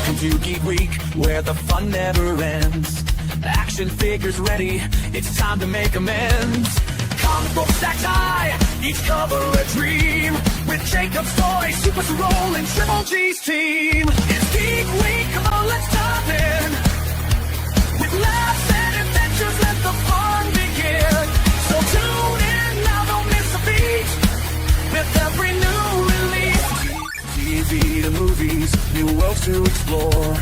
Welcome to Geek Week, where the fun never ends. Action figures ready, it's time to make amends. Comic books stacked high, each cover a dream. With Jacob's toy, SuperSorrell, and Tripe G's team. It's Geek Week, come on, let's dive in. With laughs and adventures, let the fun begin. So tune in now, don't miss a beat. With every new release, TV to movies, new worlds to explore.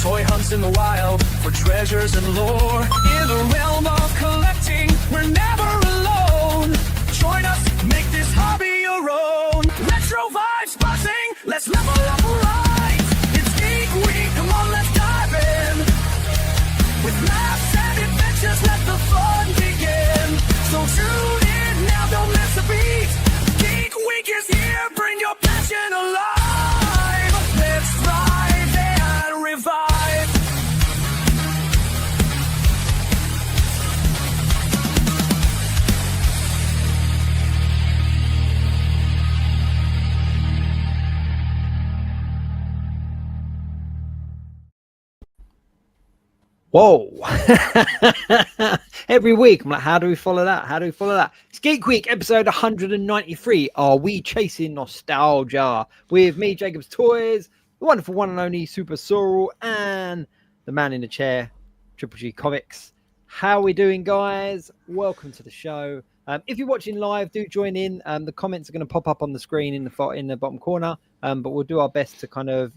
Toy hunts in the wild for treasures and lore. In the realm of collecting, we're never alone. Join us, make this hobby your own. Retro vibes buzzing, let's level up right. It's Geek Week, come on, let's dive in. With laughs and adventures, let the fun begin. So tune in now, don't miss a beat. Geek Week is here, bring your passion alive. Let's thrive and revive. Whoa. Every week I'm like, how do we follow that? How do we follow that? It's Geek Week, episode 193. Are we chasing nostalgia? With me, Jacob's Toys, the wonderful one and only SuperSorrell, and the man in the chair, Tripe G Comics. How are we doing, guys? Welcome to the show. If you're watching live, do join in. The comments are going to pop up on the screen in the bottom corner, but we'll do our best to kind of,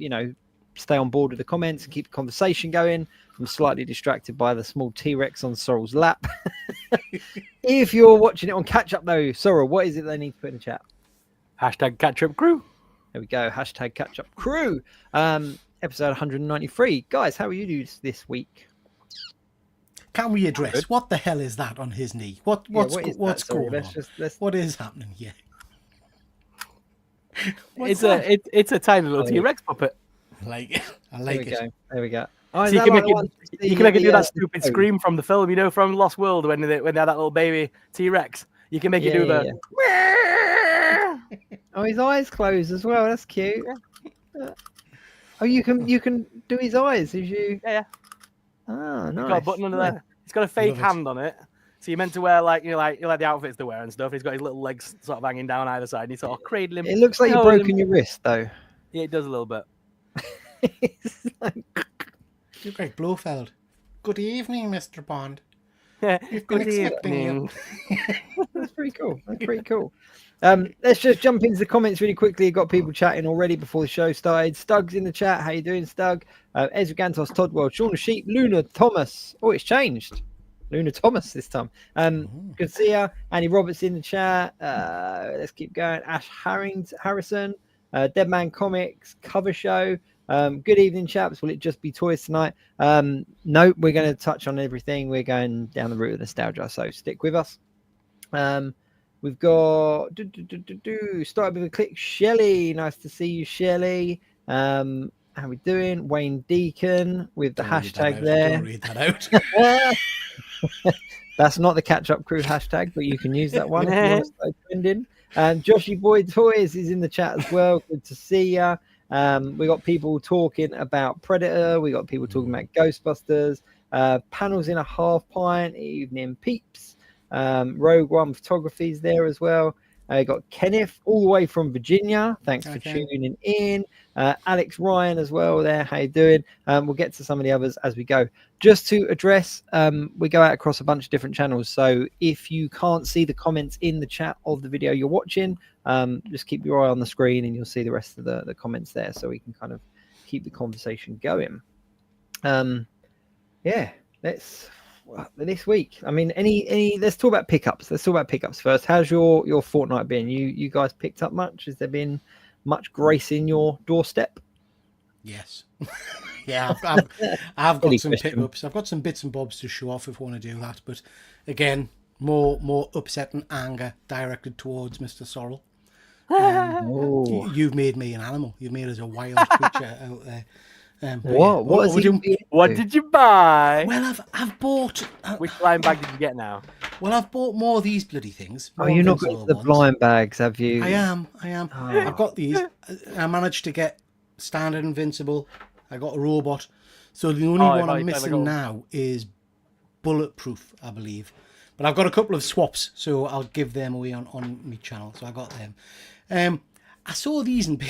stay on board with the comments and keep the conversation going. I'm slightly distracted by the small T-Rex on Sorrell's lap. If you're watching it on catch up though, Sorrell, what is it they need to put in the chat? Hashtag catch up crew. There we go. Hashtag catch up crew. Episode 193. Guys, how are you this week? Can we address what the hell is that on his knee? What's going on? What is happening here? It's a tiny little T-Rex puppet. I like it. There we go. Oh, so you can make it do that stupid scream from the film, from Lost World when they had that little baby T-Rex. You can make it do the. Oh, his eyes closed as well. That's cute. Oh, you can do his eyes as you. Yeah. Oh, nice. He's got a button under there. He's got a fake hand on it. So you're meant to wear like the outfits they wear and stuff. He's got his little legs sort of hanging down either side. And he's sort of cradling. It looks like you've broken your wrist though. Yeah, it does a little bit. It's like... You're great, Blofeld. Good evening, Mr. Bond. You've been expecting you. That's pretty cool. Let's just jump into the comments really quickly. Got people chatting already before the show started. Stug's in the chat. How you doing, Stug? Ezra Gantos, Todd World, Shaun the Sheep, Luna Thomas. Oh, it's changed. Luna Thomas this time. Good to see ya. Annie Roberts in the chat. Let's keep going. Ash Harrison, Deadman Comics, Cover Show. Good evening, chaps. Will it just be toys tonight? No, we're going to touch on everything. We're going down the route of nostalgia, so stick with us. We've got started with a click. Shelley, nice to see you, Shelley. How we doing? Wayne Deacon with the hashtag there. Don't read that out. That's not the catch up crew hashtag, but you can use that one if you want to start trending. Joshy Boy Toys is in the chat as well. Good to see ya. We got people talking about Predator. We got people talking about Ghostbusters. Panels in a half pint. Evening peeps. Rogue One Photography's there as well. Got Kenneth all the way from Virginia. Thanks for tuning in. Alex Ryan as well there. How you doing? We'll get to some of the others as we go. Just to address, we go out across a bunch of different channels. So if you can't see the comments in the chat of the video you're watching, just keep your eye on the screen and you'll see the rest of the comments there, so we can kind of keep the conversation going. This week, I mean, let's talk about pickups. Let's talk about pickups first. How's your fortnight been? You guys picked up much? Has there been much grace in your doorstep? Yes. Yeah, I've got some pickups. I've got some bits and bobs to show off if I want to do that. But again, more upset and anger directed towards Mr. Sorrell. You've made me an animal. You've made us a wild creature out there. What did you buy? Well, I've bought. Which blind bag did you get now? Well, I've bought more of these bloody things. Oh, you're not got the blind bags, have you? I am. Oh. I've got these. I managed to get Standard Invincible, I got a robot. So the only one I'm missing now is Bulletproof, I believe. But I've got a couple of swaps, so I'll give them away on my channel. So I got them. I saw these in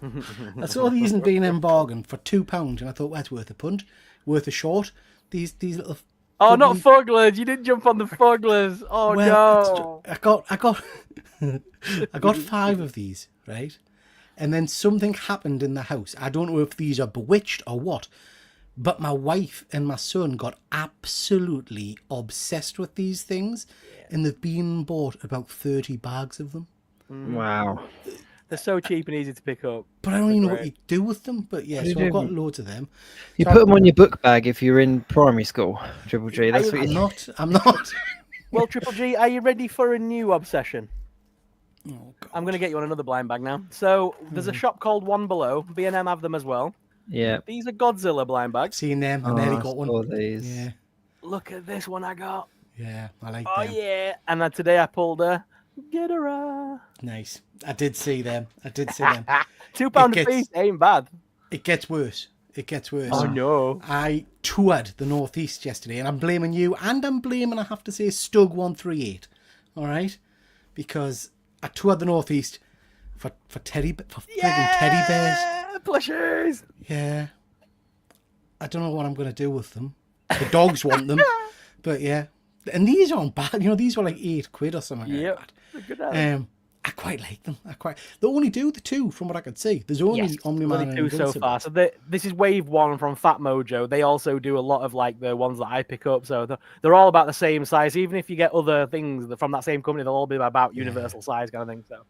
B&M bargain for £2, and I thought, well, that's worth a punt, worth a short. These little. Oh, not Fugglers! You didn't jump on the Fugglers. Oh no! I got 5 of these, right? And then something happened in the house. I don't know if these are bewitched or what, but my wife and my son got absolutely obsessed with these things, and they've been bought about 30 bags of them. Wow. They're so cheap and easy to pick up. But I don't even know what you do with them. But yeah, so I've got loads of them. You put them on your book bag if you're in primary school, Triple G. That's what I'm not. Well, Triple G, are you ready for a new obsession? Oh, God. I'm going to get you on another blind bag now. So there's a shop called One Below. B&M have them as well. Yeah. These are Godzilla blind bags. Seen them. I nearly got one. These. Yeah. Look at this one I got. Yeah, I like Oh, them. yeah. And then today I pulled a Ghidorah. Nice. I did see them. £2 a piece ain't bad. It gets worse. Oh, no. I toured the Northeast yesterday, and I'm blaming you, and I'm blaming, I have to say, Stug138. All right? Because I toured the Northeast for friggin' teddy bears. Plushies. Yeah. I don't know what I'm going to do with them. The dogs want them. But yeah. And these aren't bad. You know, these were like £8 or something like that. I quite like them. They only do the 2 from what I could see. There's only Omni-Man and 2 so far. So this is wave 1 from Fat Mojo. They also do a lot of like the ones that I pick up. So they're all about the same size. Even if you get other things from that same company, they'll all be about universal size kind of thing. So,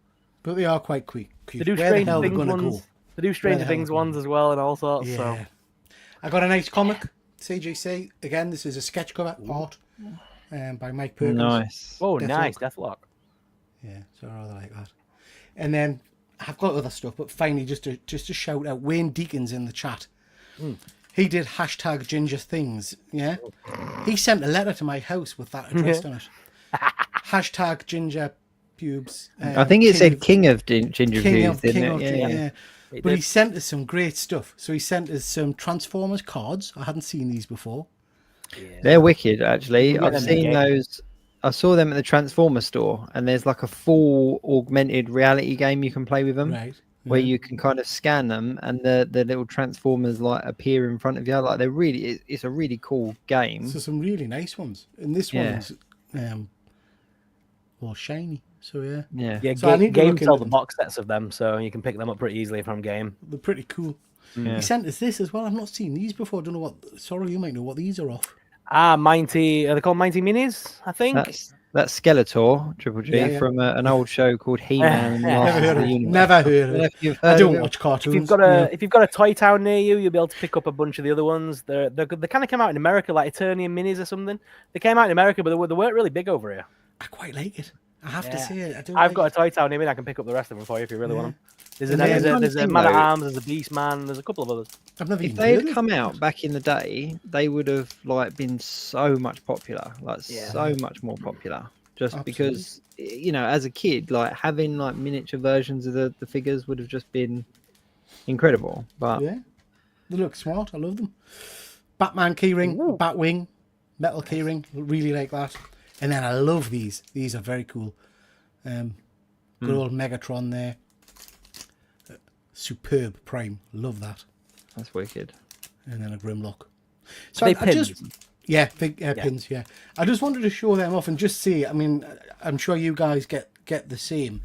but they are quite quick. They do Stranger Things ones. They do Stranger Things ones as well and all sorts. Yeah. So I got a nice comic, CGC. Again, this is a sketch cover art by Mike Perkins. Nice. Oh, nice. Deathlock. Yeah, so I rather like that. And then I've got other stuff, but finally, just to shout out Wayne Deacon's in the chat. He did #GingerThings. Yeah, he sent a letter to my house with that address on it. #Ginger Pubes. I think it said King of Ginger Pubes, didn't it? Yeah. But he sent us some great stuff. So he sent us some Transformers cards. I hadn't seen these before. Yeah. They're wicked, actually. I've seen those. I saw them at the Transformer store, and there's like a full augmented reality game you can play with them, where you can kind of scan them, and the little Transformers like appear in front of you. Like it's a really cool game. So some really nice ones, and this one's more shiny. So yeah. So Game sell the box sets of them, so you can pick them up pretty easily from Game. They're pretty cool. He sent us this as well. I've not seen these before. I don't know what. Sorry, you might know what these are off. Mighty. Are they called Mighty Minis? I think that's Skeletor, Triple G, from an old show called He-Man. Never heard of it. I don't watch cartoons. If you've got a Toy Town near you, you'll be able to pick up a bunch of the other ones. They kind of came out in America, like Eternium Minis or something. They came out in America, but they weren't really big over here. I quite like it. I have to say it. I've got a Toy Town near me. I can pick up the rest of them for you if you really want them. There's a Man at Arms, there's a Beast Man, there's a couple of others. If they had come out back in the day, they would have been so much popular, so much more popular. Just because, as a kid, having miniature versions of the figures would have just been incredible. But yeah, they look smart. I love them. Batman keyring, Batwing, metal keyring. Really like that. And then I love these. These are very cool. Good old Megatron there. Superb Prime. Love that. That's wicked. And then a Grimlock. So I just pins. Yeah. I just wanted to show them off and just see. I mean, I'm sure you guys get the same.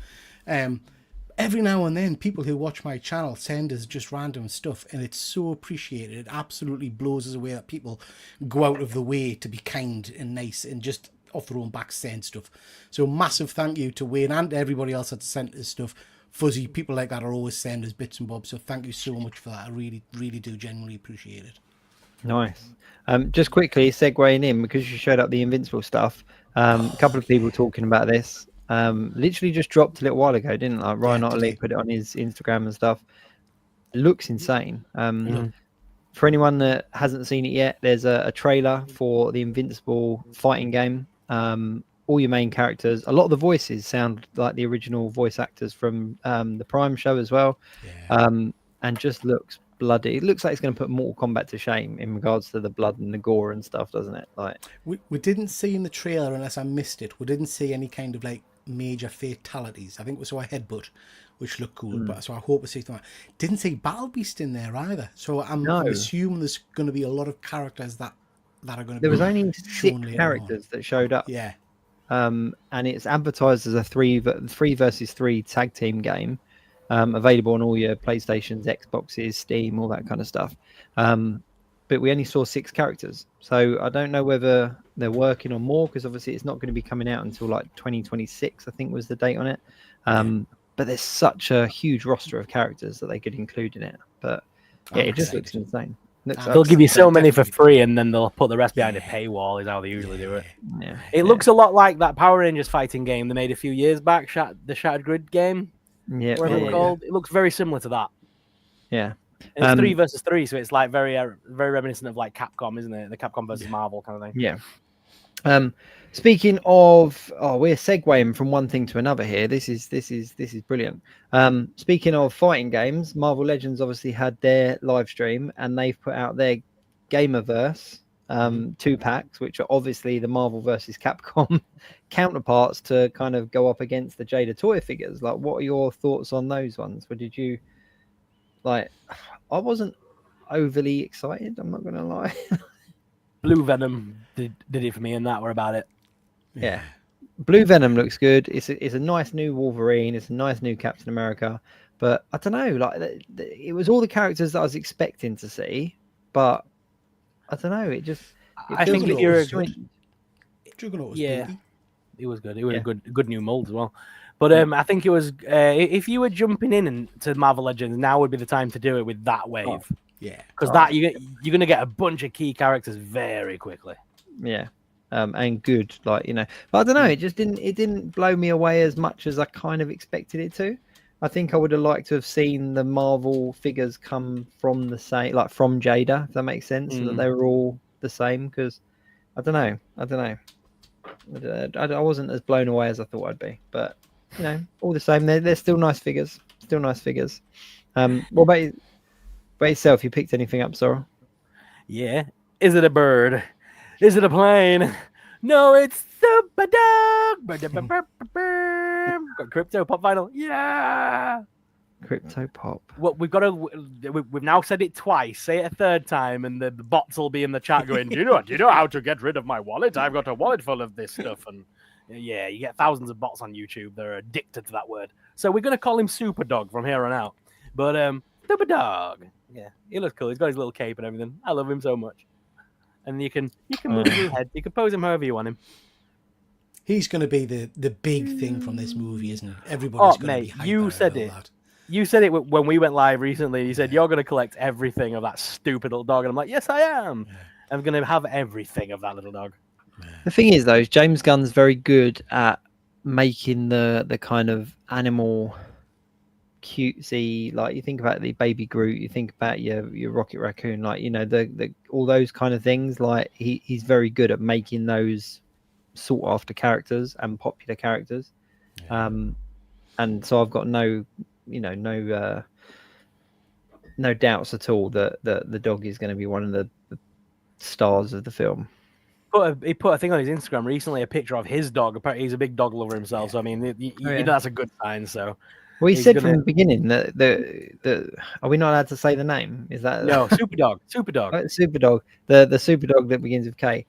Every now and then, people who watch my channel send us just random stuff, and it's so appreciated. It absolutely blows us away that people go out of the way to be kind and nice and just off their own back send stuff. So massive thank you to Wayne and everybody else that sent us stuff. Fuzzy, people like that are always send us bits and bobs. So thank you so much for that. I really, really do genuinely appreciate it. Nice. Just quickly segueing in, because you showed up the Invincible stuff. A couple of people talking about this. Literally just dropped a little while ago, didn't it? Ryan Otterly put it on his Instagram and stuff. It looks insane. For anyone that hasn't seen it yet, there's a trailer for the Invincible fighting game. All your main characters, a lot of the voices sound like the original voice actors from the Prime show as well. And just looks bloody. It looks like it's going to put Mortal Kombat to shame in regards to the blood and the gore and stuff, doesn't it? Like we didn't see in the trailer, unless I missed it, we didn't see any kind of like major fatalities. I think we saw a headbutt, which looked cool, but so I hope we see something. Didn't see Battle Beast in there either. So I'm assuming there's going to be a lot of characters that are going to be. There was only 6 characters that showed up. Yeah. And it's advertised as a 3 versus 3 tag team game, available on all your PlayStations, Xboxes, Steam, all that kind of stuff. But we only saw 6 characters, so I don't know whether they're working on more, because obviously it's not going to be coming out until like 2026, I think was the date on it. But there's such a huge roster of characters that they could include in it. But yeah, it just looks insane. They'll give you so many for free, and then they'll put the rest behind a paywall. Is how they usually do it. Yeah, it looks a lot like that Power Rangers fighting game they made a few years back, the Shattered Grid game. Yeah, whatever it's called. It looks very similar to that. Yeah, and it's 3 versus 3, so it's like very reminiscent of like Capcom, isn't it? The Capcom versus Marvel kind of thing. Yeah. Speaking of, we're segueing from one thing to another here. This is brilliant. Speaking of fighting games, Marvel Legends obviously had their live stream, and they've put out their Gamerverse 2 packs, which are obviously the Marvel versus Capcom counterparts to kind of go up against the Jada toy figures. Like, what are your thoughts on those ones? What did you like? I wasn't overly excited, I'm not gonna lie. Blue Venom did it for me, and that were about it. Yeah. Blue Venom looks good. It's a nice new Wolverine. It's a nice new Captain America. But I don't know, like it was all the characters that I was expecting to see. But I don't know. I think that you're Juggernaut was good. It was good. It was a good new mold as well. But I think it was if you were jumping in to Marvel Legends, now would be the time to do it with that wave. Oh, yeah, because you're going to get a bunch of key characters very quickly. Yeah. And good, like, you know, but I don't know, it didn't blow me away as much as I kind of expected it to. I think I would have liked to have seen the Marvel figures come from the same, like from Jada, if that makes sense, so that they were all the same, because I don't know. I wasn't as blown away as I thought I'd be, but you know, all the same, they're still nice figures. What about yourself? You picked anything up, Sorrell? Yeah. Is it a bird? Is it a plane? No, it's Super Dog. Got Crypto Pop vinyl. Yeah. Crypto Pop. Well, we've now said it twice. Say it a third time, and the bots will be in the chat going, Do you know how to get rid of my wallet? I've got a wallet full of this stuff. And yeah, you get thousands of bots on YouTube. They're addicted to that word. So we're going to call him Super Dog from here on out. But Super Dog. Yeah, he looks cool. He's got his little cape and everything. I love him so much. And you can move his head. You can pose him however you want him. He's going to be the big thing from this movie, isn't it? Everybody's going to be hyped. You said it. That. You said it when we went live recently. You said you're going to collect everything of that stupid little dog, and I'm like, yes, I am. Yeah. I'm going to have everything of that little dog. The thing is, though, James Gunn's very good at making the kind of animal cutesy, like you think about the baby Groot, you think about your Rocket Raccoon, like, you know, the all those kind of things. Like he's very good at making those sought after characters and popular characters. Yeah. And so I've got no doubts at all that the dog is going to be one of the stars of the film. He put a thing on his Instagram recently, a picture of his dog. Apparently he's a big dog lover himself, so I mean, you know, that's a good sign. So well, he said from the beginning that are we not allowed to say the name? Is that no Super Dog? Super Dog, the Super Dog that begins with K.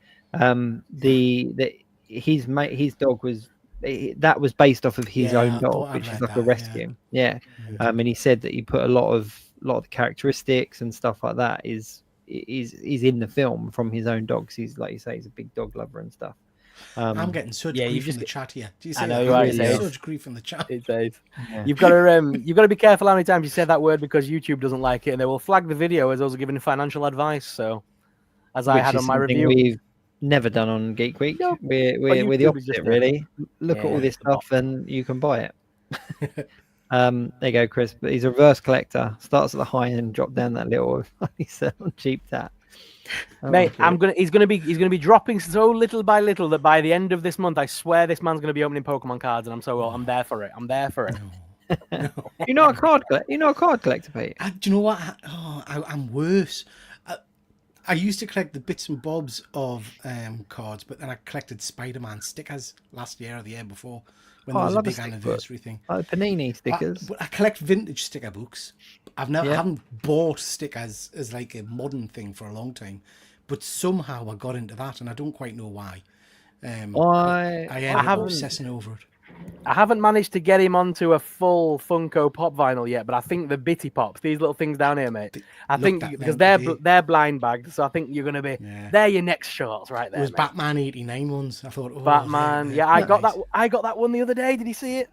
His dog was was based off of his own dog, which is like a rescue. Yeah. And he said that he put a lot of the characteristics and stuff like that is in the film from his own dogs. He's, like you say, he's a big dog lover and stuff. I'm getting such grief from the chat here. Do you see? I know you are. Such grief from the chat. Yeah. You've got to be careful how many times you say that word, because YouTube doesn't like it, and they will flag the video as those are giving financial advice. So, as I had on my review, we've never done on Geek Week. No. We're the opposite, really. Look at all this stuff, and you can buy it. There you go, Chris. But he's a reverse collector. Starts at the high end, drop down that little cheap tat. Mate, he's gonna be dropping so little by little that by the end of this month, I swear this man's gonna be opening Pokemon cards, and I'm there for it. You're not a card collector, Pete. Do you know what? I'm worse. I used to collect the bits and bobs of cards, but then I collected Spider-Man stickers last year or the year before when there was a big anniversary thing. Like Panini stickers. I collect vintage sticker books. I haven't bought stickers as like a modern thing for a long time, but somehow I got into that, and I don't quite know why. I ended up obsessing over it. I haven't managed to get him onto a full Funko Pop vinyl yet, but I think the Bitty Pops, these little things down here, mate. I think because they're blind bagged, so I think you're gonna be they're your next shorts right there. It was mate. Batman '89 ones. I thought, Batman. Yeah, I got that. I got that one the other day. Did you see it?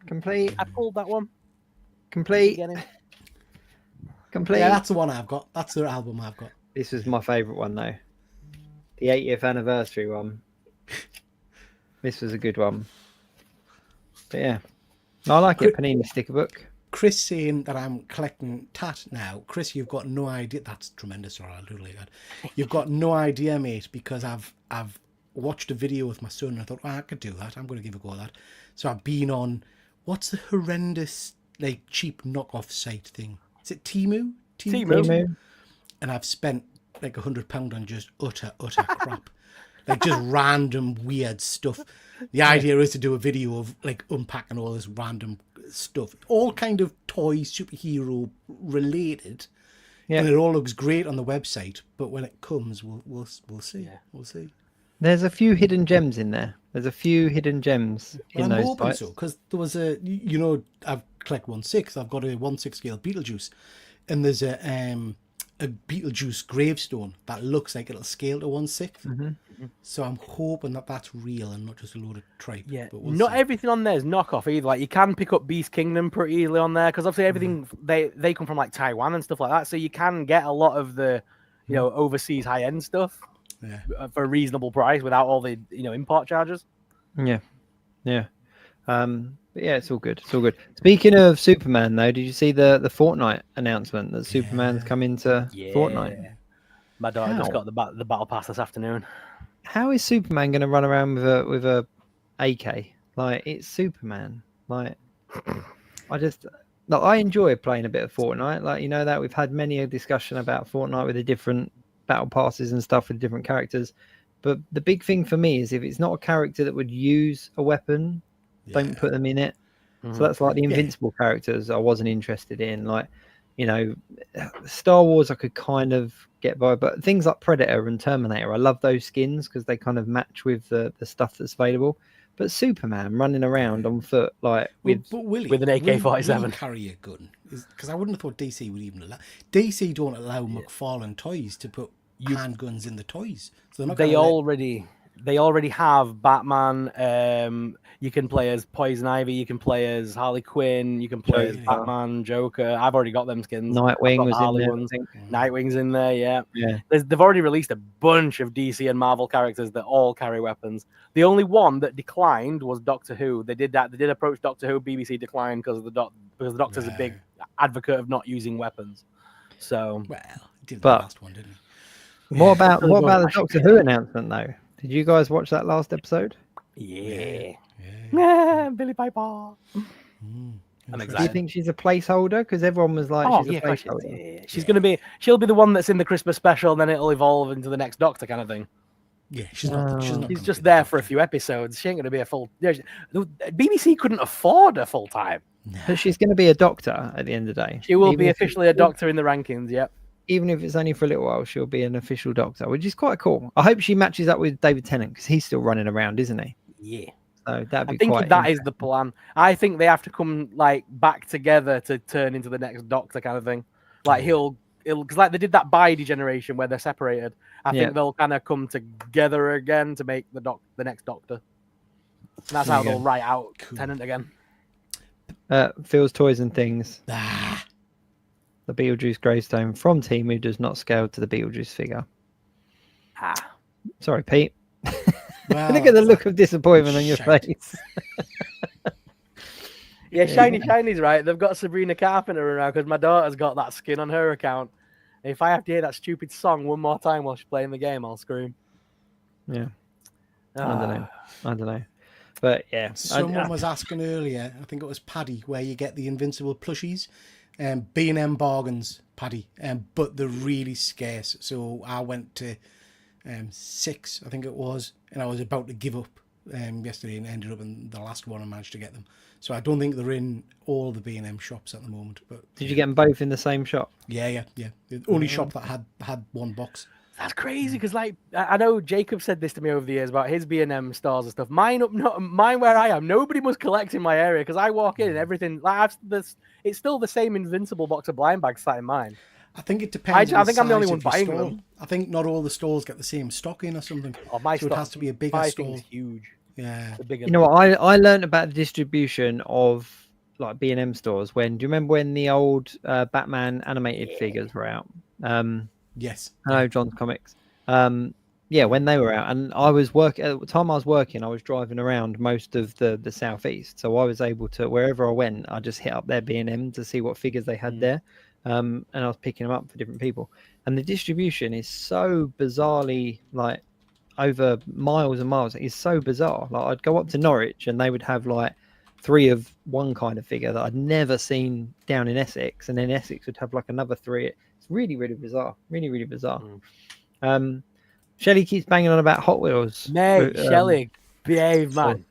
Complete. I pulled that one. Complete. Complete. Yeah, that's the one I've got. That's the album I've got. This is my favourite one though. The 80th anniversary one. This was a good one. But yeah, I like it. Panini sticker book. Chris saying that I'm collecting tat now. Chris, you've got no idea. That's tremendous. Or I'll do like that. You've got no idea, mate, because I've watched a video with my son and I thought, I could do that. I'm going to give a go at that. So I've been on, what's the horrendous, like, cheap knockoff site thing? Is it Temu? Temu. And I've spent like £100 on just utter crap. Like just random weird stuff. The idea is to do a video of like unpacking all this random stuff, all kind of toy superhero related, and it all looks great on the website. But when it comes, we'll see. Yeah. We'll see. There's a few hidden gems in there. There's a few hidden gems in those. I'm hoping sites. so, because there was I've collect 1/6. I've got a 1/6 scale Beetlejuice, and there's a Beetlejuice gravestone that looks like it'll scale to 1/6. Mm-hmm. So I'm hoping that that's real and not just a load of tripe. Yeah, but not everything on there is knockoff either. Like you can pick up Beast Kingdom pretty easily on there because obviously everything they come from like Taiwan and stuff like that. So you can get a lot of the overseas high end stuff for a reasonable price without all the import charges. Yeah. But yeah, it's all good. It's all good. Speaking of Superman, though, did you see the Fortnite announcement that Superman's come into Fortnite? My daughter just got the battle pass this afternoon. How is Superman going to run around with a AK? Like, it's Superman. Like, I enjoy playing a bit of Fortnite. Like, that we've had many a discussion about Fortnite with the different battle passes and stuff with different characters. But the big thing for me is if it's not a character that would use a weapon, don't put them in it. So that's like the invincible characters I wasn't interested in. Like, Star Wars I could kind of get by, but things like Predator and Terminator, I love those skins because they kind of match with the stuff that's available. But Superman running around on foot like with an AK-47, will carry a gun? Because I wouldn't have thought DC would even allow. DC don't allow McFarlane Toys to put handguns in the toys. So they already have Batman. You can play as Poison Ivy. You can play as Harley Quinn. You can play as Batman, Joker. I've already got them skins. Nightwing was in there. Ones. Nightwing's in there. Yeah. They've already released a bunch of DC and Marvel characters that all carry weapons. The only one that declined was Doctor Who. They did that. They did approach Doctor Who. BBC declined because the Doctor's a big advocate of not using weapons. So, did the last one, didn't he? What about the Doctor Who announcement though? Did you guys watch that last episode? Yeah. Billy Piper. I'm excited. Do you think she's a placeholder? Because everyone was like, she's a placeholder. She'll be the one that's in the Christmas special, and then it'll evolve into the next Doctor kind of thing. Yeah, she's not. She's just there for a few episodes. She ain't going to be a full. BBC couldn't afford a full time. But she's going to be a doctor at the end of the day. She will be officially a doctor in the rankings. Yep. Even if it's only for a little while, she'll be an official doctor, which is quite cool. I hope she matches up with David Tennant because he's still running around, isn't he? Yeah. So that'd be I think that is the plan. I think they have to come like back together to turn into the next Doctor kind of thing. Like he'll because like they did that Bidey generation where they're separated. I think they'll kind of come together again to make the next Doctor. And that's how they'll write out Tennant again. Phil's Toys and Things. The Beetlejuice gravestone from Temu does not scale to the Beetlejuice figure. Sorry, Pete. Look at the look of disappointment on your face. Shiny's right. They've got Sabrina Carpenter around because my daughter's got that skin on her account. And if I have to hear that stupid song one more time while she's playing the game, I'll scream. Yeah. I don't know. But yeah, Someone was asking earlier, I think it was Paddy, where you get the Invincible plushies. B&M bargains, Paddy, but they're really scarce. So I went to 6, I think it was, and I was about to give up yesterday and ended up in the last one and managed to get them. So I don't think they're in all the B&M shops at the moment. But did you get them both in the same shop? Yeah. The only shop that had one box. That's crazy because, like, I know Jacob said this to me over the years about his B&M stores and stuff. Mine where I am, nobody must collect in my area because I walk in and everything. Like, it's still the same Invincible box of blind bags sat in mine. I think it depends. I think I'm the only size one of your buying stall. them. I think not all the stalls get the same stock in or something. Oh, my so it has to be a bigger my stall. thing's huge. Yeah. You know what? I learned about the distribution of like B&M stores do you remember when the old Batman animated figures were out? Yes. Hello, John's Comics. Yeah, when they were out, and I was working at the time. I was working. I was driving around most of the southeast, so I was able to wherever I went, I just hit up their B&M to see what figures they had there, and I was picking them up for different people. And the distribution is so bizarrely like over miles and miles. It's so bizarre. Like I'd go up to Norwich, and they would have like 3 of one kind of figure that I'd never seen down in Essex, and then Essex would have like another 3. It's really, really bizarre. Really, really bizarre. Shelley keeps banging on about Hot Wheels. Mate, Shelley, behave, man.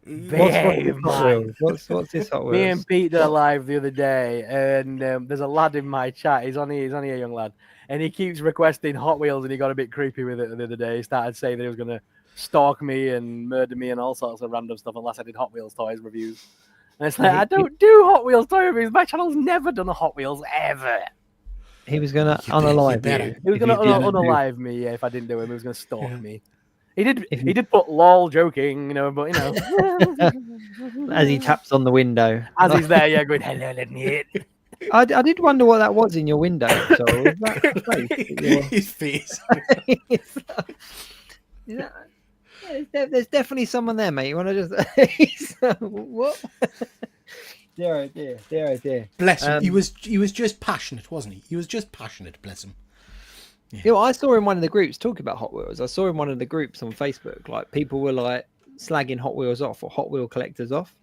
Behave, man. What's this Hot Wheels? Me and Pete did a live the other day, and there's a lad in my chat. He's only a young lad, and he keeps requesting Hot Wheels, and he got a bit creepy with it the other day. He started saying that he was going to stalk me and murder me and all sorts of random stuff unless I did Hot Wheels toys reviews. And it's like, I don't do Hot Wheels toy reviews. My channel's never done a Hot Wheels ever. He was going to unalive you. He was going to unalive me if I didn't do him. He was going to stalk me. He did put lol joking, but as he taps on the window. As he's there, going, hello, let me in. I did wonder what that was in your window. So was that his face. There's definitely someone there, mate. You want to just what? Dear, oh dear. Bless him. He was just passionate, wasn't he? He was just passionate. Bless him. Yeah. I saw in one of the groups talking about Hot Wheels. I saw in one of the groups on Facebook, like people were like slagging Hot Wheels off or Hot Wheel collectors off,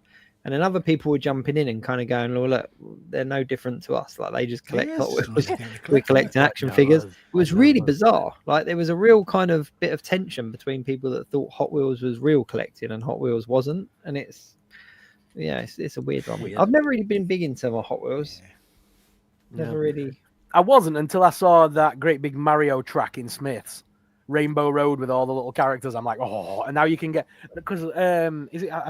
and then other people were jumping in and kind of going, "Oh, look, they're no different to us. Like they just collect Hot Wheels. We're collecting action figures." It was really bizarre. Like there was a real kind of bit of tension between people that thought Hot Wheels was real collecting and Hot Wheels wasn't, and it's a weird one. I've never really been big into my Hot Wheels. Never really. I wasn't until I saw that great big Mario track in Smith's Rainbow Road with all the little characters. I'm like, oh, and now you can get, because I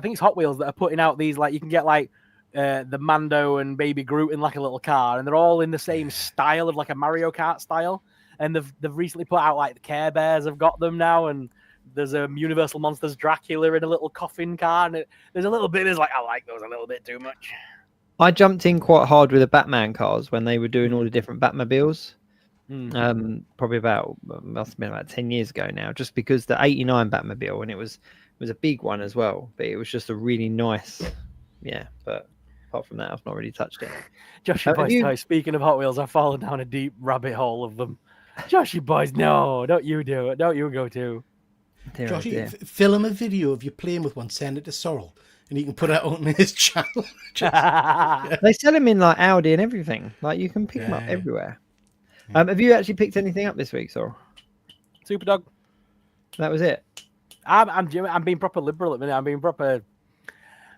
think it's Hot Wheels that are putting out these, like you can get like the Mando and Baby Groot in like a little car, and they're all in the same style of like a Mario Kart style. And they've recently put out like the Care Bears have got them now, and there's a Universal Monsters Dracula in a little coffin car, and there's a little bit. There's like I like those a little bit too much. I jumped in quite hard with the Batman cars when they were doing all the different Batmobiles. Probably must have been about 10 years ago now, just because the 89 Batmobile, and it was a big one as well, but it was just a really nice, but apart from that, I've not really touched it. Joshy Boys, speaking of Hot Wheels, I've fallen down a deep rabbit hole of them. Joshy Boys, no, don't you do it. Don't you go too. Joshy, film a video of you playing with one, send it to Sorrell, and he can put it on his channel. They sell them in like Audi and everything. Like you can pick them up everywhere. Have you actually picked anything up this week, Sorrell? Super Dog. That was it. I'm being proper liberal at the minute. I'm being proper.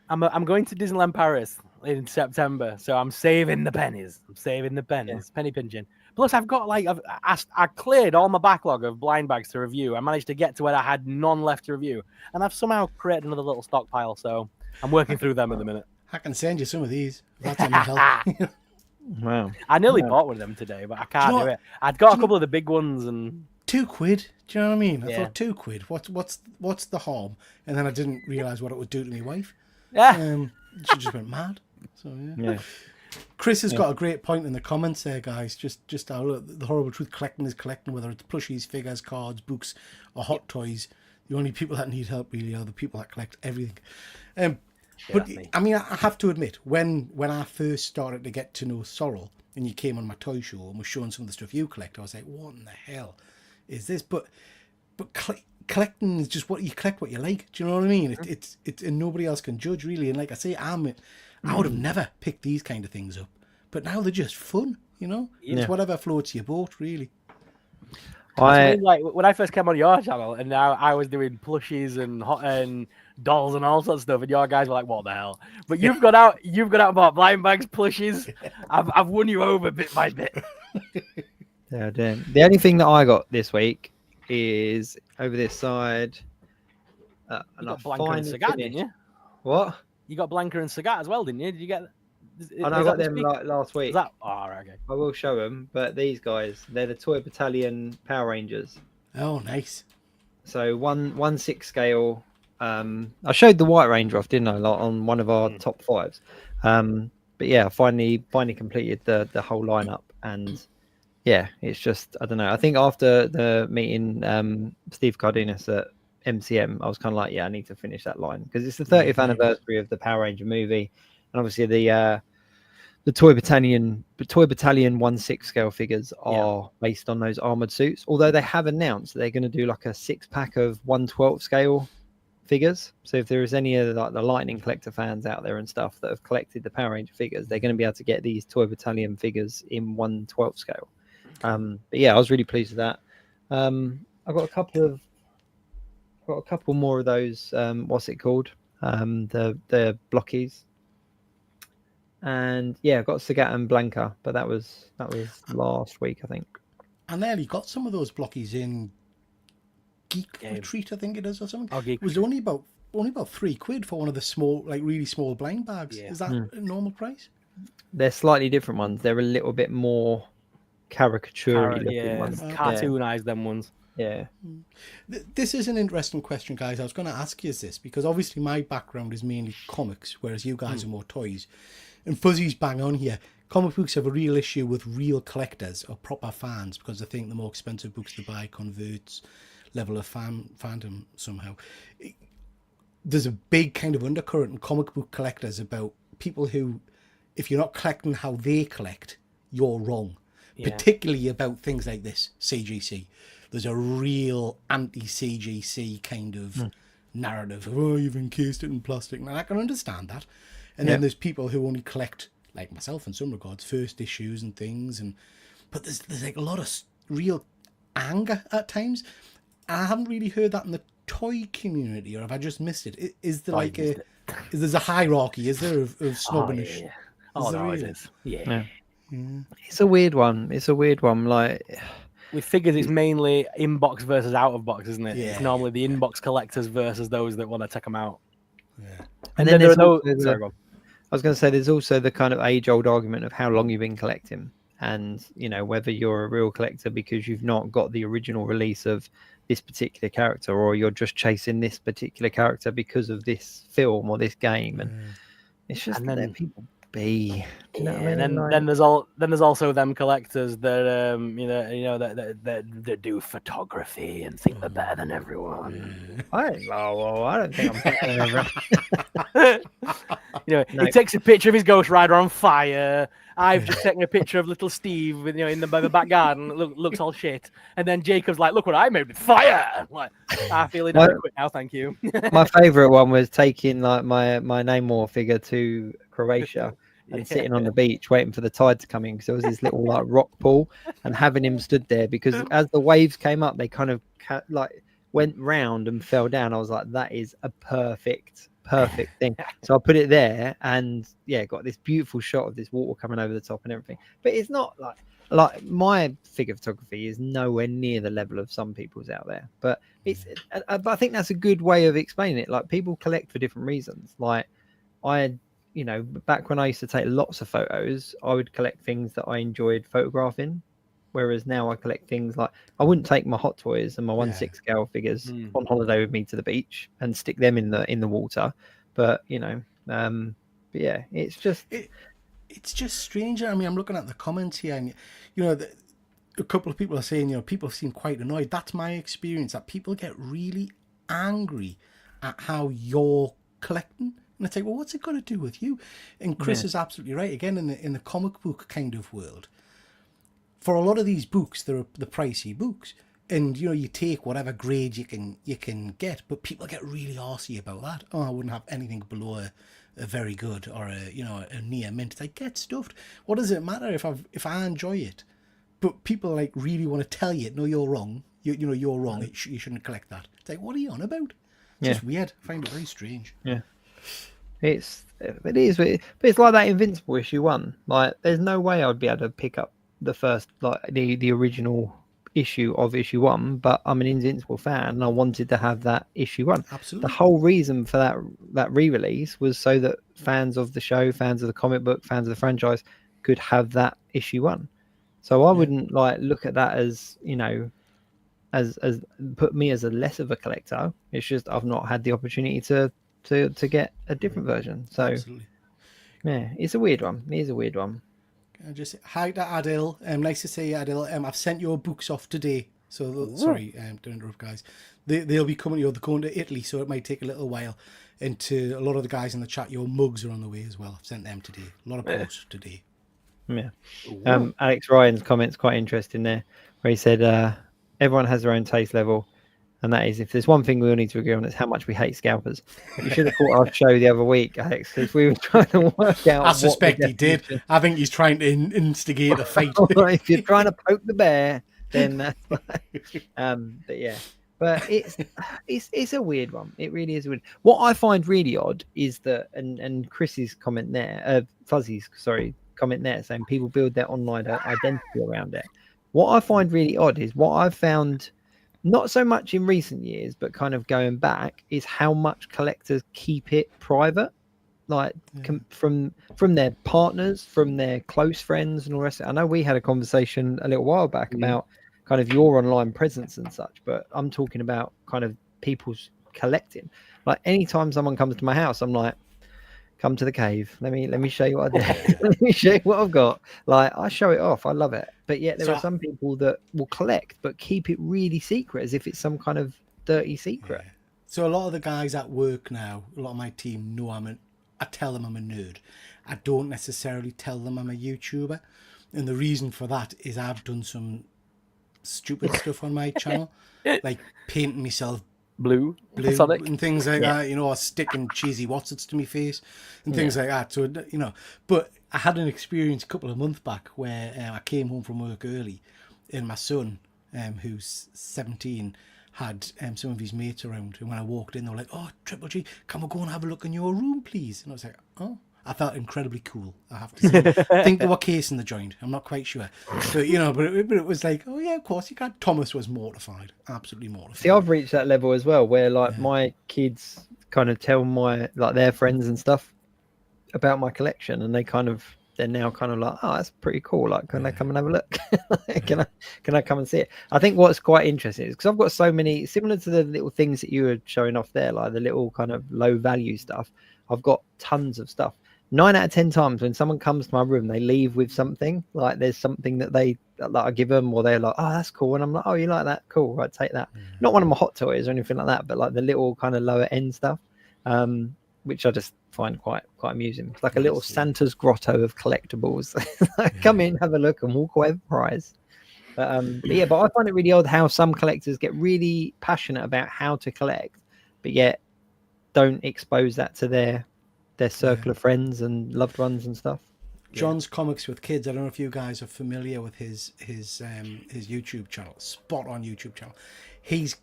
I'm going to Disneyland Paris in September, so I'm saving the pennies. Penny pinching. Plus, I've got I cleared all my backlog of blind bags to review. I managed to get to where I had none left to review, and I've somehow created another little stockpile. So I'm working through them at the minute. I can send you some of these. That's any help. Wow. I nearly bought one of them today, but I can't do it. I'd got a couple of the big ones and £2. Do you know what I mean? I thought £2. What's the harm? And then I didn't realise what it would do to my wife. Yeah. She just went mad. So yeah. Chris has got a great point in the comments there, guys. Just the horrible truth: collecting is collecting, whether it's plushies, figures, cards, books, or hot toys. The only people that need help really are the people that collect everything. But I mean, I have to admit, when I first started to get to know Sorrell, and you came on my toy show and was showing some of the stuff you collect, I was like, what in the hell is this? But collecting is just what you collect, what you like. Do you know what I mean? It's and nobody else can judge really. And like I say, I would have never picked these kind of things up, but now they're just fun. You know, it's whatever floats your boat, really. Like when I first came on your channel, and now I was doing plushies and dolls and all sorts of stuff, and your guys were like, "What the hell?" But you've got out and bought blind bags, plushies. I've won you over bit by bit. Yeah, damn. The only thing that I got this week is over this side. You got Blanca and Sagat, didn't you? What? You got Blanca and Sagat as well, didn't you? Did you get? I got them like last week. Is that? Oh, right, okay. I will show them, but these guys, they're the Toy Battalion Power Rangers. Oh, nice. So 1/6 scale. I showed the White Ranger off, didn't I? Like on one of our top 5s. But yeah, I finally completed the whole lineup, and yeah, it's just, I don't know. I think after the meeting Steve Cardenas at MCM, I was kind of like, yeah, I need to finish that line because it's the 30th anniversary of the Power Ranger movie. And obviously the Toy Battalion 1/6 scale figures are based on those armored suits. Although they have announced they're going to do like a 6-pack of 1/12 scale figures. So if there is any of the Lightning collector fans out there and stuff that have collected the Power Ranger figures, they're going to be able to get these Toy Battalion figures in 1/12 scale. But yeah, I was really pleased with that. I got a couple more of those. What's it called? The blockies. And yeah, I got Sagat and Blanca, but that was last week, I think. And then you got some of those blockies in Geek Retreat, I think it is, or something. Oh, Geek it was only about £3 for one of the small, like really small blind bags. Is that a normal price? They're slightly different ones. They're a little bit more caricature looking ones. Cartoonized them ones. Yeah. This is an interesting question, guys. I was going to ask you this because obviously my background is mainly comics, whereas you guys are more toys. And Fuzzy's bang on here. Comic books have a real issue with real collectors or proper fans because I think the more expensive books to buy converts level of fandom somehow. There's a big kind of undercurrent in comic book collectors about people who, if you're not collecting how they collect, you're wrong. Yeah. Particularly about things like this, CGC. There's a real anti-CGC kind of narrative. Oh, you've encased it in plastic. And I can understand that. And then there's people who only collect, like myself in some regards, first issues and things. But there's like a lot of real anger at times. I haven't really heard that in the toy community, or have I just missed it? Is there there's a hierarchy? Is there of snobbinish? It is. Yeah. It's a weird one. Like with figures, it's mainly inbox versus out of box, isn't it? Yeah. It's normally the inbox collectors versus those that want to take them out. Yeah. And then there are no. I was going to say there's also the kind of age-old argument of how long you've been collecting, and whether you're a real collector because you've not got the original release of this particular character, or you're just chasing this particular character because of this film or this game, and it's just let people be. Then there's also them collectors that that do photography and think they're better than everyone. I don't think I'm better than everyone. He takes a picture of his Ghost Rider on fire. I've just taken a picture of little Steve with in the back garden. Looks all shit. And then Jacob's like, "Look what I made with fire!" Like, I feel inadequate now. Thank you. My favourite one was taking like my Namor figure to Croatia and sitting on the beach waiting for the tide to come in because there was this little like rock pool, and having him stood there because as the waves came up, they kind of went round and fell down. I was like, that is a perfect thing. So I put it there, and got this beautiful shot of this water coming over the top and everything. But it's not like my figure photography is nowhere near the level of some people's out there. But but I think that's a good way of explaining it. Like, people collect for different reasons. Like, back when I used to take lots of photos, I would collect things that I enjoyed photographing. Whereas now I collect things like, I wouldn't take my Hot Toys and my 1/6 scale figures on holiday with me to the beach and stick them in the water. But it's just strange. I mean, I'm looking at the comments here, and a couple of people are saying, people seem quite annoyed. That's my experience, that people get really angry at how you're collecting. And it's like, well, what's it got to do with you? And Chris is absolutely right. Again, in the comic book kind of world, for a lot of these books, they're the pricey books. And you take whatever grade you can get, but people get really arsey about that. Oh, I wouldn't have anything below a very good or a near mint. It's like, get stuffed. What does it matter if I enjoy it? But people like really want to tell you, no, you're wrong. You're wrong. You shouldn't collect that. It's like, what are you on about? It's just weird. I find it very strange. Yeah, it is, but it's like that Invincible issue 1. Like, there's no way I'd be able to pick up the first, like the original issue of issue 1, but I'm an Invincible fan and I wanted to have that issue 1. Absolutely. The whole reason for that re-release was so that fans of the show, fans of the comic book, fans of the franchise could have that issue 1. So I wouldn't like look at that as as put me as a less of a collector. It's just I've not had the opportunity to get a different version. So Absolutely. yeah, it's a weird one. It is a weird one. Just hi to Adil. Nice to see you, Adil. I've sent your books off today. So sorry, don't interrupt, guys. They'll be coming. They're going to Italy, so it might take a little while. And to a lot of the guys in the chat, your mugs are on the way as well. I've sent them today. A lot of posts today. Yeah. Alex Ryan's comment's quite interesting there, where he said everyone has their own taste level, and that is, if there's one thing we all need to agree on, it's how much we hate scalpers. You should have caught our show the other week, Alex, because we were trying to work out. I suspect he did. I think he's trying to instigate a fight. If you're trying to poke the bear, then that's like, but yeah. But it's a weird one. It really is weird. What I find really odd is that, and Chris's comment there, Fuzzy's comment there, saying people build their online identity around it. What I find really odd is what I've found, not so much in recent years, but kind of going back, is how much collectors keep it private, like from their partners, from their close friends, and all the rest of it. I know we had a conversation a little while back about kind of your online presence and such, but I'm talking about kind of people's collecting. Like, anytime someone comes to my house, I'm like, come to the cave, let me show you what I did. Let me show you what I've got. Like, I show it off, I love it. But yet there are some people that will collect but keep it really secret, as if it's some kind of dirty secret. Yeah. So a lot of the guys at work now, a lot of my team know I tell them I'm a nerd. I don't necessarily tell them I'm a YouTuber, and the reason for that is I've done some stupid stuff on my channel, like painting myself blue and things like that, or sticking cheesy Watsits to my face and things like that. So but I had an experience a couple of months back where I came home from work early, and my son, who's 17, had some of his mates around, and when I walked in, they were like, "Oh, Triple G, can we go and have a look in your room, please?" And I was like, "Oh." I felt incredibly cool, I have to say. I think they were casing the joint. I'm not quite sure. But, but it was like, oh, yeah, of course you can. Thomas was mortified. Absolutely mortified. See, I've reached that level as well, where, like, my kids kind of tell their friends and stuff about my collection, and they're now kind of like, oh, that's pretty cool. Like, can I come and have a look? Can I come and see it? I think what's quite interesting is because I've got so many, similar to the little things that you were showing off there, like the little kind of low value stuff. I've got tons of stuff. 9 out of 10 times when someone comes to my room, they leave with something, like there's something that I give them, or they're like, oh, that's cool. And I'm like, oh, you like that? Cool. Right. Take that. Not one of my hot toys or anything like that, but like the little kind of lower end stuff, which I just find quite amusing. It's like a little Santa's grotto of collectibles. Come in, have a look, and walk away with a prize. But I find it really odd how some collectors get really passionate about how to collect, but yet don't expose that to their circle of friends and loved ones and stuff. John's Comics with Kids. I don't know if you guys are familiar with his YouTube channel. Spot on YouTube channel. He's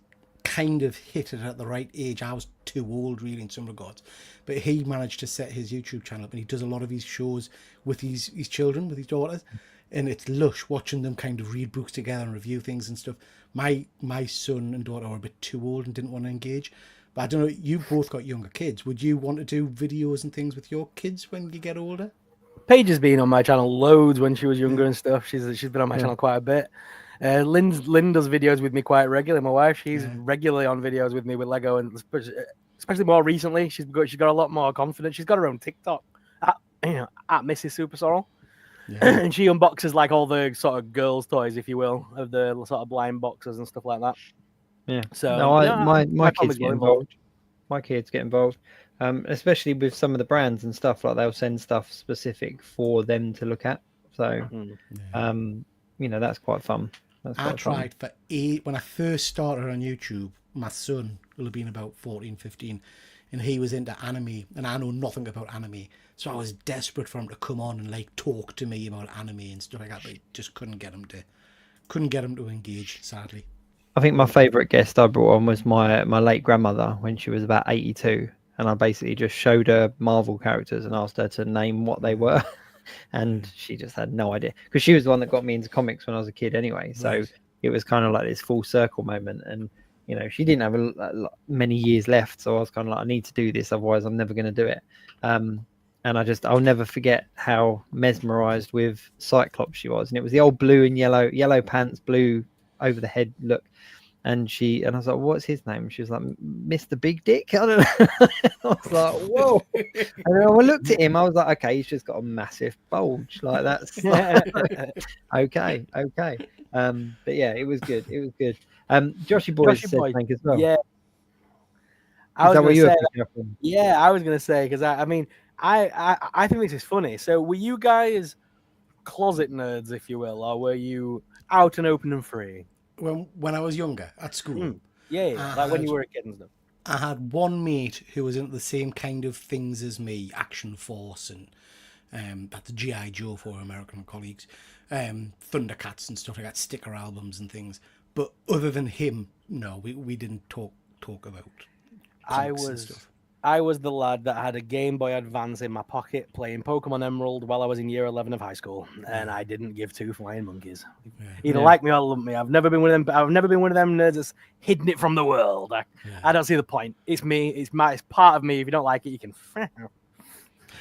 kind of hit it at the right age. I was too old, really, in some regards, but he managed to set his YouTube channel up, and he does a lot of his shows with his children, with his daughters, and it's lush watching them kind of read books together and review things and stuff. My son and daughter were a bit too old and didn't want to engage. But I don't know, you've both got younger kids. Would you want to do videos and things with your kids when you get older? Paige has been on my channel loads when she was younger and stuff. She's been on my channel quite a bit. Lynn does videos with me quite regularly. My wife, she's regularly on videos with me with Lego, and especially more recently, she's got a lot more confidence. She's got her own TikTok at Mrs. SuperSorrell. And she unboxes like all the sort of girls' toys, if you will, of the sort of blind boxes and stuff like that. Yeah. So my kids get involved. My kids get involved, especially with some of the brands and stuff. Like they'll send stuff specific for them to look at. So, that's quite fun. That's I quite fun. tried for 8 when I first started on YouTube. My son will have been about 14, 15, and he was into anime, and I know nothing about anime, so I was desperate for him to come on and like talk to me about anime and stuff like that, but I just couldn't get him to engage, sadly. I think my favourite guest I brought on was my late grandmother when she was about 82, and I basically just showed her Marvel characters and asked her to name what they were, and she just had no idea because she was the one that got me into comics when I was a kid anyway. So Right. it was kind of like this full circle moment, and she didn't have many years left, so I was kind of like, I need to do this, otherwise I'm never going to do it. And I'll never forget how mesmerized with Cyclops she was, and it was the old blue and yellow pants, blue over the head look. And I was like, what's his name? She was like, Mr. Big Dick. I don't know. I was like, whoa. And then I looked at him. I was like, okay, he's just got a massive bulge. Like that's okay. But yeah, it was good. It was good. Joshy Boy said thank as well. Yeah. Is that what you were picking up on? Yeah, I was gonna say because I mean I think this is funny. So were you guys closet nerds, if you will, or were you out and open and free? When I was younger at school, Yeah, like when you were a kid and stuff. I had one mate who was into the same kind of things as me, Action Force and that's G.I. Joe for American colleagues, Thundercats and stuff like that, sticker albums and things. But other than him, no, we didn't talk about comics and stuff. I was the lad that had a Game Boy Advance in my pocket playing Pokemon Emerald while I was in year 11 of high school, and I didn't give two flying monkeys. Either like me or lump me. I've never been one of them. I've never been one of them nerds that's hidden it from the world. I don't see the point. It's me. It's part of me. If you don't like it, you can.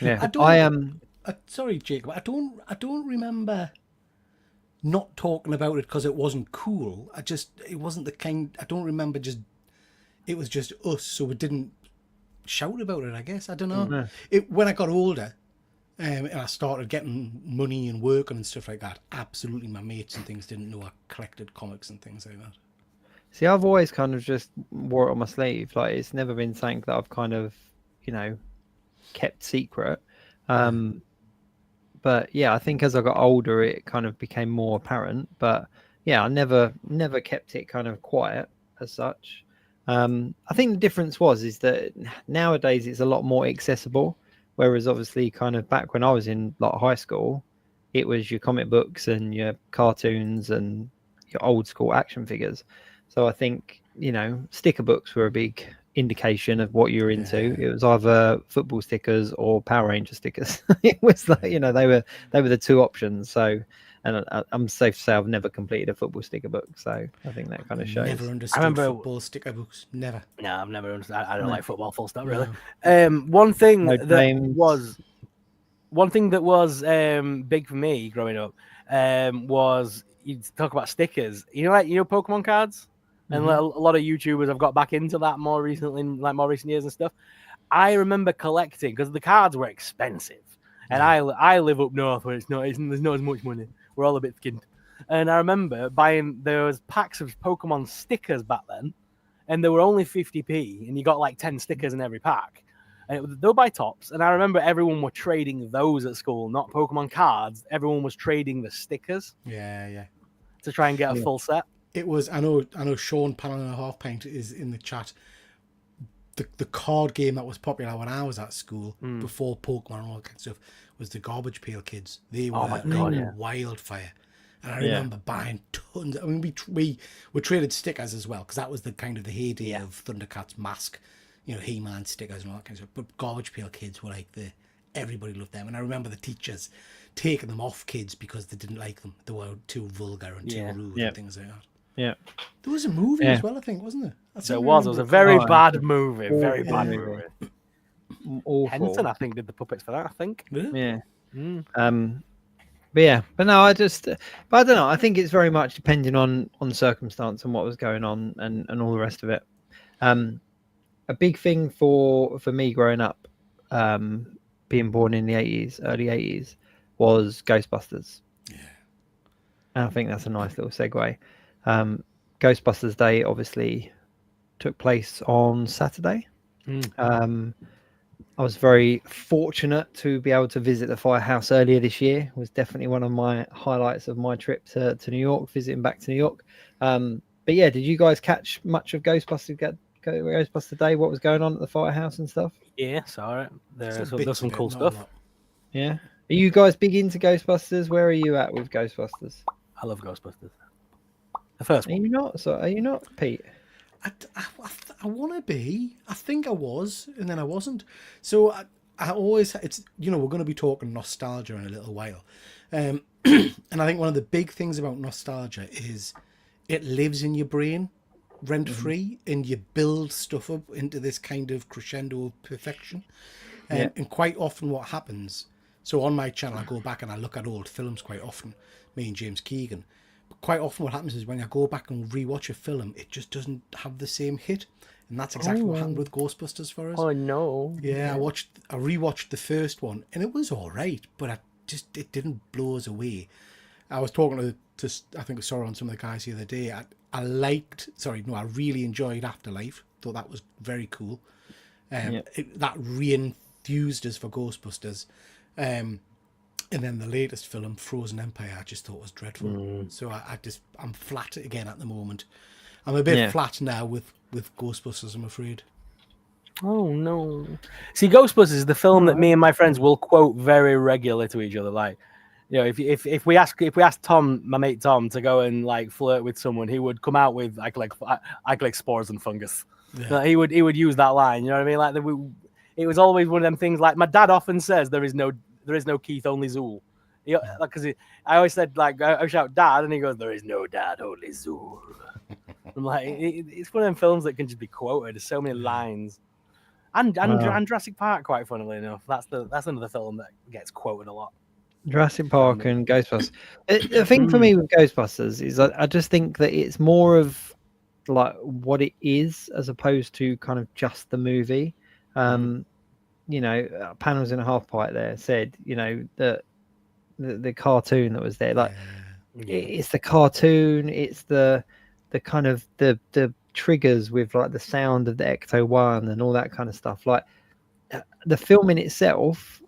Yeah, I am. Sorry, Jacob. I don't remember not talking about it because it wasn't cool. It wasn't the kind. I don't remember it was just us, so we didn't shout about it, I guess. I don't know. When I got older and I started getting money and working and stuff like that, absolutely my mates and things didn't know I collected comics and things like that. See, I've always kind of just wore it on my sleeve. Like, it's never been something that I've kind of, kept secret. But yeah, I think as I got older, it kind of became more apparent. But yeah, I never kept it kind of quiet as such. I think the difference is that nowadays it's a lot more accessible, whereas obviously kind of back when I was in like high school, it was your comic books and your cartoons and your old school action figures. So I think, sticker books were a big indication of what you're into. It was either football stickers or Power Ranger stickers. It was like, they were the two options. So, and I'm safe to say I've never completed a football sticker book, so I think that kind of shows. Never understood football sticker books. Never. No, I've never understood. I don't like football. Full stop. Really. One thing that was big for me growing up was you talk about stickers. Pokemon cards, and a lot of YouTubers have got back into that more recently, like more recent years and stuff. I remember collecting because the cards were expensive, and I live up north where there's not as much money. We're all a bit skinned. And I remember buying those packs of Pokemon stickers back then, and they were only 50p, and you got like 10 stickers in every pack. And they were by tops, and I remember everyone were trading those at school, not Pokemon cards. Everyone was trading the stickers. Yeah. To try and get a full set. It was, I know Sean Panel and a Half Pint is in the chat. The card game that was popular when I was at school before Pokemon and all that kind of stuff was the Garbage Pail Kids. They were wildfire, and I remember buying tons. I mean, we traded stickers as well because that was the kind of the heyday of Thundercats Mask, He-Man stickers and all that kind of stuff. But Garbage Pail Kids were like everybody loved them, and I remember the teachers taking them off kids because they didn't like them. They were too vulgar and too rude and things like that. Yeah. There was a movie as well, I think, wasn't there? It was a very bad movie. Very bad movie. Awful. Henson, I think, did the puppets for that, I think. Yeah. But no, I don't know. I think it's very much depending on circumstance and what was going on and all the rest of it. A big thing for me growing up, being born in the early 80s, was Ghostbusters. Yeah. And I think that's a nice little segue. Ghostbusters Day obviously took place on Saturday. I I was very fortunate to be able to visit the firehouse earlier this year. It was definitely one of my highlights of my trip to New York, visiting back to New York. But yeah, did you guys catch much of Ghostbuster Day? What was going on at the firehouse and stuff? Yeah, saw it. There's Bits some of it, cool not a stuff. lot. Yeah. Are you guys big into Ghostbusters? Where are you at with Ghostbusters? I love Ghostbusters. The first Are one. you not? So are you not, Pete? I want to be. I think I was, and then I wasn't. So I always, it's, we're going to be talking nostalgia in a little while. And I think one of the big things about nostalgia is it lives in your brain rent free, and you build stuff up into this kind of crescendo of perfection. And quite often what happens, so on my channel, I go back and I look at old films quite often, me and James Keegan. But quite often what happens is when I go back and rewatch a film, it just doesn't have the same hit. And that's exactly what happened with Ghostbusters for us. Oh no! Yeah, I rewatched the first one, and it was all right, but it didn't blow us away. I was talking to I think I saw on some of the guys the other day. I really enjoyed Afterlife. Thought that was very cool. That re-enthused us for Ghostbusters. And then the latest film, Frozen Empire, I just thought was dreadful. So I'm flat again at the moment. I'm a bit flat now with Ghostbusters, I'm afraid. Oh no! See, Ghostbusters is the film that me and my friends will quote very regularly to each other. Like, if we ask Tom, my mate Tom, to go and like flirt with someone, he would come out with like spores and fungus. Yeah. Like, he would use that line. You know what I mean? Like it was always one of them things. Like my dad often says, there is no Keith, only Zool. Because I always said, like, I shout Dad, and he goes, there is no Dad, only Zool. I'm like, it's one of them films that can just be quoted. There's so many lines. And Jurassic Park, quite funnily enough, that's another film that gets quoted a lot. Jurassic Park and Ghostbusters. The thing for me with Ghostbusters is I just think that it's more of like what it is as opposed to kind of just the movie. Panels in a half pint there said, that the cartoon that was there, like it's the cartoon, it's the kind of the triggers with like the sound of the Ecto-1 and all that kind of stuff. Like the film in itself,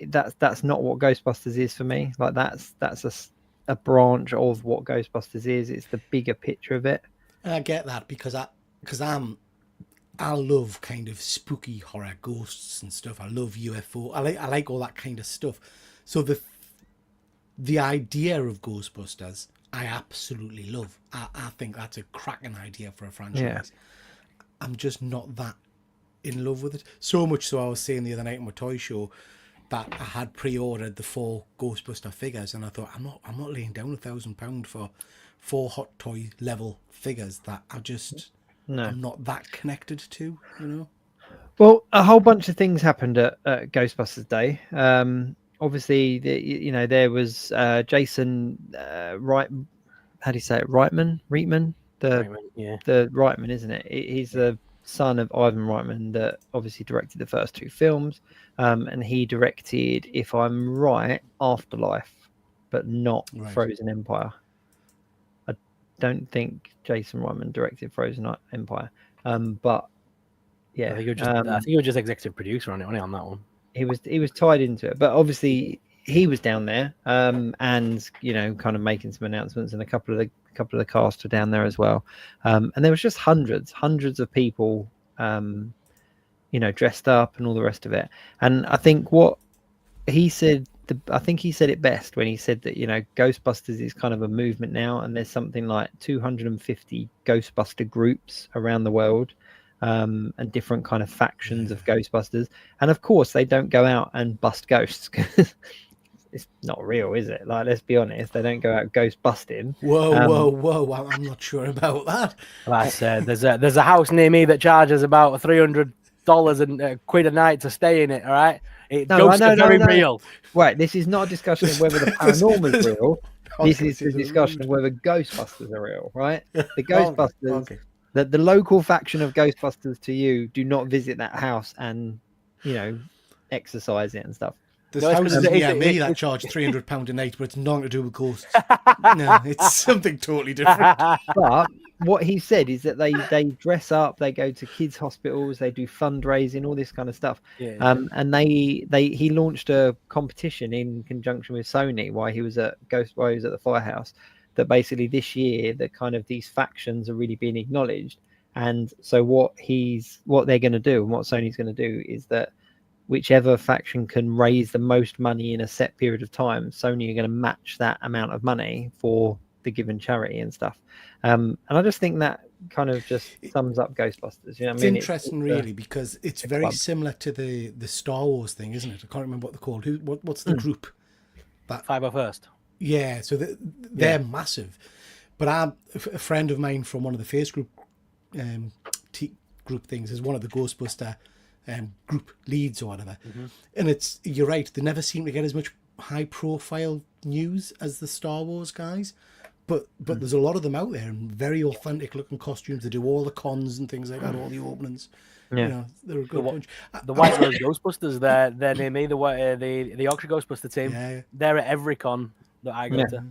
that's not what Ghostbusters is for me. Like that's a branch of what Ghostbusters is. It's the bigger picture of it. And I get that because I love kind of spooky horror, ghosts and stuff. I love UFO. I like all that kind of stuff. So the idea of Ghostbusters, I absolutely love. I think that's a cracking idea for a franchise. Yeah. I'm just not that in love with it. So much so I was saying the other night on my toy show that I had pre-ordered the 4 Ghostbuster figures, and I thought I'm not laying down £1,000 for 4 Hot Toy level figures that I'm not that connected to, Well, a whole bunch of things happened at Ghostbusters Day. Obviously, there was Jason Reitman. How do you say it? Reitman? The Reitman, isn't it? He's the son of Ivan Reitman that obviously directed the first 2 films, and he directed, if I'm right, Afterlife, but not Frozen Empire. I don't think Jason Reitman directed Frozen Empire, but yeah, I think he was just executive producer on it, wasn't he, on that one? He was tied into it, but obviously he was down there, and kind of making some announcements, and a couple of the cast were down there as well, and there was just hundreds of people, dressed up and all the rest of it. And I think what he said, I think he said it best when he said that Ghostbusters is kind of a movement now, and there's something like 250 Ghostbuster groups around the world. And different kind of factions of Ghostbusters, and of course they don't go out and bust ghosts because it's not real, is it? Like, let's be honest, they don't go out ghost busting. Whoa! I'm not sure about that. Like I said, there's a house near me that charges about $300 and quid a night to stay in it. All right, ghosts are very real. Right, this is not a discussion of whether the paranormal is real. This is a discussion of whether Ghostbusters are real. Right, the Ghostbusters. Okay. The local faction of Ghostbusters to you do not visit that house and, exercise it and stuff. There's houses near me that charge £300 a night, but it's nothing to do with ghosts. No, it's something totally different. But what he said is that they dress up, they go to kids' hospitals, they do fundraising, all this kind of stuff. Yeah. And he launched a competition in conjunction with Sony while he was at the Firehouse. That basically this year, that kind of these factions are really being acknowledged. And so what they're going to do, and what Sony's going to do, is that whichever faction can raise the most money in a set period of time, Sony are going to match that amount of money for the given charity and stuff. And I just think that kind of just sums up Ghostbusters. You know what I mean? It's interesting, really, because it's very similar to the Star Wars thing, isn't it? I can't remember what they're called. What's the group? That 501st. Yeah, so they're massive. But a friend of mine from one of the face group group things is one of the Ghostbuster group leads or whatever. And you're right, they never seem to get as much high profile news as the Star Wars guys. But there's a lot of them out there and very authentic looking costumes. They do all the cons and things like that, all the openings. Yeah. You know, they're a good bunch. The White Rose Ghostbusters, they're near me. The Yorkshire Ghostbuster team. Yeah. They're at every con that I go to.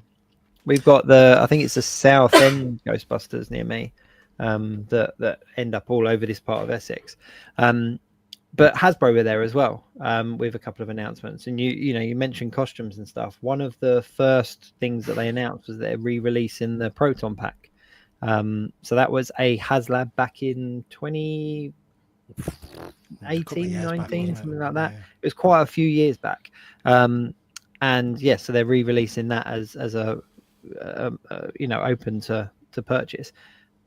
We've got I think it's the South End Ghostbusters near me, that end up all over this part of Essex. But Hasbro were there as well, with a couple of announcements. And you mentioned costumes and stuff. One of the first things that they announced was they're re-releasing the Proton Pack. So that was a HasLab back in 2018, 19, something like that. It was quite a few years back. And yeah, so they're re-releasing that as a open to purchase.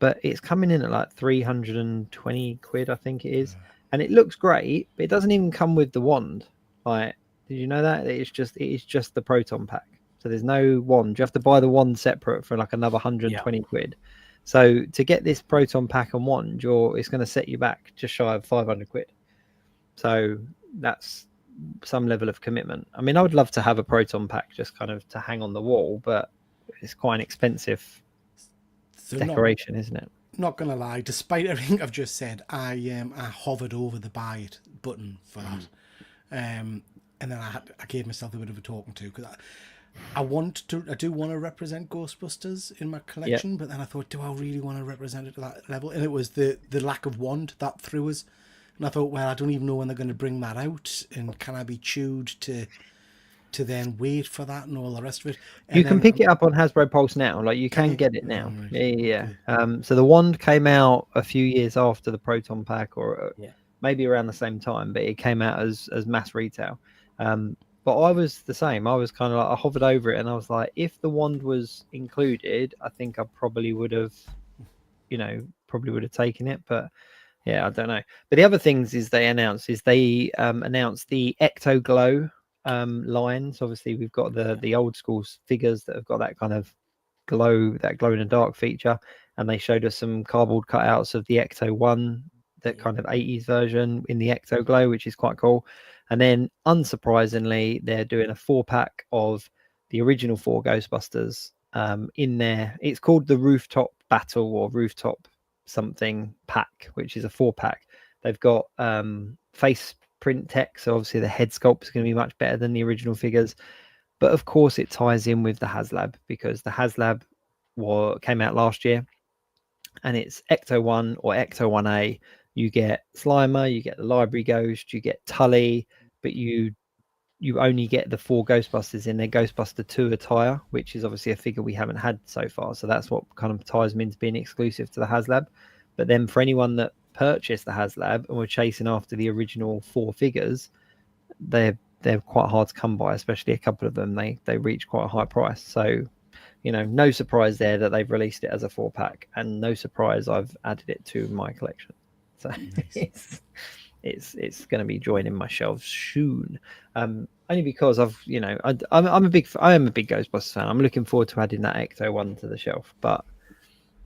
But it's coming in at like 320 quid, I think it is. And it looks great, but it doesn't even come with the wand. Like, did you know that? It is just the Proton Pack. So there's no wand. You have to buy the wand separate for like another 120 quid. So to get this Proton Pack and wand, it's going to set you back just shy of 500 quid. So that's some level of commitment. I mean, I would love to have a Proton Pack just kind of to hang on the wall, but it's quite an expensive decoration, isn't it? Not gonna lie, despite everything I've just said, I hovered over the buy it button for that, and then I gave myself a bit of a talking to, because I do want to represent Ghostbusters in my collection, but then I thought, do I really want to represent it to that level? And it was the lack of wand that threw us, and I thought, well, I don't even know when they're going to bring that out, and can I be chewed to then wait for that and all the rest of it? And you can pick it up on Hasbro Pulse now. Like, you can get it now. Yeah. So the wand came out a few years after the Proton Pack, or maybe around the same time, but it came out as mass retail. But I was the same. I was kind of like, I hovered over it and I was like, if the wand was included, I think I probably would have taken it. But yeah, I don't know. But the other things they announced the Ecto Glow lines. Obviously, we've got the old school figures that have got that kind of glow in the dark feature, and they showed us some cardboard cutouts of the Ecto 1, that kind of 80s version in the Ecto Glow, which is quite cool. And then unsurprisingly, they're doing a 4-pack of the original 4 Ghostbusters in there. It's called the Rooftop Battle or Rooftop something pack, which is a 4-pack. They've got face print tech, so obviously the head sculpt is going to be much better than the original figures. But of course it ties in with the HasLab, because the HasLab came out last year, and it's Ecto 1 or Ecto 1A. You get Slimer, you get the Library Ghost, you get Tully, but you only get the 4 Ghostbusters in their Ghostbuster 2 attire, which is obviously a figure we haven't had so far. So that's what kind of ties them into being exclusive to the HasLab. But then for anyone that purchased the HasLab and were chasing after the original 4 figures, they're quite hard to come by, especially a couple of them. They reach quite a high price. So, no surprise there that they've released it as a 4-pack, and no surprise I've added it to my collection. So nice. it's going to be joining my shelves soon. Only because I am a big Ghostbusters fan. I'm looking forward to adding that Ecto 1 to the shelf, but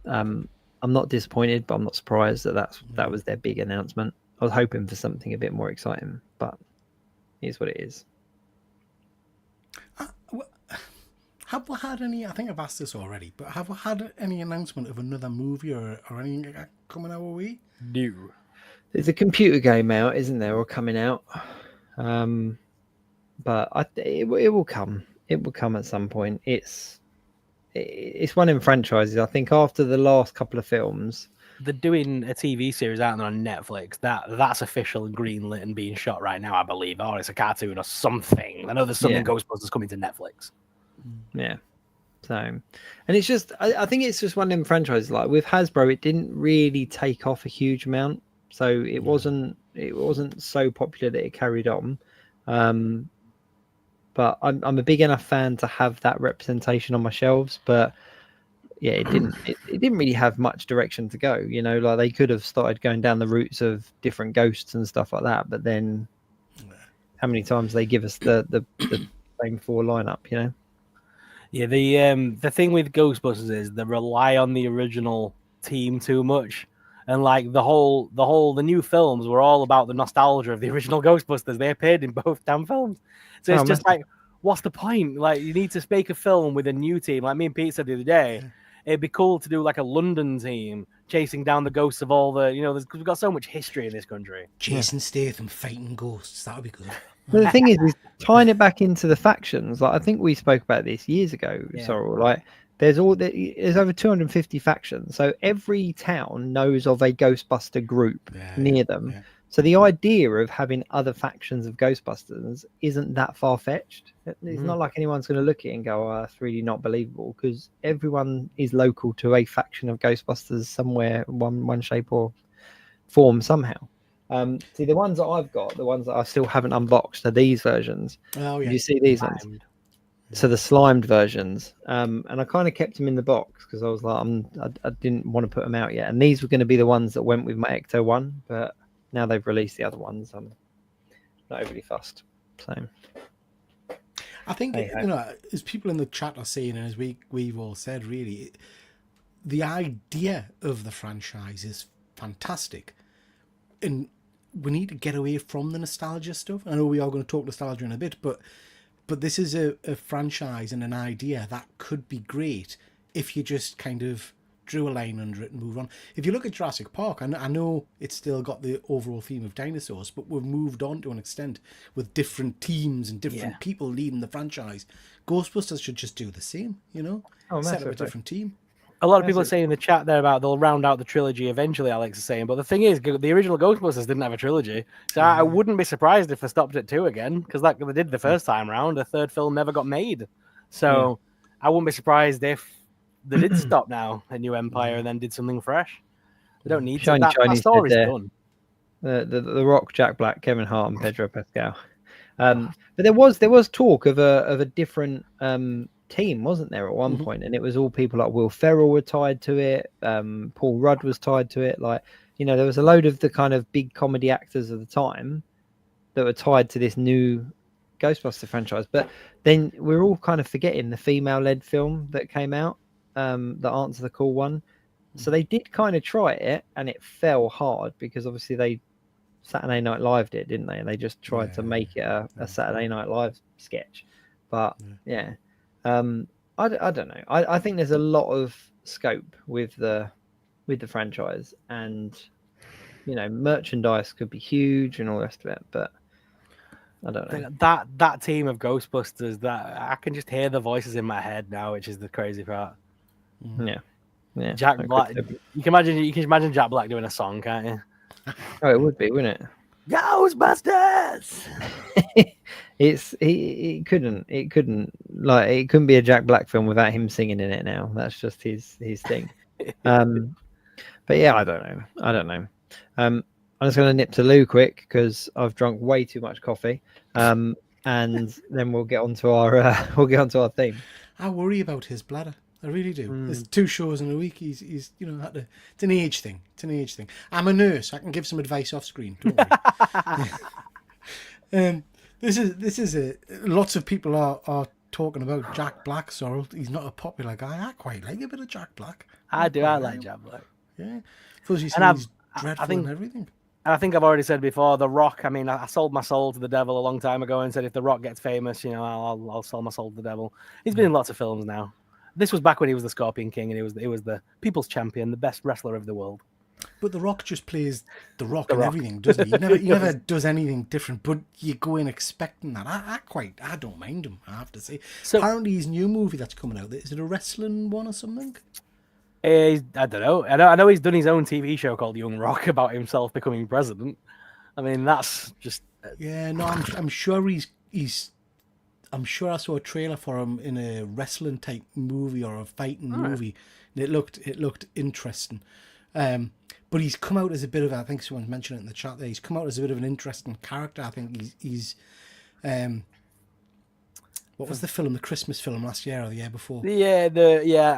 I'm not disappointed, but I'm not surprised that was their big announcement. I was hoping for something a bit more exciting, but here's what it is. Have we had any, I think I've asked this already, but have we had any announcement of another movie or anything coming our way? No. There's a computer game out, isn't there, or coming out? But it will come. It will come at some point. It's it's one in franchises. I think after the last couple of films, they're doing a TV series out there on Netflix. That's official and greenlit and being shot right now, I believe. Or it's a cartoon or something. I know there's something Ghostbusters coming to Netflix. Yeah. So, and it's just, I think it's just one of them franchises. Like with Hasbro, it didn't really take off a huge amount, so it wasn't so popular that it carried on. But I'm a big enough fan to have that representation on my shelves. But yeah, it didn't really have much direction to go. You know, like they could have started going down the routes of different ghosts and stuff like that. But then, how many times they give us the same 4 lineup? You know. Yeah, the thing with Ghostbusters is they rely on the original team too much, and like the new films were all about the nostalgia of the original Ghostbusters. They appeared in both damn films, so it's just like, what's the point? Like, you need to make a film with a new team. Like me and Pete said the other day, it'd be cool to do like a London team chasing down the ghosts of all the, we've got so much history in this country. Jason Statham fighting ghosts, that would be good. But the thing is tying it back into the factions. Like I think we spoke about this years ago. Sorrell, like there's over 250 factions, so every town knows of a Ghostbuster group near them. Yeah. So the idea of having other factions of Ghostbusters isn't that far fetched. It's not like anyone's going to look at it and go, "Oh, that's really not believable," because everyone is local to a faction of Ghostbusters somewhere, one shape or form somehow. See, the ones that I've got, the ones that I still haven't unboxed, are these versions. Oh yeah, you see these ones. So the slimed versions, and I kind of kept them in the box because I was like, I didn't want to put them out yet. And these were going to be the ones that went with my Ecto one, but now they've released the other ones. I'm not overly fussed. So I think as people in the chat are saying, and as we've all said, really, the idea of the franchise is fantastic, and we need to get away from the nostalgia stuff. I know we are going to talk nostalgia in a bit, but this is a franchise and an idea that could be great if you just kind of drew a line under it and move on. If you look at Jurassic Park, I know it's still got the overall theme of dinosaurs, but we've moved on to an extent with different teams and different people leading the franchise. Ghostbusters should just do the same, set up a different team. A lot of people are saying in the chat there about they'll round out the trilogy eventually, Alex is saying. But the thing is, the original Ghostbusters didn't have a trilogy. So I wouldn't be surprised if they stopped at 2 again, because they did the first time round. A third film never got made. So I wouldn't be surprised if they did stop now, a new Empire, and then did something fresh. They don't need to. That story's done. The Rock, Jack Black, Kevin Hart, and Pedro Pascal. But there was talk of a different team, wasn't there, at one point? And it was all people like Will Ferrell were tied to it. Paul Rudd was tied to it. Like, there was a load of the kind of big comedy actors of the time that were tied to this new Ghostbuster franchise. But then we're all kind of forgetting the female-led film that came out, the Answer the Call one. So they did kind of try it, and it fell hard because obviously they Saturday Night Live did, didn't they? And they just tried to make it a Saturday Night Live sketch. But I don't know. I think there's a lot of scope with the franchise, and merchandise could be huge and all the rest of it. But I don't know. That team of Ghostbusters, that I can just hear the voices in my head now, which is the crazy part. Yeah. Jack Black. You can imagine Jack Black doing a song, can't you? Oh, it would be, wouldn't it? Ghostbusters. It couldn't be a Jack Black film without him singing in it now. That's just his thing. But yeah, I don't know. I'm just going to nip to Lou quick because I've drunk way too much coffee. And then we'll get onto our theme. I worry about his bladder. I really do. There's 2 shows in a week. He's it's an age thing. I'm a nurse. I can give some advice off screen. Don't worry. This is lots of people are talking about Jack Black. Sorrell, he's not a popular guy. I quite like a bit of Jack Black. I do. I like Jack Black. Yeah, fuzzy he's dreadful and everything. And I think I've already said before, The Rock. I mean, I sold my soul to the devil a long time ago and said if The Rock gets famous, I'll sell my soul to the devil. He's been in lots of films now. This was back when he was the Scorpion King and he was the people's champion, the best wrestler of the world. But The Rock just plays The Rock The and Rock. everything, doesn't he? He never does anything different. But you go in expecting that. I don't mind him, I have to say. So- Apparently, his new movie that's coming out, is it a wrestling one or something? I don't know. I know he's done his own TV show called Young Rock about himself becoming president. I mean, that's just Yeah, no, I'm sure he's. I'm sure I saw a trailer for him in a wrestling type movie or a fighting movie, and it looked interesting. But he's come out as a bit of, I think someone's mentioned it in the chat there, he's come out as a bit of an interesting character. I think he's what was the film, the Christmas film last year or the year before? yeah.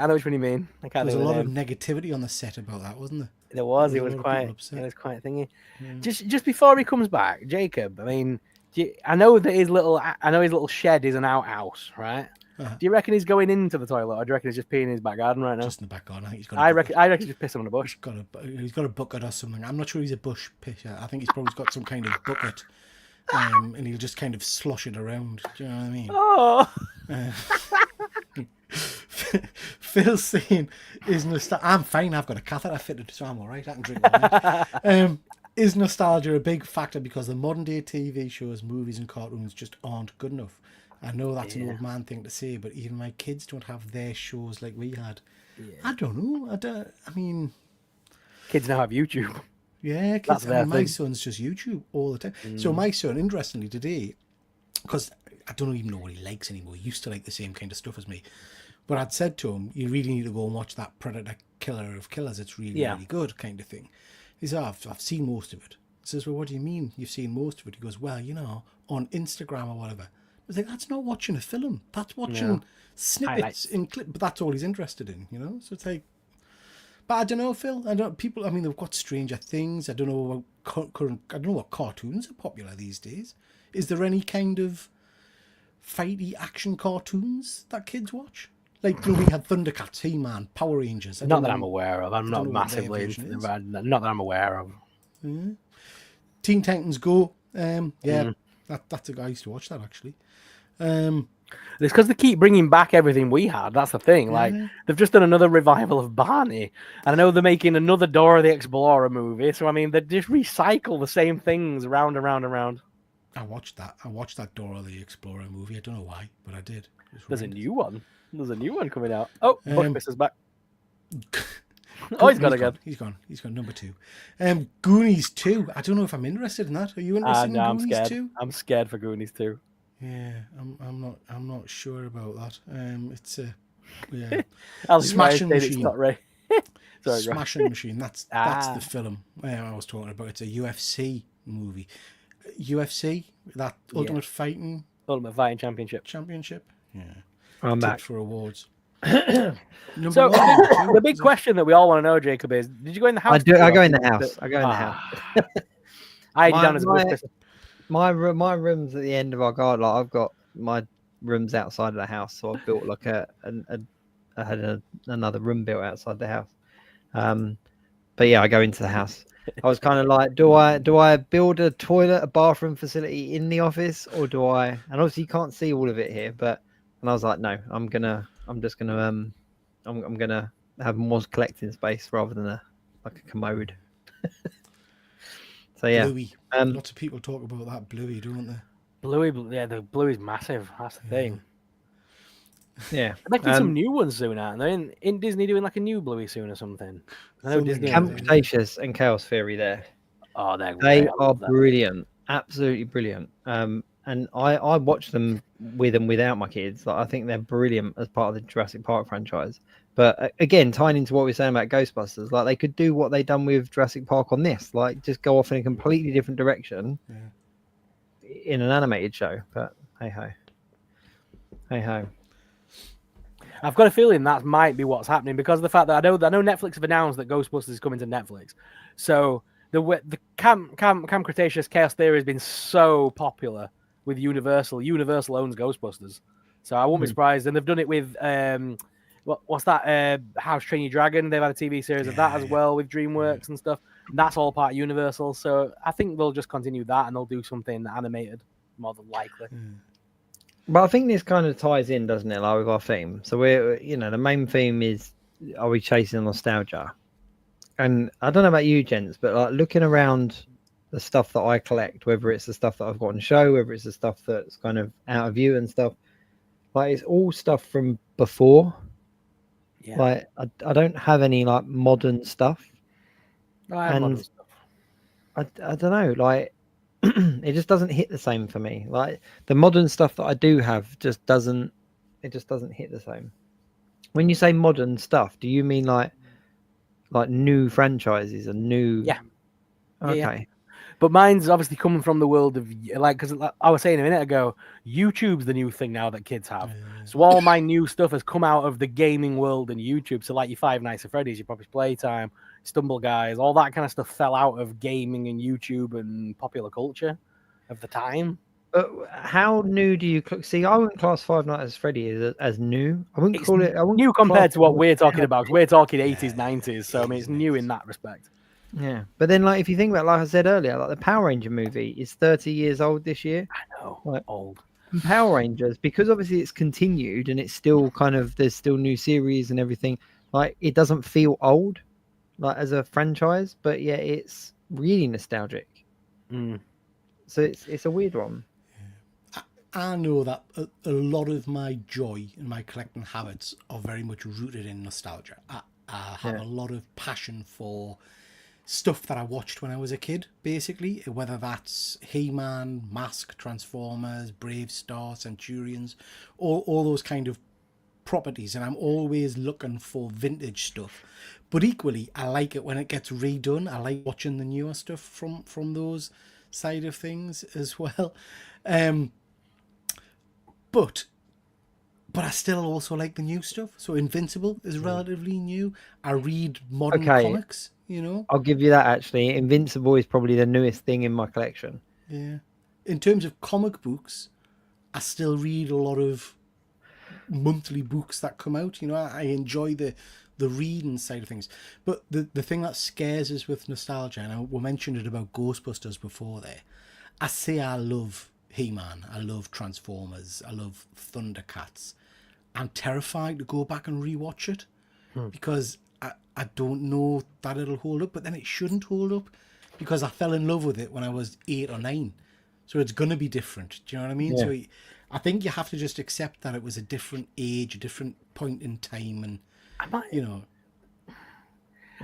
I know which one you mean. I can't There was think a of lot the of name. negativity on the set about that, wasn't there? There was. It There was a lot of people quite. upset. It was quite thingy. Just before he comes back, Jacob. I mean, I know that his little shed is an outhouse, right? Uh-huh. Do you reckon he's going into the toilet, or do you reckon he's just peeing in his back garden right now? Just in the back garden. I think he's got. I reckon he's just pissing on a bush. He's got a bucket or something. I'm not sure he's a bush pisser. I think he's probably got some kind of bucket, and he'll just kind of slosh it around. Do you know what I mean? Oh, Phil's saying, I'm fine. I've got a catheter fitted, so I'm all right. I can drink all night. Is nostalgia a big factor because the modern day TV shows, movies, and cartoons just aren't good enough? I know that's an old man thing to say, but even my kids don't have their shows like we had. Yeah. I don't know. I mean, kids now have YouTube. Yeah, kids. My son's just YouTube all the time. So my son, interestingly, today, because I don't even know what he likes anymore. He used to like the same kind of stuff as me. But I'd said to him, you really need to go and watch that Predator Killer of Killers. It's really, really good kind of thing. He said, I've seen most of it. He says, well, what do you mean you've seen most of it? He goes, well, on Instagram or whatever. I was like, that's not watching a film. That's watching snippets in clip. But that's all he's interested in, So it's like, but I don't know, Phil. They've got Stranger Things. I don't know what cartoons are popular these days. Is there any kind of fighty action cartoons that kids watch? Like, we had Thundercats, He-Man, Power Rangers. Not that I'm aware of. I'm not massively into them. Not that I'm aware of. Yeah. Teen Titans Go. That's a guy I used to watch that, actually. It's because they keep bringing back everything we had. That's the thing. Like, they've just done another revival of Barney. And I know they're making another Dora the Explorer movie. So, I mean, they just recycle the same things round and round and round. I watched that Dora the Explorer movie. I don't know why, but I did. There's a new one. There's a new one coming out. Oh, Bushmisser's back. He's gone again. He's gone. He's gone. Number 2. Goonies 2. I don't know if I'm interested in that. Are you interested in Goonies 2? I'm scared for Goonies 2. Yeah, I'm not sure about that. It's a Smashing Machine. Sorry, Smashing Machine. That's the film I was talking about. It's a UFC movie. UFC, that Ultimate Fighting Championship. Yeah. I'm back for awards. The big question that we all want to know, Jacob, is: did you go in the house? I go in the house. I go in the house. I had you down as a my room's at the end of our garden. Like, I've got my rooms outside of the house, so I've built like I had another room built outside the house. But yeah, I go into the house. I was kind of like, do I build a toilet, a bathroom facility in the office, or do I? And obviously you can't see all of it here, and I was like, no, I'm gonna have more collecting space rather than a commode. So yeah, Bluey. Lots of people talk about that Bluey, don't they? Bluey, yeah, the Bluey's massive. That's the thing. Yeah, I'd like to see some new ones soon, aren't they? In Disney doing like a new Bluey soon or something. I know Disney. Camp Cretaceous and Chaos Theory there. Oh, they are brilliant, absolutely brilliant. And I watch them with and without my kids. Like, I think they're brilliant as part of the Jurassic Park franchise. But again, tying into what we were saying about Ghostbusters, like they could do what they've done with Jurassic Park on this, like just go off in a completely different direction in an animated show. But hey ho. I've got a feeling that might be what's happening because of the fact that I know Netflix have announced that Ghostbusters is coming to Netflix. So the Camp Cretaceous Chaos Theory has been so popular with Universal. Universal owns Ghostbusters, so I won't be surprised. And they've done it with what's that? How to Train Your Dragon. They've had a TV series of that as well with DreamWorks and stuff. And that's all part of Universal. So I think they'll just continue that and they'll do something animated more than likely. But I think this kind of ties in, doesn't it, like with our theme? So we're, the main theme is, are we chasing nostalgia? And I don't know about you, gents, but like looking around the stuff that I collect, whether it's the stuff that I've got on show, whether it's the stuff that's kind of out of view and stuff, like it's all stuff from before. Yeah. Like I don't have any like modern stuff, I have modern and stuff. I don't know, like it just doesn't hit the same for me. Like the modern stuff that I do have just doesn't hit the same. When you say modern stuff, do you mean like new franchises and new? Yeah. Okay. But mine's obviously coming from the world of like, because I was saying a minute ago, YouTube's the new thing now that kids have. So all my new stuff has come out of the gaming world and YouTube. So like your Five Nights at Freddy's, your Poppy's Playtime, Stumble Guys, all that kind of stuff fell out of gaming and YouTube and popular culture of the time. But how new do you see? I wouldn't class Five Nights at Freddy as new. I wouldn't It's call it. I wouldn't new class compared to what it we're talking now. about. We're talking 80s, 90s. So I mean, it's new in that respect. Yeah, but then like if you think about, like I said earlier, like the Power Ranger movie is 30 years old this year. I know, Like, old. and Power Rangers, because obviously it's continued and it's still kind of there's still new series and everything. Like it doesn't feel old, like as a franchise, but yeah, it's really nostalgic. So it's a weird one. I know that a lot of my joy and my collecting habits are very much rooted in nostalgia. I have a lot of passion for stuff that I watched when I was a kid, basically, whether that's He-Man, Mask, Transformers, Brave Star, Centurions, all those kind of properties, and I'm always looking for vintage stuff. But equally, I like it when it gets redone. I like watching the newer stuff from those side of things as well. But I still also like the new stuff. So Invincible is relatively new. I read modern comics, you know. I'll give you that actually. Invincible is probably the newest thing in my collection. Yeah. In terms of comic books, I still read a lot of monthly books that come out. You know, I enjoy the reading side of things. But the thing that scares us with nostalgia, and we mentioned it about Ghostbusters before there, I say I love He-Man, I love Transformers, I love Thundercats. I'm terrified to go back and rewatch it because I don't know that it'll hold up, but then it shouldn't hold up because I fell in love with it when I was 8 or 9. So it's going to be different. Do you know what I mean? Yeah. So I think you have to just accept that it was a different age, a different point in time, and, you know.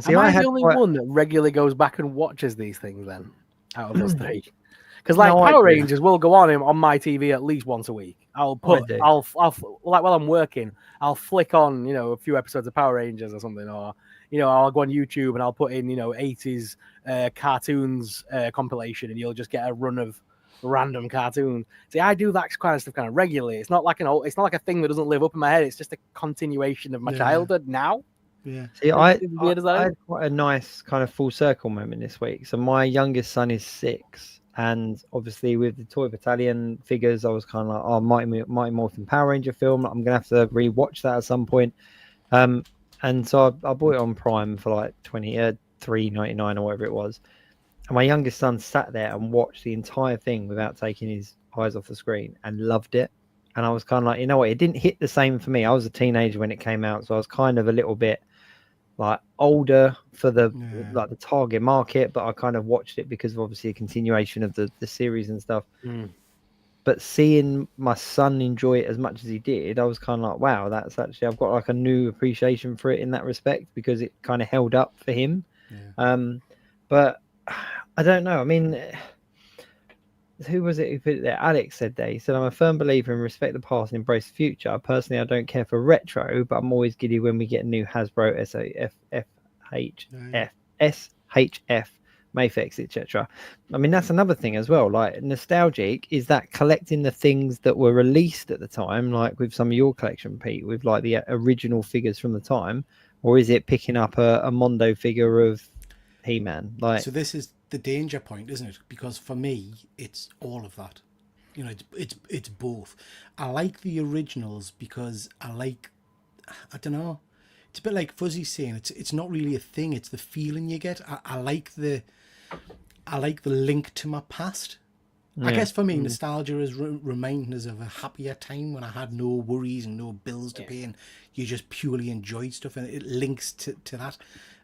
See, Am I the only one that regularly goes back and watches these things then, out of us three? Because like Power Rangers will go on my TV at least once a week. I'll like while I'm working, I'll flick on, you know, a few episodes of Power Rangers or something, or, you know, I'll go on YouTube and I'll put in, you know, 80s cartoons compilation, and you'll just get a run of random cartoons. See, I do that kind of stuff kind of regularly. It's not like it's not like a thing that doesn't live up in my head. It's just a continuation of my childhood now. Yeah. See, I had quite a nice kind of full circle moment this week. So my youngest son is 6. And obviously, with the Toy Battalion figures, I was kind of like, "Oh, Mighty Morphin Power Ranger film. I'm gonna have to rewatch that at some point." And so I bought it on Prime for like $3.99 or whatever it was. And my youngest son sat there and watched the entire thing without taking his eyes off the screen and loved it. And I was kind of like, you know what? It didn't hit the same for me. I was a teenager when it came out, so I was kind of a little bit like older for the like the target market, but I kind of watched it because of obviously a continuation of the series and stuff. But seeing my son enjoy it as much as he did, I was kind of like, wow, that's actually, I've got like a new appreciation for it in that respect because it kind of held up for him. But I don't know. I mean, who was it who put it there? Alex said that. He said, I'm a firm believer in respect the past and embrace the future. Personally, I don't care for retro, but I'm always giddy when we get new Hasbro, SHF, Mayfix, etc. I mean, that's another thing as well. Like, nostalgic, is that collecting the things that were released at the time, like with some of your collection, Pete, with like the original figures from the time, or is it picking up a Mondo figure of He-Man? Like, so this is the danger point, isn't it? Because for me, it's all of that. You know, it's both. I like the originals because I don't know. It's a bit like Fuzzy saying it's not really a thing. It's the feeling you get. I like the link to my past. I guess for me, nostalgia is reminding us of a happier time when I had no worries and no bills to pay, and you just purely enjoyed stuff, and it links to that.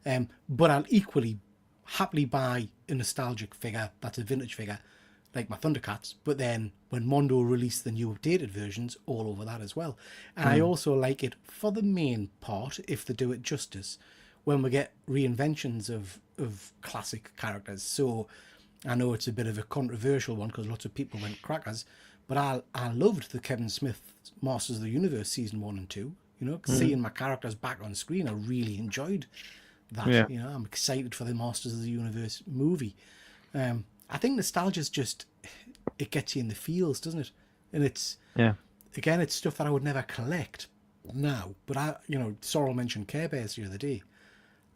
But I'll equally happily buy a nostalgic figure that's a vintage figure, like my Thundercats. But then when Mondo released the new updated versions, all over that as well. And I also like it for the main part, if they do it justice, when we get reinventions of classic characters. So I know it's a bit of a controversial one because lots of people went crackers, but I loved the Kevin Smith Masters of the Universe season 1 and 2. You know, seeing my characters back on screen, I really enjoyed that. Yeah. You know, I'm excited for the Masters of the Universe movie. I think nostalgia's just, it gets you in the feels, doesn't it? And it's, again, it's stuff that I would never collect now. But Sorrell mentioned Care Bears the other day,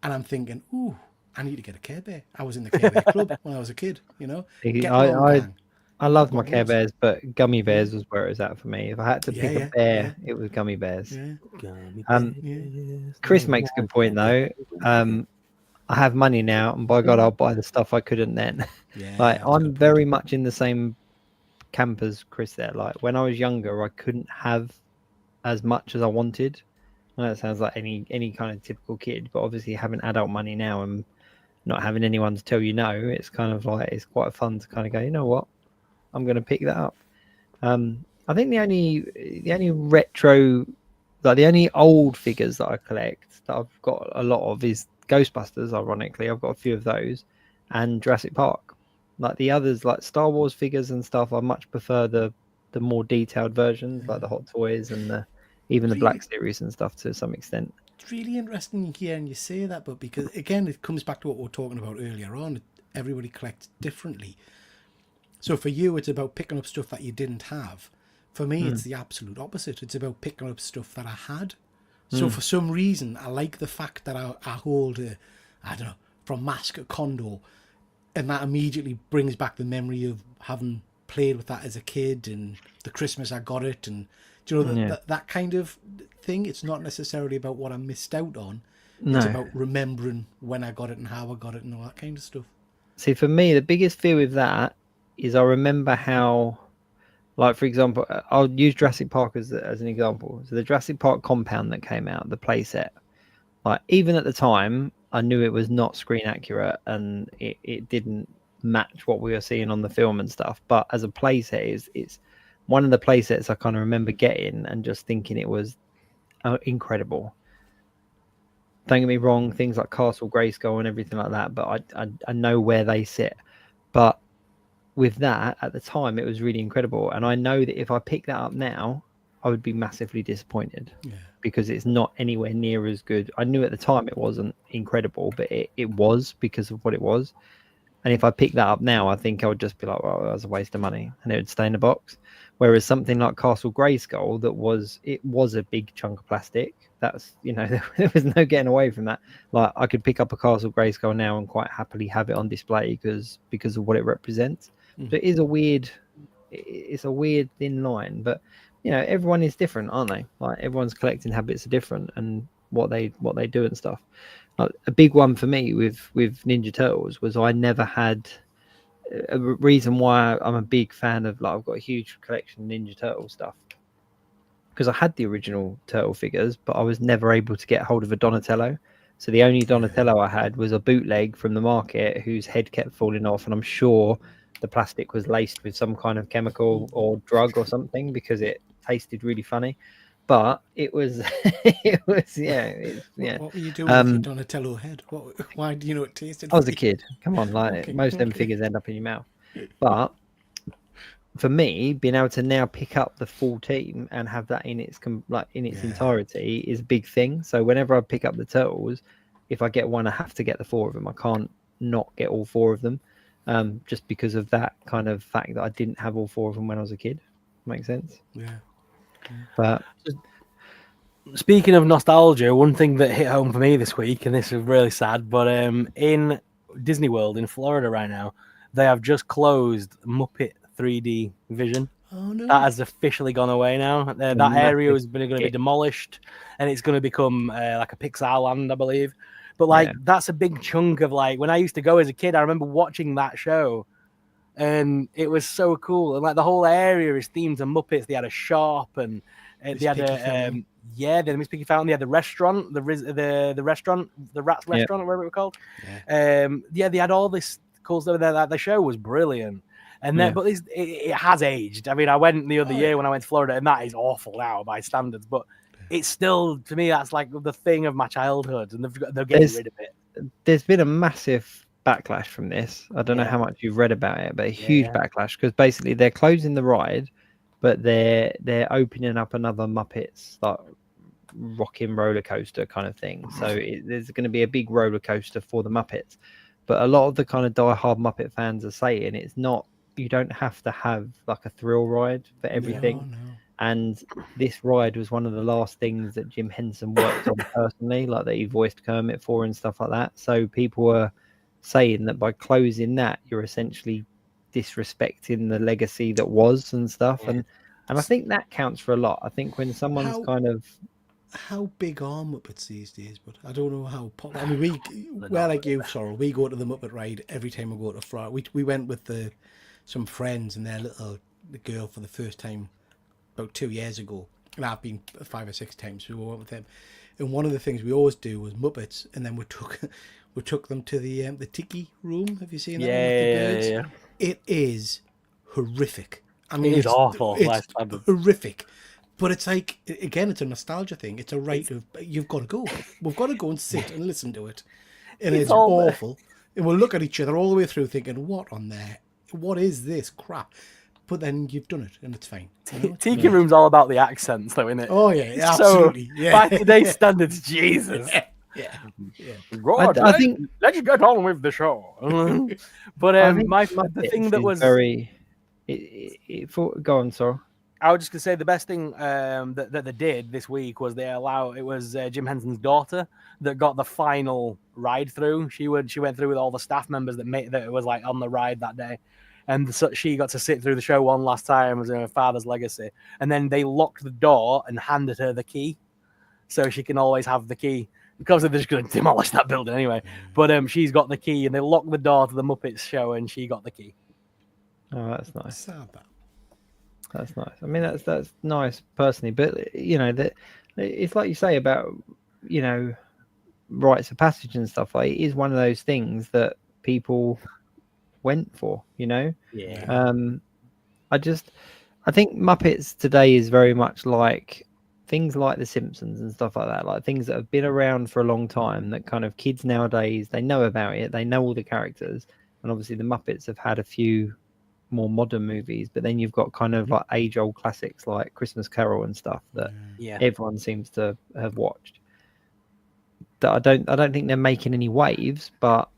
and I'm thinking, ooh, I need to get a Care Bear. I was in the Care Bear club when I was a kid, you know. I loved my Care Bears, but Gummy Bears was where it was at for me. If I had to pick a bear, it was Gummy Bears. Chris makes a good point though. I have money now, and by God, I'll buy the stuff I couldn't then. Like I'm very much in the same camp as Chris there. Like when I was younger, I couldn't have as much as I wanted. I know it sounds like any kind of typical kid, but obviously having adult money now and not having anyone to tell you no, it's kind of like it's quite fun to kind of go, you know what, I'm going to pick that up. I think the only retro, like the only old figures that I collect that I've got a lot of is Ghostbusters. Ironically, I've got a few of those, and Jurassic Park. Like the others, like Star Wars figures and stuff, I much prefer the more detailed versions, like the Hot Toys and even the Black Series and stuff to some extent. It's really interesting hearing you say that, but because again, it comes back to what we were talking about earlier on. Everybody collects differently. So for you, it's about picking up stuff that you didn't have. For me, it's the absolute opposite. It's about picking up stuff that I had. So for some reason, I like the fact that I hold I don't know, from Mask a Condor, and that immediately brings back the memory of having played with that as a kid and the Christmas I got it, and do you know that kind of thing. It's not necessarily about what I missed out on. It's about remembering when I got it and how I got it and all that kind of stuff. See, for me, the biggest fear with that is I remember how, like, for example, I'll use Jurassic Park as an example. So the Jurassic Park compound that came out, the playset, like even at the time, I knew it was not screen accurate and it didn't match what we were seeing on the film and stuff. But as a playset, it's one of the playsets I kind of remember getting and just thinking it was incredible. Don't get me wrong, things like Castle Grayskull and everything like that, but I know where they sit. But with that, at the time, it was really incredible. And I know that if I pick that up now, I would be massively disappointed because it's not anywhere near as good. I knew at the time it wasn't incredible, but it was because of what it was. And if I pick that up now, I think I would just be like, well, that was a waste of money, and it would stay in the box. Whereas something like Castle Grayskull, it was a big chunk of plastic. That's, you know, there was no getting away from that. Like I could pick up a Castle Grayskull now and quite happily have it on display because of what it represents. So it is it's a weird thin line, but you know, everyone is different, aren't they? Like everyone's collecting habits are different and what they do and stuff. Like, a big one for me with Ninja Turtles was I never had a reason why I'm a big fan of, like, I've got a huge collection of Ninja Turtle stuff because I had the original Turtle figures, but I was never able to get hold of a Donatello. So the only Donatello I had was a bootleg from the market whose head kept falling off, and I'm sure the plastic was laced with some kind of chemical or drug or something because it tasted really funny. But it was, What were you doing with your Donatello head? Why do you know it tasted? I was a kid. Come on, like most of them figures end up in your mouth. But for me, being able to now pick up the full team and have that in its entirety is a big thing. So whenever I pick up the Turtles, if I get one, I have to get the 4 of them. I can't not get all 4 of them, just because of that kind of fact that I didn't have all 4 of them when I was a kid. Makes sense? Yeah. But speaking of nostalgia, one thing that hit home for me this week, and this is really sad, but in Disney World in Florida right now, they have just closed Muppet 3D Vision. Oh no! That has officially gone away now. That area is going to be demolished, and it's going to become like a Pixar land, I believe. But that's a big chunk of, like, when I used to go as a kid, I remember watching that show, and it was so cool. And like the whole area is themed to Muppets. They had a shop, and they had Yeah, the Miss Piggy Fountain. Yeah, the restaurant, the restaurant, the Rats restaurant, or whatever it was called. Yeah, they had all this cool stuff there. The show was brilliant, and then but it has aged. I mean, I went the other year when I went to Florida, and that is awful now by standards. But it's still, to me, that's like the thing of my childhood, and they're getting rid of it. There's been a massive backlash from this. I don't know how much you've read about it, but a huge backlash because basically they're closing the ride, but they're opening up another Muppets like rocking roller coaster kind of thing. So there's going to be a big roller coaster for the Muppets, but a lot of the kind of die-hard Muppet fans are saying it's not. You don't have to have like a thrill ride for everything. No. And this ride was one of the last things that Jim Henson worked on personally, like that he voiced Kermit for and stuff like that. So people were saying that by closing that, you're essentially disrespecting the legacy that was and stuff. And I think that counts for a lot. I think when someone's how big are Muppets these days? But I don't know how popular. I mean, we're like you, Sorrel. We go to the Muppet ride every time we go to Florida. We went with some friends and the girl for the first time about 2 years ago, and I've been 5 or 6 times. So we went with them, and one of the things we always do was Muppets, and then we took them to the Tiki Room. Have you seen that? Yeah. It is horrific. I mean, it's awful. It's horrific. But it's like, again, it's a nostalgia thing. It's a right of, you've got to go. We've got to go and sit and listen to it. And it's awful. And we'll look at each other all the way through thinking, what is this crap? But then you've done it and it's fine. Tiki Room's all about the accents, though, isn't it? Oh, yeah, absolutely. So, by today's standards, Jesus. Yeah. God, I think let's get on with the show. But the thing that was very... Go on, sorry. I was just gonna say the best thing that they did this week was it was Jim Henson's daughter that got the final ride through. She went through with all the staff members that was like on the ride that day, and so she got to sit through the show one last time as her father's legacy. And then they locked the door and handed her the key, so she can always have the key. Because they're just going to demolish that building anyway. But she's got the key, and they locked the door to the Muppets show, and she got the key. Oh, that's nice. Sad that. That's nice. I mean, that's nice personally, but you know that it's like you say about rites of passage and stuff. Like it is one of those things that people went for. Yeah. I think Muppets today is very much like things like The Simpsons and stuff like that, like things that have been around for a long time that kind of kids nowadays, they know about it, they know all the characters, and obviously the Muppets have had a few more modern movies, but then you've got kind of like age-old classics like Christmas Carol and stuff that everyone seems to have watched. That I don't think they're making any waves, but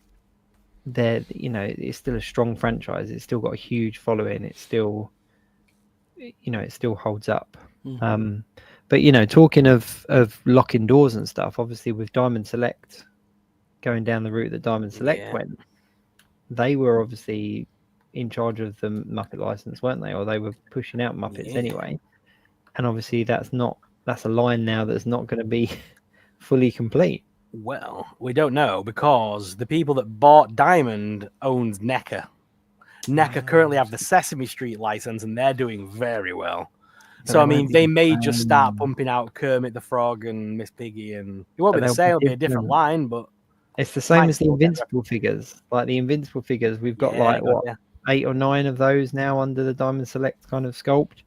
they're it's still a strong franchise. It's still got a huge following. It's still it still holds up. Mm-hmm. But talking of locking doors and stuff, obviously with Diamond Select going down the route that Diamond Select went, they were obviously in charge of the Muppet license, weren't they? Or they were pushing out Muppets anyway. And obviously that's a line now that's not going to be fully complete. Well, we don't know because the people that bought Diamond owns NECA. NECA currently have the Sesame Street license, and they're doing very well. So, I mean, they may just start pumping out Kermit the Frog and Miss Piggy, and it won't be the same, it'll be a different line, but... It's the same as the Invincible figures. Like, the Invincible figures, we've got 8 or 9 of those now under the Diamond Select kind of sculpt.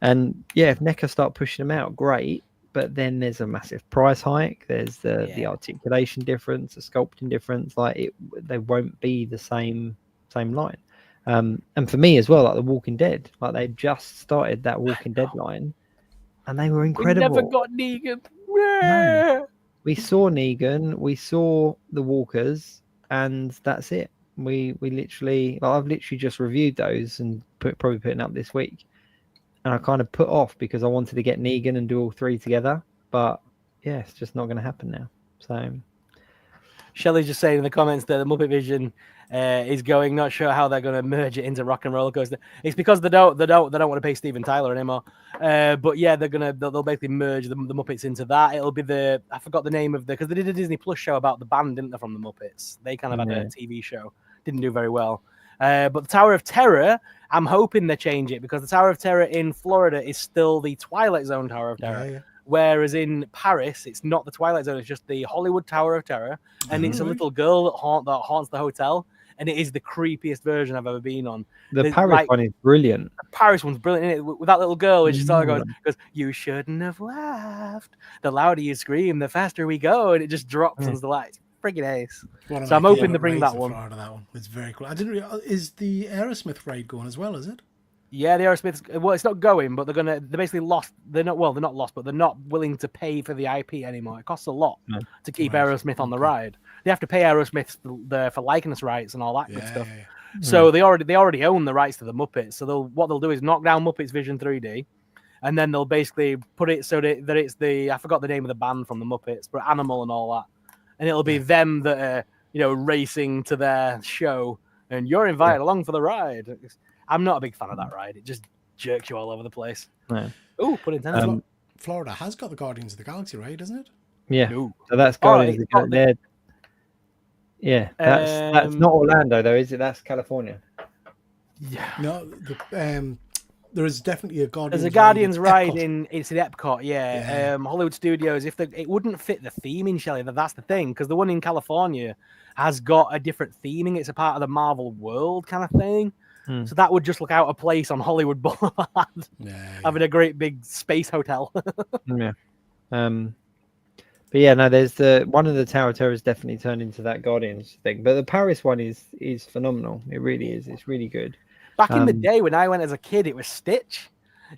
And, if NECA start pushing them out, great, but then there's a massive price hike, there's the articulation difference, the sculpting difference, they won't be the same line. And for me as well, like the Walking Dead, like they just started that Walking Dead line, and they were incredible. We never got Negan. No. We saw Negan, we saw the Walkers, and that's it. We literally, I've literally just reviewed those and probably putting up this week, and I kind of put off because I wanted to get Negan and do all 3 together, but it's just not going to happen now. So, Shelley's just saying in the comments that the Muppet Vision is going. Not sure how they're going to merge it into Rock and Roller Coaster. It's because they don't want to pay Steven Tyler anymore. But they'll basically merge the Muppets into that. It'll be I forgot the name of because they did a Disney Plus show about the band, didn't they, from the Muppets? They kind of had a TV show. Didn't do very well. But the Tower of Terror, I'm hoping they change it because the Tower of Terror in Florida is still the Twilight Zone Tower of Terror. Whereas in Paris, it's not the Twilight Zone; it's just the Hollywood Tower of Terror, and it's a little girl that haunts the hotel, and it is the creepiest version I've ever been on. The Paris one is brilliant. The Paris one's brilliant, isn't it? With that little girl, and she sort of goes, "You shouldn't have laughed. The louder you scream, the faster we go," and it just drops into the lights. Friggin' ace. So I'm hoping to bring that one. That one. It's very cool. I didn't realize, is the Aerosmith ride going as well, is it? Yeah, the Aerosmiths. Well, it's not going, but they're basically lost. They're not lost, but they're not willing to pay for the IP anymore. It costs a lot to keep Aerosmith on the ride. They have to pay Aerosmith for likeness rights and all that good stuff. Yeah. So they already own the rights to the Muppets. So what they'll do is knock down Muppets Vision 3D, and then they'll basically put it so that it's I forgot the name of the band from the Muppets, but Animal and all that. And it'll be them that are, racing to their show, and you're invited along for the ride. I'm not a big fan of that ride. It just jerks you all over the place. Yeah. Ooh, put it in. Florida has got the Guardians of the Galaxy ride, doesn't it? Yeah. No. So that's Guardians of the Galaxy. Yeah, that's not Orlando though, is it? That's California. Yeah. No, there is definitely a Guardians. There's a Guardians ride it's in Epcot, yeah. Hollywood Studios. It wouldn't fit the theming, Shelley. That's the thing, because the one in California has got a different theming. It's a part of the Marvel world kind of thing. So that would just look out of place on Hollywood Boulevard, having a great big space hotel. Yeah. But yeah, no, there's one of the Tower of Terror is definitely turned into that Guardians thing. But the Paris one is phenomenal. It really is. It's really good. Back in the day when I went as a kid, it was Stitch.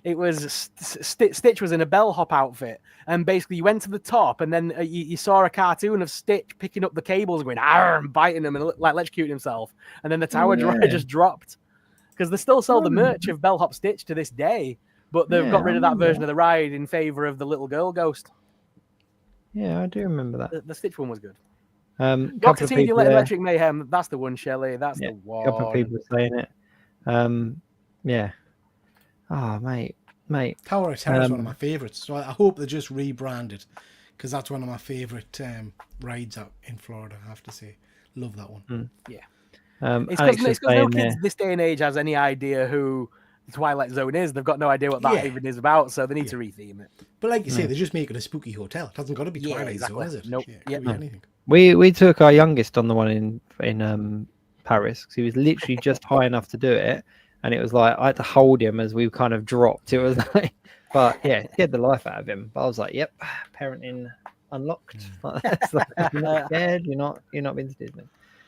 It was Stitch was in a bellhop outfit, and basically you went to the top, and then you saw a cartoon of Stitch picking up the cables and going and biting them and like electrocuting himself, and then the tower just dropped, because they still sell the merch of Bellhop Stitch to this day, but they've got rid of that version of the ride in favor of the little girl ghost. Yeah, I do remember that. The Stitch one was good. Couple of people Electric Mayhem. That's the one, Shelley. That's the one. A couple of people saying it. Yeah. Oh, mate. Tower of Terror is one of my favourites. So I hope they just rebrand it, because that's one of my favourite rides out in Florida, I have to say. Love that one. Yeah. It's because no kids this day and age has any idea who the Twilight Zone is. They've got no idea what that even is about, so they need to retheme it. But like you say, they just make it a spooky hotel. It hasn't got to be Twilight Zone, is it? Nope. Yeah, could be anything. We took our youngest on the one in Paris, because he was literally just high enough to do it, and it was like I had to hold him as we kind of dropped. It was like, but yeah, get the life out of him. But I was like, yep, parenting unlocked. You're not scared. You're not been to Disney.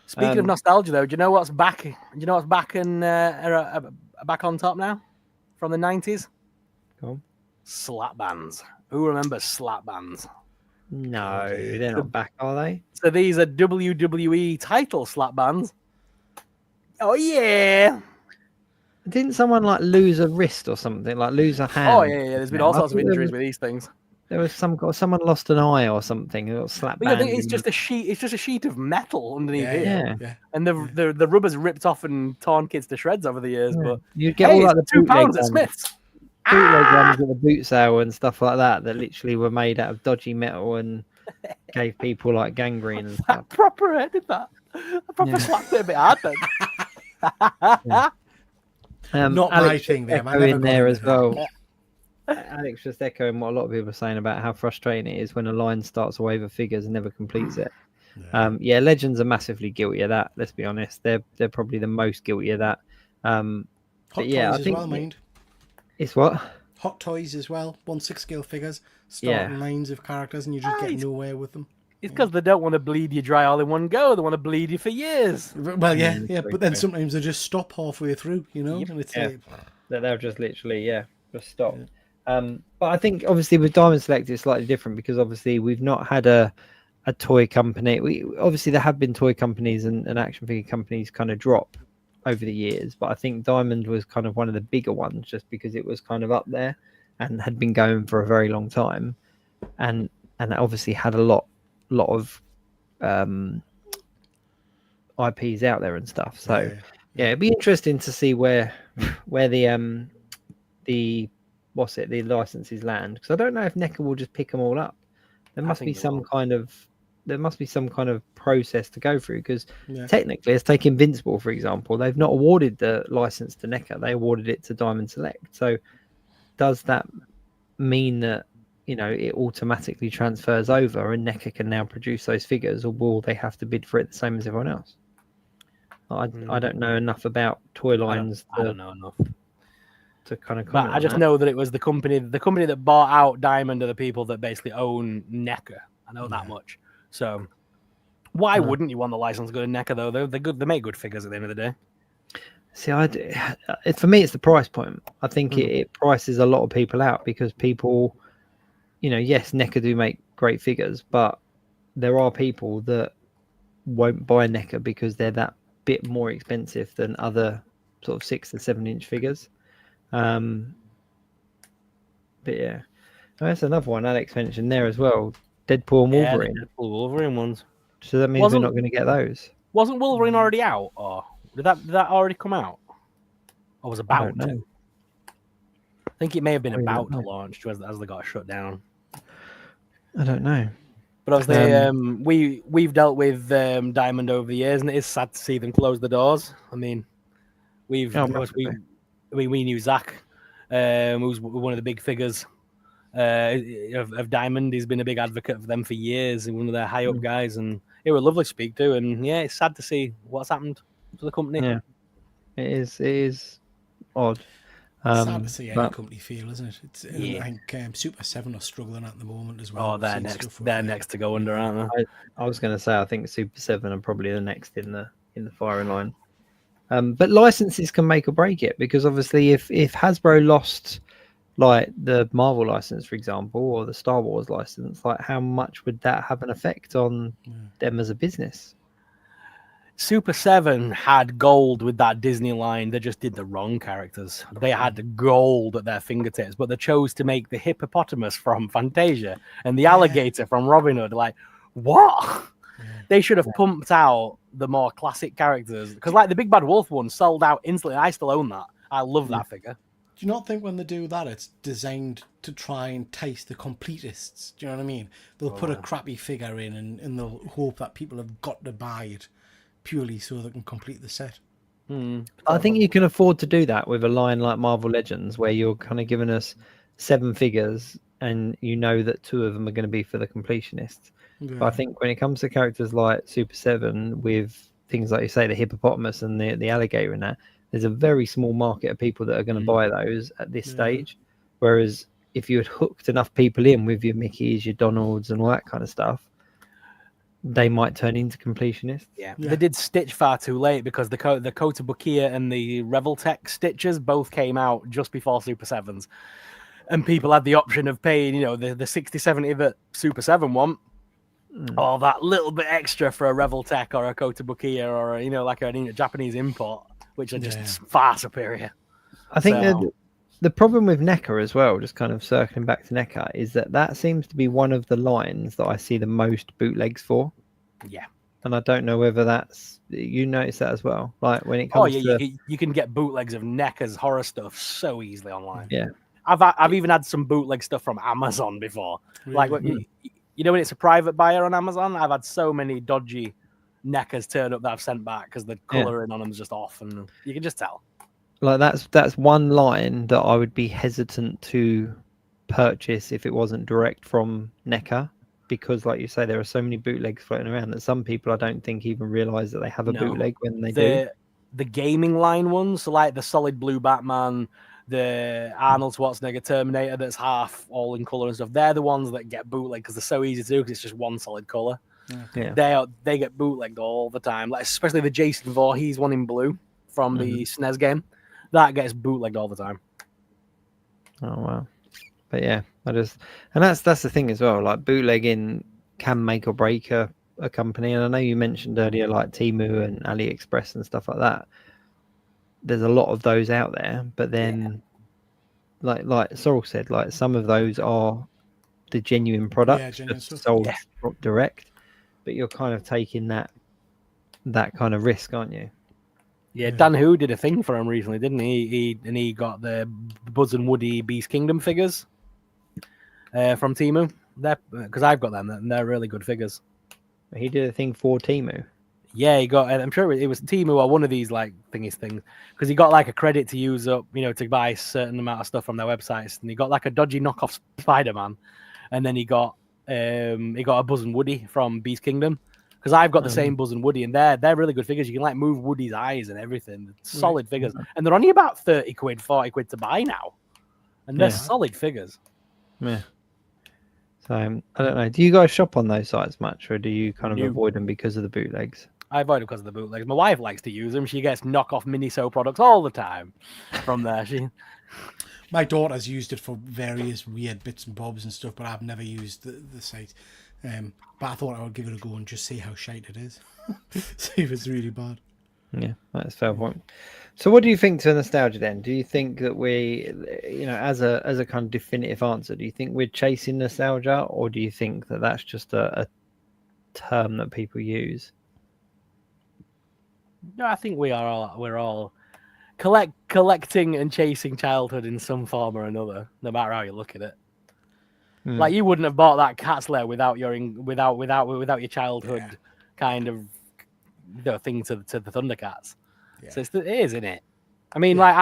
Speaking of nostalgia, though, do you know what's back? Do you know what's back and back on top now from the 90s? Go on. Slap bands. Who remembers slap bands? No, they're not back, are they? So these are WWE title slap bands. Oh yeah. Didn't someone like lose a wrist or something? Like lose a hand? Oh yeah. There's been all sorts of injuries with these things. There was someone lost an eye or something. It got slapped. I think it's just a sheet. It's just a sheet of metal underneath here. Yeah. And the rubber's ripped off and torn kids to shreds over the years. Yeah. But you get all like the £2 at Smith's. Bootleg ones at the boot sale and stuff like that literally were made out of dodgy metal and gave people like gangrene and stuff. I proper headed that. I proper slapped it a bit hard then. Not Alex my thing there. In there as well. Alex just echoing what a lot of people are saying about how frustrating it is when a line starts a wave of figures and never completes it. Legends are massively guilty of that. Let's be honest, they're probably the most guilty of that. Hot toys as well, mind. It's what? Hot toys as well. 1/6 scale figures, starting lines of characters, and you just get nowhere with them. It's because they don't want to bleed you dry all in one go. They want to bleed you for years. Well, yeah. But then sometimes they just stop halfway through, and it's like they'll just literally just stop. But I think obviously with Diamond Select it's slightly different, because obviously we've not had a toy company. There have been toy companies and action figure companies kind of drop over the years, but I think Diamond was kind of one of the bigger ones just because it was kind of up there and had been going for a very long time, and obviously had a lot of IPs out there and stuff. So it'd be interesting to see where the licenses land, because I don't know if NECA will just pick them all up. There must be some kind of process to go through, because technically, let's take Invincible for example. They've not awarded the license to NECA; they awarded it to Diamond Select. So, does that mean that it automatically transfers over, and NECA can now produce those figures, or will they have to bid for it the same as everyone else? I don't know enough about toy lines. I don't know enough to kind of but comment I just know that it was the company that bought out Diamond are the people that basically own NECA. I know that much. So why wouldn't you want the license to go to NECA though? They're good. They make good figures at the end of the day. See, for me, it's the price point. I think it prices a lot of people out because people, yes, NECA do make great figures, but there are people that won't buy NECA because they're that bit more expensive than other sort of 6 to 7 inch figures. But yeah, that's another one Alex mentioned there as well. Deadpool and Wolverine. Yeah, the Deadpool Wolverine ones. So that means we're not going to get those. Wasn't Wolverine already out, or did that already come out? Or was about to? I think it may have been about to launch as they got shut down. I don't know. But obviously, we've dealt with Diamond over the years, and it is sad to see them close the doors. I mean, we knew Zach, who's one of the big figures of Diamond. He's been a big advocate for them for years, and one of their high up guys, and they were lovely to speak to. And yeah, it's sad to see what's happened to the company. Yeah, it is odd. Sad to see any company feel, isn't it? I think Super 7 are struggling at the moment as well. Oh, they're next to go under, aren't they? I was going to say I think Super 7 are probably the next in the firing line. But licenses can make or break it, because obviously if Hasbro lost like the Marvel license, for example, or the Star Wars license, like how much would that have an effect on them as a business? Super 7 had gold with that Disney line. They just did the wrong characters. They had gold at their fingertips, but they chose to make the hippopotamus from Fantasia and the alligator from Robin Hood. Like, what? Yeah. They should have pumped out the more classic characters, because like the Big Bad Wolf one sold out instantly. I still own that. I love that figure. Do you not think when they do that, it's designed to try and taste the completists? Do you know what I mean? They'll put a crappy figure in and they'll hope that people have got to buy it purely so they can complete the set. I think you can afford to do that with a line like Marvel Legends, where you're kind of giving us 7 figures and you know that 2 of them are going to be for the completionists. Yeah. But I think when it comes to characters like Super 7, with things like you say, the hippopotamus and the alligator and that, there's a very small market of people that are going to buy those at this stage. Whereas if you had hooked enough people in with your Mickeys, your Donalds and all that kind of stuff, they might turn into completionists. Yeah. They did Stitch far too late, because the Kotobukiya and the Reveltech Stitches both came out just before Super 7s. And people had the option of paying, the 60, 70 that Super 7 want, or that little bit extra for a Reveltech or a Kotobukiya or, like a Japanese import, which are just far superior. I think the problem with NECA as well, just kind of circling back to NECA, is that seems to be one of the lines that I see the most bootlegs for. Yeah. And I don't know whether you notice that as well. Like when it comes to... you can get bootlegs of NECA's horror stuff so easily online. Yeah. I've even had some bootleg stuff from Amazon before. Really? Like, when it's a private buyer on Amazon, I've had so many dodgy NECAs turn up that I've sent back because the colouring on them is just off, and you can just tell. Like that's one line that I would be hesitant to purchase if it wasn't direct from NECA, because like you say, there are so many bootlegs floating around that some people I don't think even realize that they have a bootleg when they do. The gaming line ones, so like the solid blue Batman, the Arnold Schwarzenegger Terminator that's half all in colour and stuff, they're the ones that get bootleg because they're so easy to do, because it's just one solid colour. Yeah. They get bootlegged all the time, like especially the Jason Voorhees one in blue from the SNES game. That gets bootlegged all the time. Oh wow. But yeah, that's the thing as well. Like bootlegging can make or break a company. And I know you mentioned earlier like Temu and AliExpress and stuff like that. There's a lot of those out there, but then like Sorrell said, like some of those are the genuine products sold direct, but you're kind of taking that kind of risk, aren't you? Yeah, Dan Hu did a thing for him recently, didn't he? He got the Buzz and Woody Beast Kingdom figures from Temu. Because I've got them, and they're really good figures. He did a thing for Temu. Yeah, he got. I'm sure it was Temu or one of these like things, because he got like a credit to use up, to buy a certain amount of stuff from their websites, and he got like a dodgy knockoff Spider-Man, and then he got a Buzz and Woody from Beast Kingdom. Because I've got the same Buzz and Woody, and they're really good figures. You can like move Woody's eyes and everything. Solid figures, and they're only about 30 quid, 40 quid to buy now, and they're solid figures. Yeah. So I don't know. Do you guys shop on those sites much, or do you kind of avoid them because of the bootlegs? I avoid them because of the bootlegs. My wife likes to use them. She gets knockoff Miniso products all the time from there. My daughter's used it for various weird bits and bobs and stuff, but I've never used the site. But I thought I would give it a go and just see how shite it is. See if it's really bad. Yeah, that's a fair point. So what do you think to nostalgia then? Do you think that we, as a kind of definitive answer, do you think we're chasing nostalgia, or do you think that that's just a term that people use? No, I think we're all collecting and chasing childhood in some form or another, no matter how you look at it. Like you wouldn't have bought that Cat's Lair without your childhood kind of thing to the Thundercats. Yeah. So it is, isn't it? I mean, like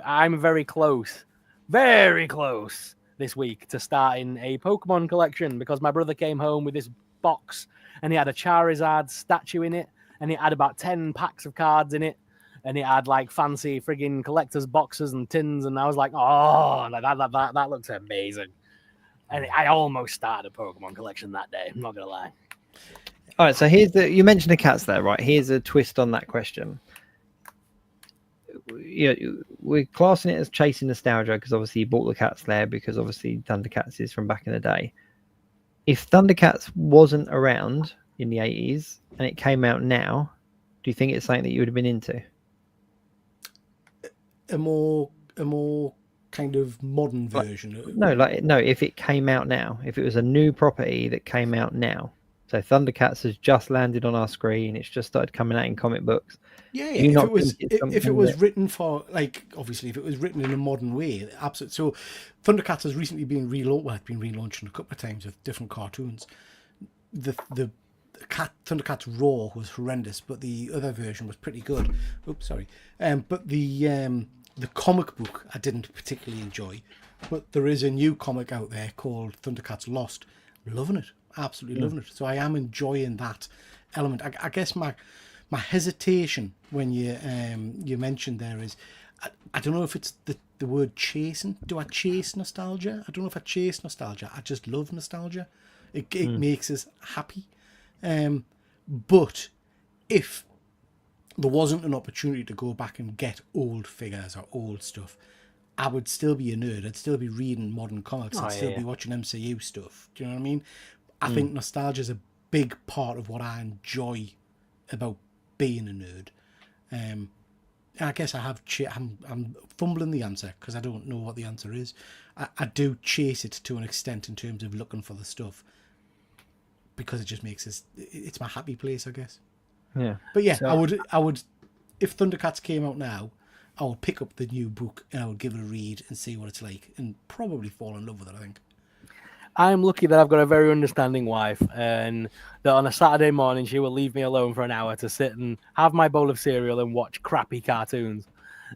I'm very close this week to starting a Pokemon collection because my brother came home with this box and he had a Charizard statue in it and it had about 10 packs of cards in it and it had like fancy friggin' collector's boxes and tins and I was like, oh, that looks amazing. And I almost started a Pokemon collection that day. I'm not gonna lie. All right, so you mentioned the Cats there, right? Here's a twist on that question. We're classing it as chasing nostalgia because obviously you bought the Cat's Lair because obviously Thundercats is from back in the day. If Thundercats wasn't around in the 80s and it came out now, do you think it's something that you would have been into? A more kind of modern version. No, if it came out now, if it was a new property that came out now, so Thundercats has just landed on our screen, it's just started coming out in comic books. Yeah. If it was written for, like, obviously if it was written in a modern way, absolutely. So Thundercats has recently been relaunched. Well, it's been relaunched a couple of times with different cartoons. The Thundercats Raw was horrendous, but the other version was pretty good. Oops, sorry. But the comic book I didn't particularly enjoy, but there is a new comic out there called Thundercats Lost. Loving it, absolutely loving it. So I am enjoying that element. I guess my hesitation when you mentioned there is, I don't know if it's the word chasing. Do I chase nostalgia? I don't know if I chase nostalgia. I just love nostalgia. It makes us happy. But if there wasn't an opportunity to go back and get old figures or old stuff, I would still be a nerd. I'd still be reading modern comics. I'd still be watching MCU stuff. Do you know what I mean? I think nostalgia is a big part of what I enjoy about being a nerd. And I guess I'm fumbling the answer because I don't know what the answer is. I do chase it to an extent in terms of looking for the stuff because it just makes it's my happy place, I guess. Yeah. But yeah, so, I would if Thundercats came out now, I would pick up the new book and I would give it a read and see what it's like and probably fall in love with it, I think. I'm lucky that I've got a very understanding wife and that on a Saturday morning she will leave me alone for an hour to sit and have my bowl of cereal and watch crappy cartoons.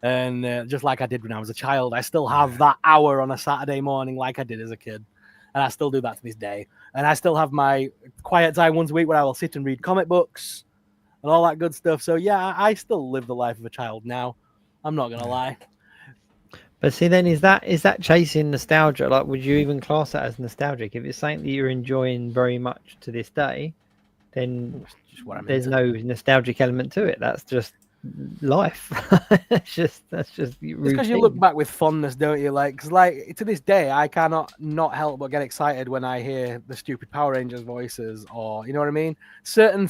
And just like I did when I was a child, I still have that hour on a Saturday morning like I did as a kid. And I still do that to this day. And I still have my quiet time once a week where I will sit and read comic books and all that good stuff. So yeah, I still live the life of a child now. I'm not gonna lie. But see, then is that chasing nostalgia? Like, would you even class that as nostalgic? If it's something that you're enjoying very much to this day, then there's no nostalgic element to it. That's just life. that's just because you look back with fondness, don't you? Like, cause like to this day, I cannot not help but get excited when I hear the stupid Power Rangers voices, or you know what I mean. Certain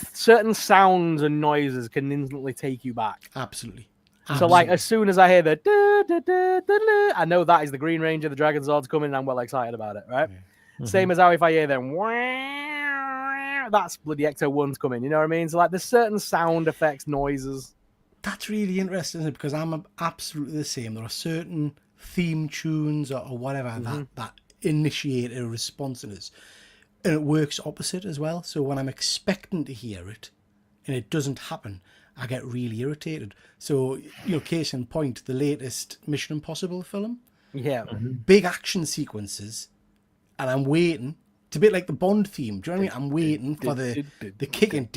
sounds and noises can instantly take you back. Absolutely. So like as soon as I hear the I know that is the Green Ranger, the Dragon Zord's coming, and I'm well excited about it, right? Yeah. Same as how if I hear them, that's bloody Ecto-1's coming, you know what I mean? So like there's certain sound effects, noises. That's really interesting because I'm absolutely the same. There are certain theme tunes or whatever that initiate a response in us. And it works opposite as well. So when I'm expecting to hear it and it doesn't happen, I get really irritated. So, case in point, the latest Mission Impossible film. Yeah. Big action sequences. and I'm waiting. It's a bit like the Bond theme. Do you know what I mean? I'm waiting for the kicking.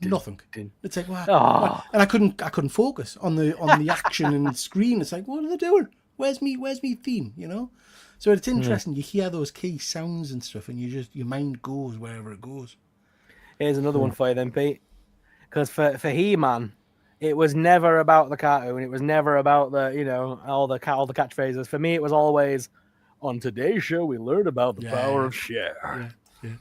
Nothing. It's like wow. And I couldn't focus on the action and screen. It's like, what are they doing? Where's me theme? You know. So it's interesting. You hear those key sounds and stuff, and your mind goes wherever it goes. Here's another one for you then, Pete. Because for He-Man, it was never about the cartoon. It was never about all the catchphrases. For me, it was always, on today's show, we learned about the power of share. Yeah. Do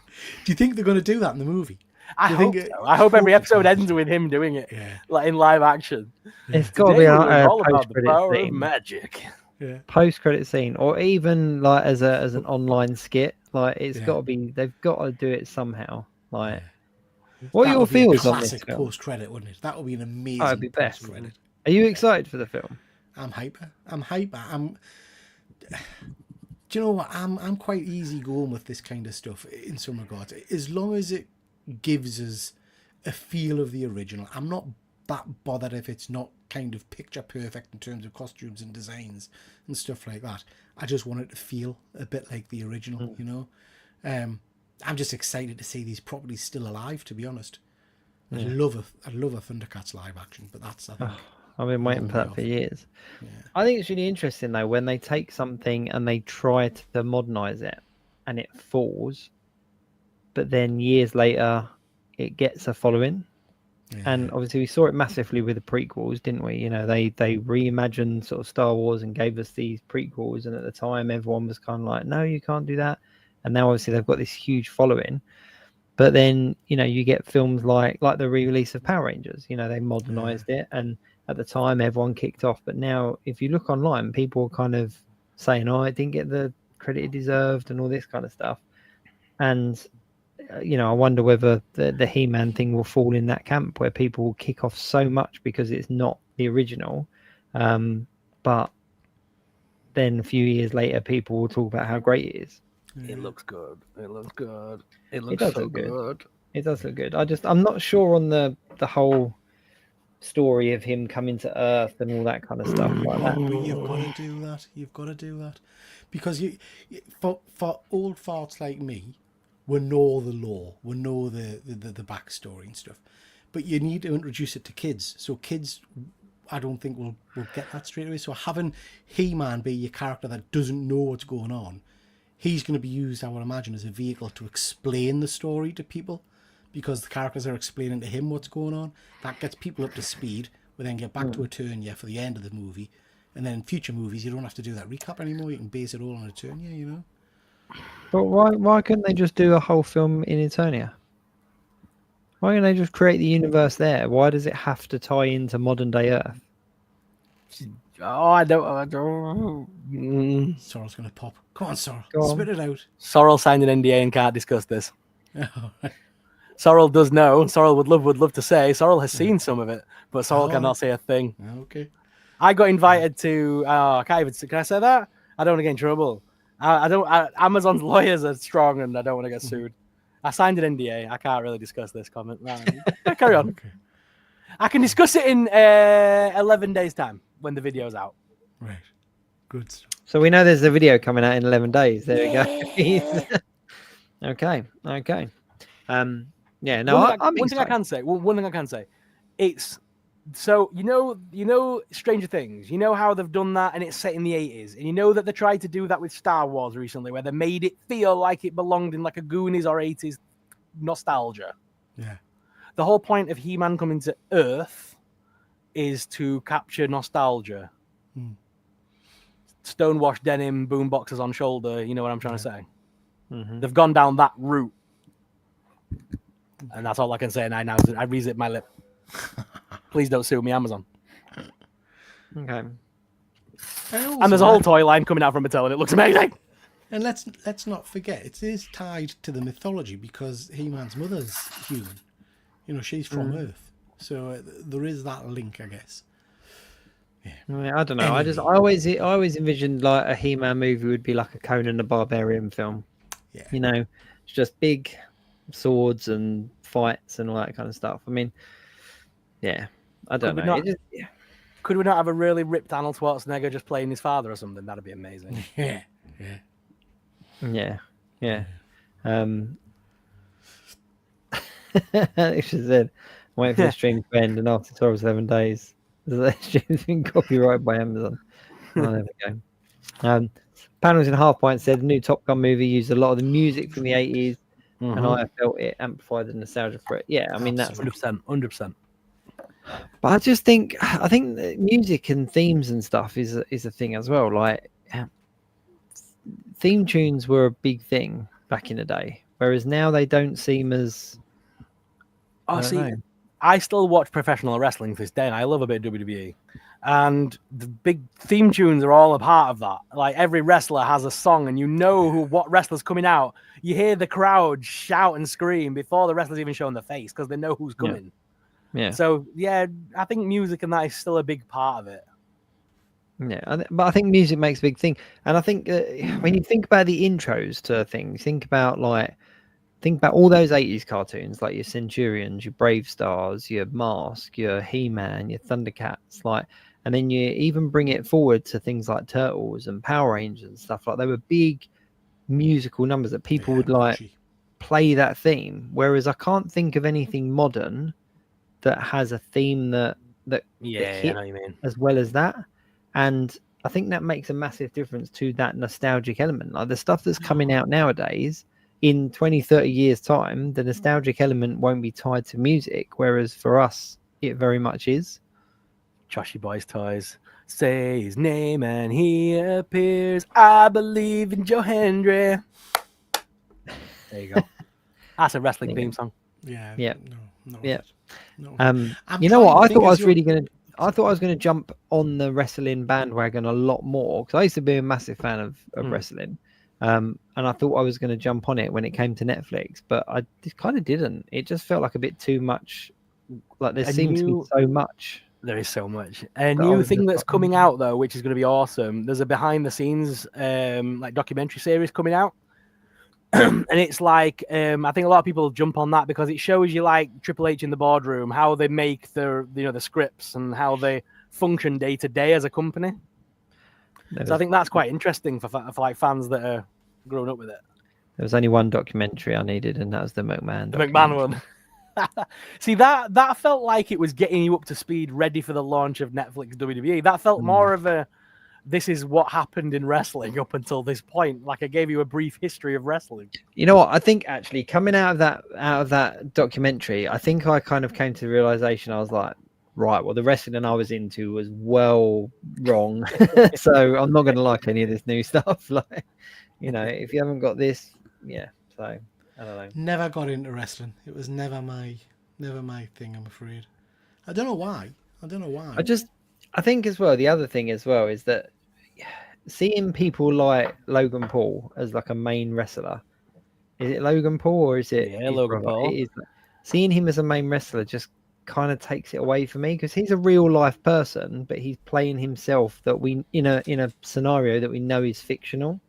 you think they're going to do that in the movie? I hope so. I hope every episode ends with him doing it, like in live action. It's got to be all about the power of magic. Yeah. Post-credit scene, or even like as an online skit. Like it's got to be. They've got to do it somehow. Like. What are your feels on this film? Post-credit, wouldn't it? That would be an amazing it'd be best. post-credit. Are you excited for the film? I'm hyper. Do you know what? I'm quite easy going with this kind of stuff in some regards. As long as it gives us a feel of the original. I'm not that bothered if it's not kind of picture perfect in terms of costumes and designs and stuff like that. I just want it to feel a bit like the original, you know? I'm just excited to see these properties still alive, to be honest. I'd love a Thundercats live action, but that's I think I've been waiting for that for years. Yeah. I think it's really interesting though when they take something and they try to modernize it and it falls, but then years later it gets a following. Yeah. And obviously we saw it massively with the prequels, didn't we? You know, they reimagined sort of Star Wars and gave us these prequels, and at the time everyone was kind of like, no, you can't do that. And now obviously they've got this huge following. But then, you know, you get films like the re-release of Power Rangers. You know, they modernized it, and at the time everyone kicked off. But now if you look online, people are kind of saying, oh, it didn't get the credit it deserved and all this kind of stuff. And, you know, I wonder whether the He-Man thing will fall in that camp where people will kick off so much because it's not the original. But then a few years later, people will talk about how great it is. It looks good. It looks good. It It does look good. It does look good. I'm not sure on the whole story of him coming to Earth and all that kind of stuff like that. But you've got to do that. You've got to do that because for old farts like me, we know the lore, we know the backstory and stuff. But you need to introduce it to kids. So kids, I don't think will get that straight away. So having He-Man be your character that doesn't know what's going on. He's going to be used, I would imagine, as a vehicle to explain the story to people because the characters are explaining to him what's going on. That gets people up to speed. We then get back to a turn, for the end of the movie. And then in future movies, you don't have to do that recap anymore. You can base it all on a turn, you know? But why couldn't they just do a whole film in Eternia? Why can't they just create the universe there? Why does it have to tie into modern day Earth? Oh, I don't. Sorrel's going to pop. Come on, Sorrel. Go on. Spit it out. Sorrel signed an NDA and can't discuss this. Sorrel does know. Sorrel would love to say. Sorrel has seen some of it, but Sorrel cannot say a thing. Okay. I got invited to. I can't even. Can I say that? I don't want to get in trouble. I don't. Amazon's lawyers are strong, and I don't want to get sued. I signed an NDA. I can't really discuss this comment. Carry on. Okay. I can discuss it in 11 days' time when the video's out. Right. Good stuff. So we know there's a video coming out in 11 days. There we go. Okay. Yeah. No, one thing I can say. It's so you know Stranger Things. You know how they've done that, and it's set in the 80s, and you know that they tried to do that with Star Wars recently, where they made it feel like it belonged in like a Goonies or 80s nostalgia. Yeah. The whole point of He-Man coming to Earth is to capture nostalgia. Stonewashed denim, boomboxes on shoulder. You know what I'm trying to say? Mm-hmm. They've gone down that route, and that's all I can say. And I re-zip my lip. Please don't sue me, Amazon. Okay. And there's a whole toy line coming out from Mattel, and it looks amazing. And let's not forget, it is tied to the mythology because He-Man's mother's human. You know, she's from Earth, so there is that link, I guess. Yeah. I don't know. Anyway. I always envisioned like a He-Man movie would be like a Conan the Barbarian film. Yeah. You know, it's just big swords and fights and all that kind of stuff. I mean, yeah, I don't know. Could we not have a really ripped Arnold Schwarzenegger just playing his father or something? That'd be amazing. Yeah. Yeah. She said, waiting for the stream to end, and after 12 or 7 days, the stream's been copyrighted by Amazon. Oh, there we go. Panels in Half Pint said the new Top Gun movie used a lot of the music from the 80s, and I felt it amplified the nostalgia for it. Yeah, I mean, that's 100%. But I just think that music and themes and stuff is a thing as well. Like theme tunes were a big thing back in the day, whereas now they don't seem as. I still watch professional wrestling to this day, and I love a bit of WWE. And the big theme tunes are all a part of that. Like every wrestler has a song, and you know what wrestler's coming out. You hear the crowd shout and scream before the wrestler's even showing their face because they know who's coming. Yeah. So yeah, I think music and that is still a big part of it. Yeah, but I think music makes a big thing, and I think when you think about the intros to things, think about all those 80s cartoons, like your Centurions, your Brave Stars, your Mask, your He-Man, your Thundercats, and then you even bring it forward to things like Turtles and Power Rangers and stuff. Like they were big musical numbers that people would play that theme. Whereas I can't think of anything modern that has a theme that hits I know what you mean. as well as that. And I think that makes a massive difference to that nostalgic element. Like the stuff that's coming out nowadays, in 20, 30 years' time, the nostalgic element won't be tied to music, whereas for us, it very much is. Trashy Boys Toys. Say his name and he appears. I believe in Joe Hendry. There you go. That's a wrestling theme song. Yeah. Yeah. No. Yeah. No. You know what? I thought I was going to jump on the wrestling bandwagon a lot more because I used to be a massive fan of wrestling. And I thought I was going to jump on it when it came to Netflix, but I just kind of didn't. It just felt like a bit too much. Like there seems to be so much. There is so much. A new thing that's coming out though, which is going to be awesome. There's a behind the scenes like documentary series coming out. And it's like I think a lot of people jump on that because it shows you like Triple H in the boardroom, how they make the scripts and how they function day to day as a company. So I think that's quite interesting for like fans that are growing up with it. There was only one documentary I needed, and that was the McMahon. The McMahon one. See, that felt like it was getting you up to speed, ready for the launch of Netflix WWE. That felt more of a, this is what happened in wrestling up until this point. Like I gave you a brief history of wrestling. You know what? I think actually coming out of that documentary, I think I kind of came to the realization. I was like, right, well, the wrestling I was into was well wrong. So I'm not going to like any of this new stuff. Like, if you haven't got this, yeah. So I don't know. Never got into wrestling. It was never my thing, I'm afraid. I don't know why. I think as well, the other thing as well is that seeing people like Logan Paul as like a main wrestler, is it Logan Paul or is it Logan Paul? It is. Seeing him as a main wrestler just kind of takes it away from me because he's a real life person, but he's playing himself that we in a scenario that we know is fictional,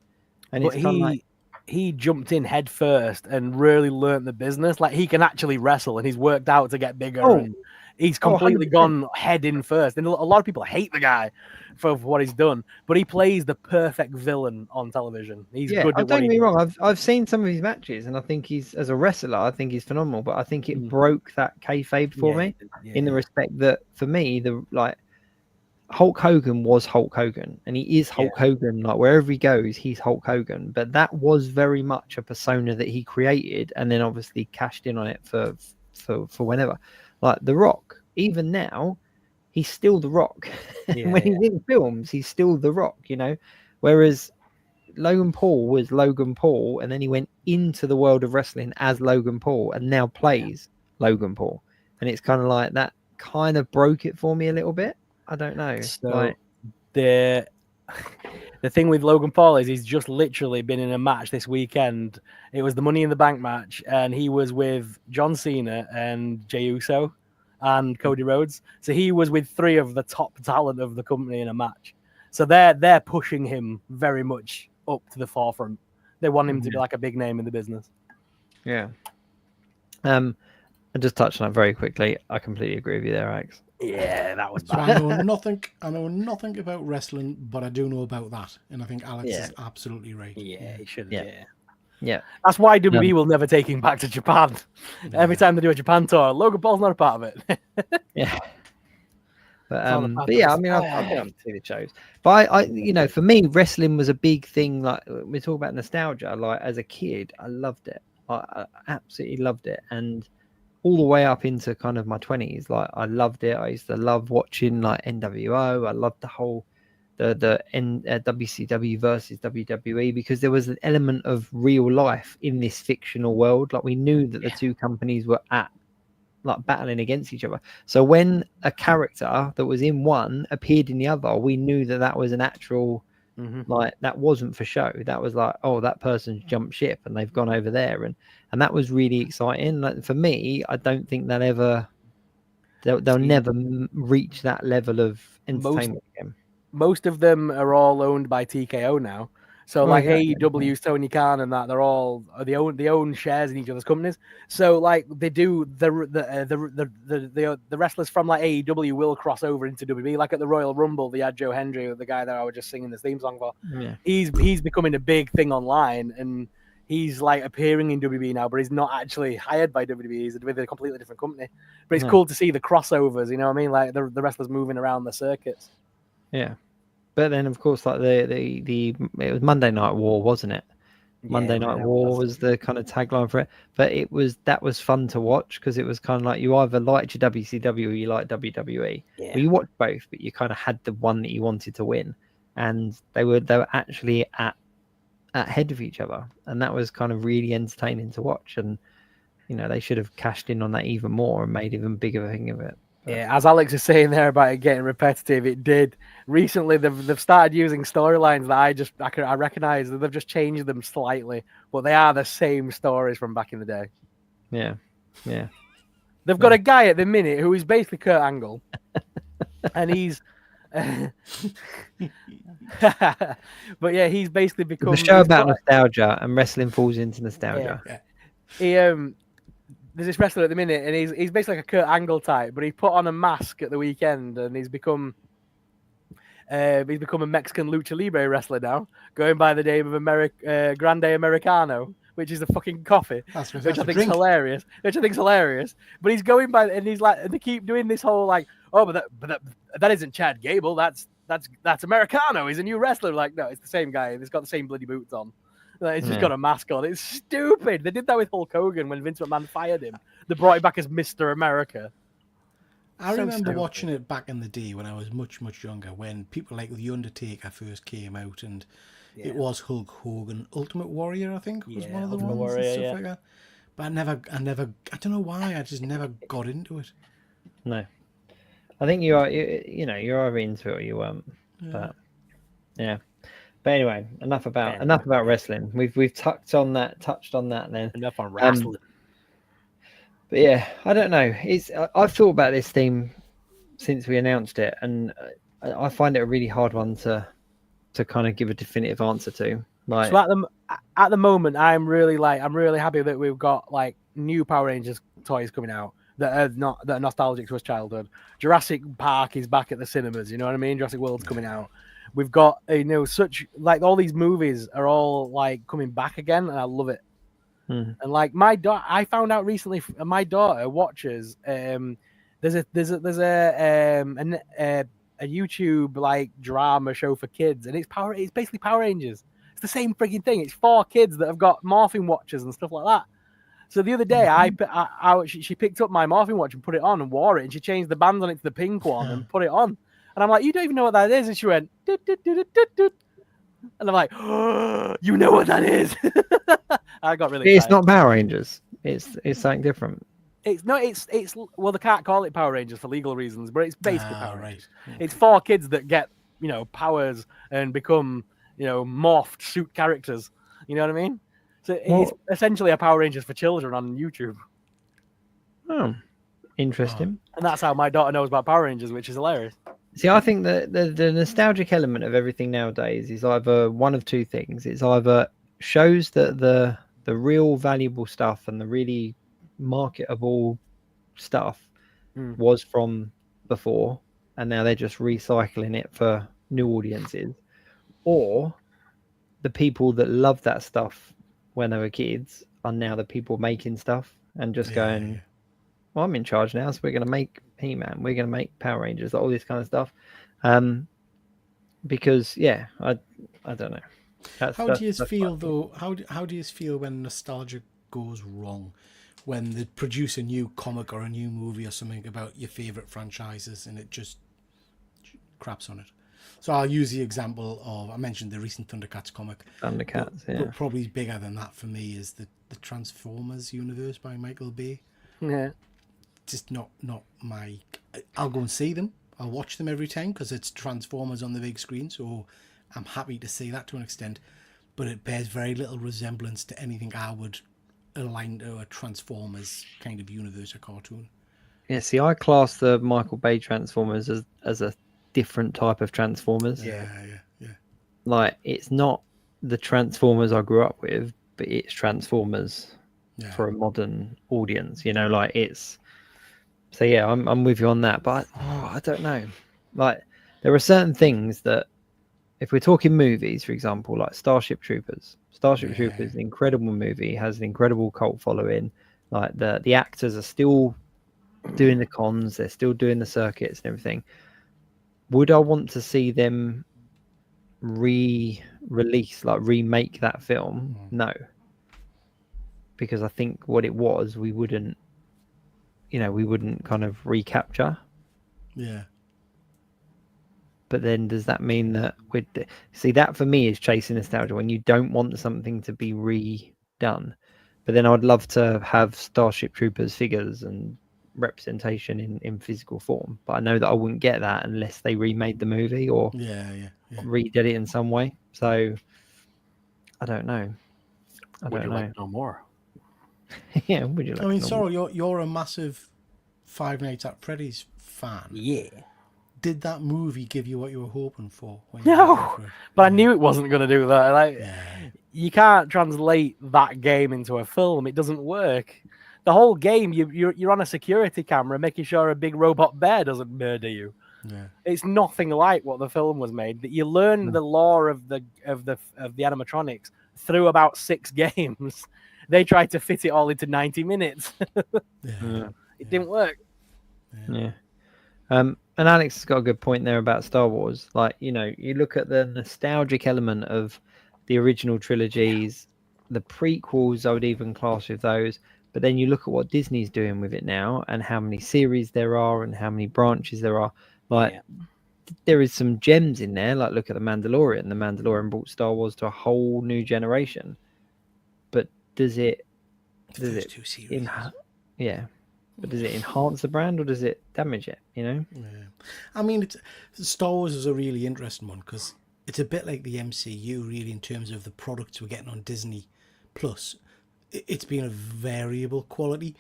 and but it's kind of like he jumped in head first and really learnt the business. Like he can actually wrestle, and he's worked out to get bigger. And he's completely gone head in first. And a lot of people hate the guy for what he's done, but he plays the perfect villain on television. He's good. Don't get me wrong. I've seen some of his matches, and I think he's as a wrestler, I think he's phenomenal. But I think it broke that kayfabe for me in the respect that for me, Hulk Hogan was Hulk Hogan, and he is Hulk Hogan. Like wherever he goes, he's Hulk Hogan. But that was very much a persona that he created, and then obviously cashed in on it for whenever. Like The Rock, even now, he's still The Rock. When he's in films, he's still The Rock. Whereas Logan Paul was Logan Paul, and then he went into the world of wrestling as Logan Paul, and now plays Logan Paul, and it's kind of like that. Kind of broke it for me a little bit. I don't know. So the thing with Logan Paul is he's just literally been in a match this weekend. It was the Money in the Bank match, and he was with John Cena and Jey Uso and Cody Rhodes. So he was with three of the top talent of the company in a match. So they're pushing him very much up to the forefront. They want him to be like a big name in the business. Yeah. I just touched on that very quickly. I completely agree with you there, Alex. Yeah, that was So bad. I know nothing about wrestling, but I do know about that, and I think Alex is absolutely right. Yeah, he should. Yeah. Yeah. That's why WB will never take him back to Japan. Every time they do a Japan tour, Logan Paul's not a part of it. Yeah. On the But yeah, I mean, I've path of been up to see the shows. But I, you know, for me, wrestling was a big thing. Like we talk about nostalgia. Like as a kid, I loved it. I absolutely loved it, and all the way up into kind of my 20s, like I loved it. I used to love watching like NWO. I loved the whole WCW versus WWE, because there was an element of real life in this fictional world. Like we knew that the two companies were at like battling against each other. So when a character that was in one appeared in the other, we knew that that was an actual like that wasn't for show. That was like, oh, that person's jumped ship and they've gone over there, and that was really exciting. Like for me, I don't think they'll never reach that level of entertainment again. Most of them are all owned by TKO now. So like AEW's Tony Khan and that, they're all they own shares in each other's companies. So like they do the wrestlers from like AEW will cross over into WWE. Like at the Royal Rumble, they had Joe Hendry, the guy that I was just singing the theme song for. Yeah. He's becoming a big thing online, and he's like appearing in WWE now, but he's not actually hired by WWE. He's with a completely different company. But it's cool to see the crossovers. You know what I mean? Like the wrestlers moving around the circuits. Yeah. But then, of course, like it was Monday Night War, wasn't it? Monday Night War was the kind of tagline for it. But that was fun to watch, because it was kind of like you either liked your WCW or you liked WWE. Yeah. Well, you watched both, but you kind of had the one that you wanted to win, and they were actually at head of each other, and that was kind of really entertaining to watch. And you know, they should have cashed in on that even more and made even bigger a thing of it. Yeah, as Alex is saying there about it getting repetitive, it did. Recently, they've started using storylines that I recognize that they've just changed them slightly, but they are the same stories from back in the day. Yeah. They've got a guy at the minute who is basically Kurt Angle, and he's. But yeah, he's basically become the show about nostalgia, and wrestling falls into nostalgia. Yeah. There's this wrestler at the minute, and he's basically like a Kurt Angle type, but he put on a mask at the weekend, and he's become a Mexican lucha libre wrestler now, going by the name of Grande Americano, which is a fucking coffee, which I think is hilarious. But he's going by, and he's like, and they keep doing this whole like, oh, but that isn't Chad Gable, that's Americano. He's a new wrestler. Like, no, it's the same guy. He's got the same bloody boots on. He's just got a mask on. It's stupid. They did that with Hulk Hogan when Vince McMahon fired him. They brought it back as Mr. America. I remember watching it back in the day when I was much, much younger, when people like The Undertaker first came out, and it was Hulk Hogan. Ultimate Warrior, I think, was one of the ones. Warrior, and stuff like that. But I don't know why, I just never got into it. No. I think you're either into it or you weren't. But yeah. But anyway, enough about wrestling. We've touched on that then. Enough on wrestling. But yeah, I don't know. I've thought about this theme since we announced it, and I find it a really hard one to kind of give a definitive answer to. Like, so at the moment, I'm really happy that we've got like new Power Rangers toys coming out that are nostalgic to us childhood. Jurassic Park is back at the cinemas. You know what I mean? Jurassic World's coming out. We've got such like all these movies are all like coming back again, and I love it. And like my daughter, I found out recently, my daughter watches. There's a YouTube like drama show for kids, and it's basically Power Rangers. It's the same freaking thing. It's 4 kids that have got morphing watches and stuff like that. So the other day, she picked up my morphing watch and put it on and wore it, and she changed the bands on it to the pink one and put it on. And I'm like, you don't even know what that is. And she went, doot, doot, doot, doot, doot. And I'm like, oh, you know what that is. I got really excited. It's not Power Rangers. It's something different. It's well, they can't call it Power Rangers for legal reasons, but it's basically Power Rangers. Right. It's 4 kids that get, powers and become, morphed suit characters. You know what I mean? So it's essentially a Power Rangers for children on YouTube. Oh, interesting. And that's how my daughter knows about Power Rangers, which is hilarious. See, I think that the nostalgic element of everything nowadays is either one of two things. It's either shows that the real valuable stuff and the really marketable stuff was from before, and now they're just recycling it for new audiences, or the people that love that stuff when they were kids are now the people making stuff and just going, yeah. well, I'm in charge now, so we're going to make He-Man, we're going to make Power Rangers, all this kind of stuff. Because I don't know. How do you feel though? How do you feel when nostalgia goes wrong? When they produce a new comic or a new movie or something about your favorite franchises and it just craps on it. So I'll use the example of, I mentioned the recent Thundercats comic. Thundercats, but probably bigger than that for me is the Transformers universe by Michael Bay. Yeah. Just not my. I'll go and see them. I'll watch them every time because it's Transformers on the big screen, so I'm happy to see that to an extent. But it bears very little resemblance to anything I would align to a Transformers kind of universe or cartoon. Yeah, see, I class the Michael Bay Transformers as a different type of Transformers. Yeah. Like, it's not the Transformers I grew up with, but it's Transformers for a modern audience. You know, like it's. So yeah, I'm with you on that, but I don't know. Like, there are certain things that, if we're talking movies, for example, like Starship Troopers. Starship Troopers is an incredible movie, has an incredible cult following. Like the actors are still doing the cons, they're still doing the circuits and everything. Would I want to see them re-release, like remake that film? No, because I think what it was, we wouldn't kind of recapture. Yeah. But then does that mean that see, that for me is chasing nostalgia, when you don't want something to be redone. But then I'd love to have Starship Troopers figures and representation in physical form. But I know that I wouldn't get that unless they remade the movie or redid it in some way. So I don't know. Would you like to know more? Yeah, would you like? I mean, to know Sorrell, you're a massive Five Nights at Freddy's fan. Yeah. Did that movie give you what you were hoping for? No, but I knew it wasn't going to do that. Like, you can't translate that game into a film. It doesn't work. The whole game, you're on a security camera making sure a big robot bear doesn't murder you. Yeah. It's nothing like what the film was made. That you learn the lore of the animatronics through about 6 games. They tried to fit it all into 90 minutes. It didn't work. Yeah. And Alex has got a good point there about Star Wars. Like, you know, you look at the nostalgic element of the original trilogies, the prequels, I would even class with those. But then you look at what Disney's doing with it now and how many series there are and how many branches there are. Like, there is some gems in there. Like, look at The Mandalorian. The Mandalorian brought Star Wars to a whole new generation. But does it... Two series. But does it enhance the brand or does it damage it, you know? Yeah. I mean, Star Wars is a really interesting one because it's a bit like the MCU, really, in terms of the products we're getting on Disney Plus. It's been a variable quality.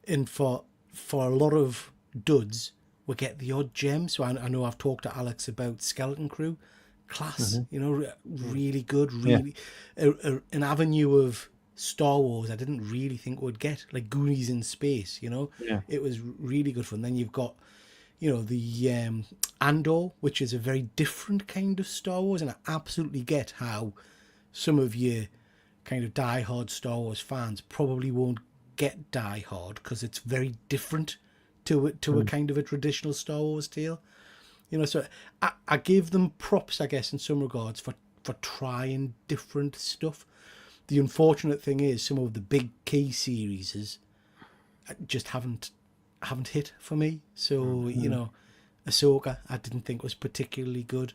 And for a lot of duds, we get the odd gem. So I know I've talked to Alex about Skeleton Crew. Class, you know, really good, really... an avenue of Star Wars I didn't really think would get, like Goonies in space, you know. It was really good fun. Then you've got, you know, the Andor, which is a very different kind of Star Wars, and I absolutely get how some of you kind of die-hard Star Wars fans probably won't get die-hard because it's very different to a kind of a traditional Star Wars tale, you know. So I give them props, I guess, in some regards for trying different stuff. The unfortunate thing is some of the big key series just haven't hit for me. So, you know, Ahsoka I didn't think was particularly good.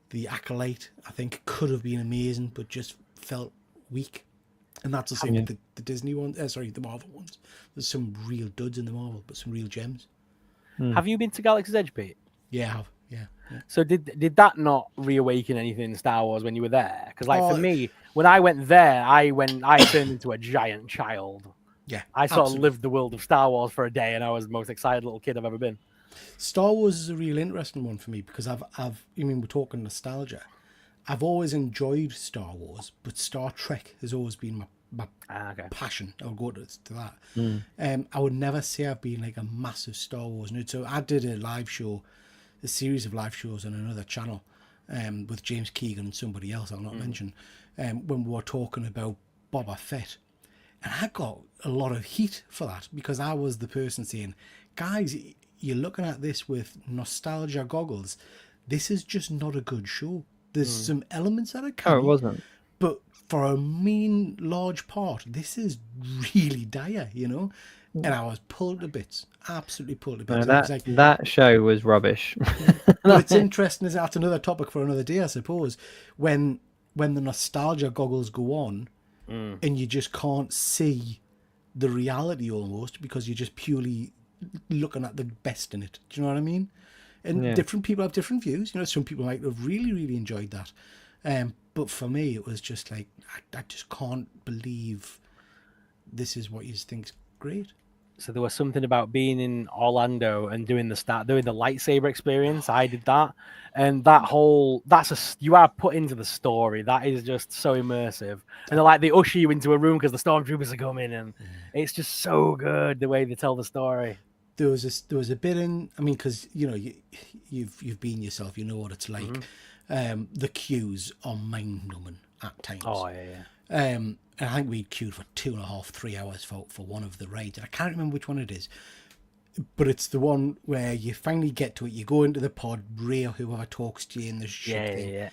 The Acolyte I think could have been amazing, but just felt weak. And that's the same with the Disney ones. The Marvel ones. There's some real duds in the Marvel, but some real gems. Have you been to Galaxy's Edge, Pete? Yeah, I have. Yeah. So did that not reawaken anything in Star Wars when you were there? Because for me, when I went there, I turned into a giant child. Yeah, I sort of lived the world of Star Wars for a day, and I was the most excited little kid I've ever been. Star Wars is a real interesting one for me because I mean, we're talking nostalgia. I've always enjoyed Star Wars, but Star Trek has always been my passion. I'll go to that. I would never say I've been like a massive Star Wars nerd. So I did a series of live shows on another channel with James Keegan and somebody else I'll not mention, when we were talking about Boba Fett. And I got a lot of heat for that because I was the person saying, guys, you're looking at this with nostalgia goggles. This is just not a good show. There's some elements that are canny, it wasn't. but for a mean large part, this is really dire, you know? And I was pulled to bits, absolutely pulled to bits. No, And it was like, that show was rubbish. well, it's interesting, is that's another topic for another day, I suppose, when the nostalgia goggles go on and you just can't see the reality almost because you're just purely looking at the best in it. Do you know what I mean? And different people have different views. You know, some people might have really, really enjoyed that. But for me, it was just like, I just can't believe this is what you think is great. So there was something about being in Orlando and doing the lightsaber experience. I did that, and you are put into the story. That is just so immersive, and they usher you into a room because the stormtroopers are coming, and it's just so good the way they tell the story. There was a bit in, I mean, because you know you've been yourself, you know what it's like. The queues are mind numbing at times. Oh yeah. And I think we'd queued for 2.5, 3 hours for one of the rides. And I can't remember which one it is. But it's the one where you finally get to it. You go into the pod, Ray or whoever talks to you in the ship thing. Yeah.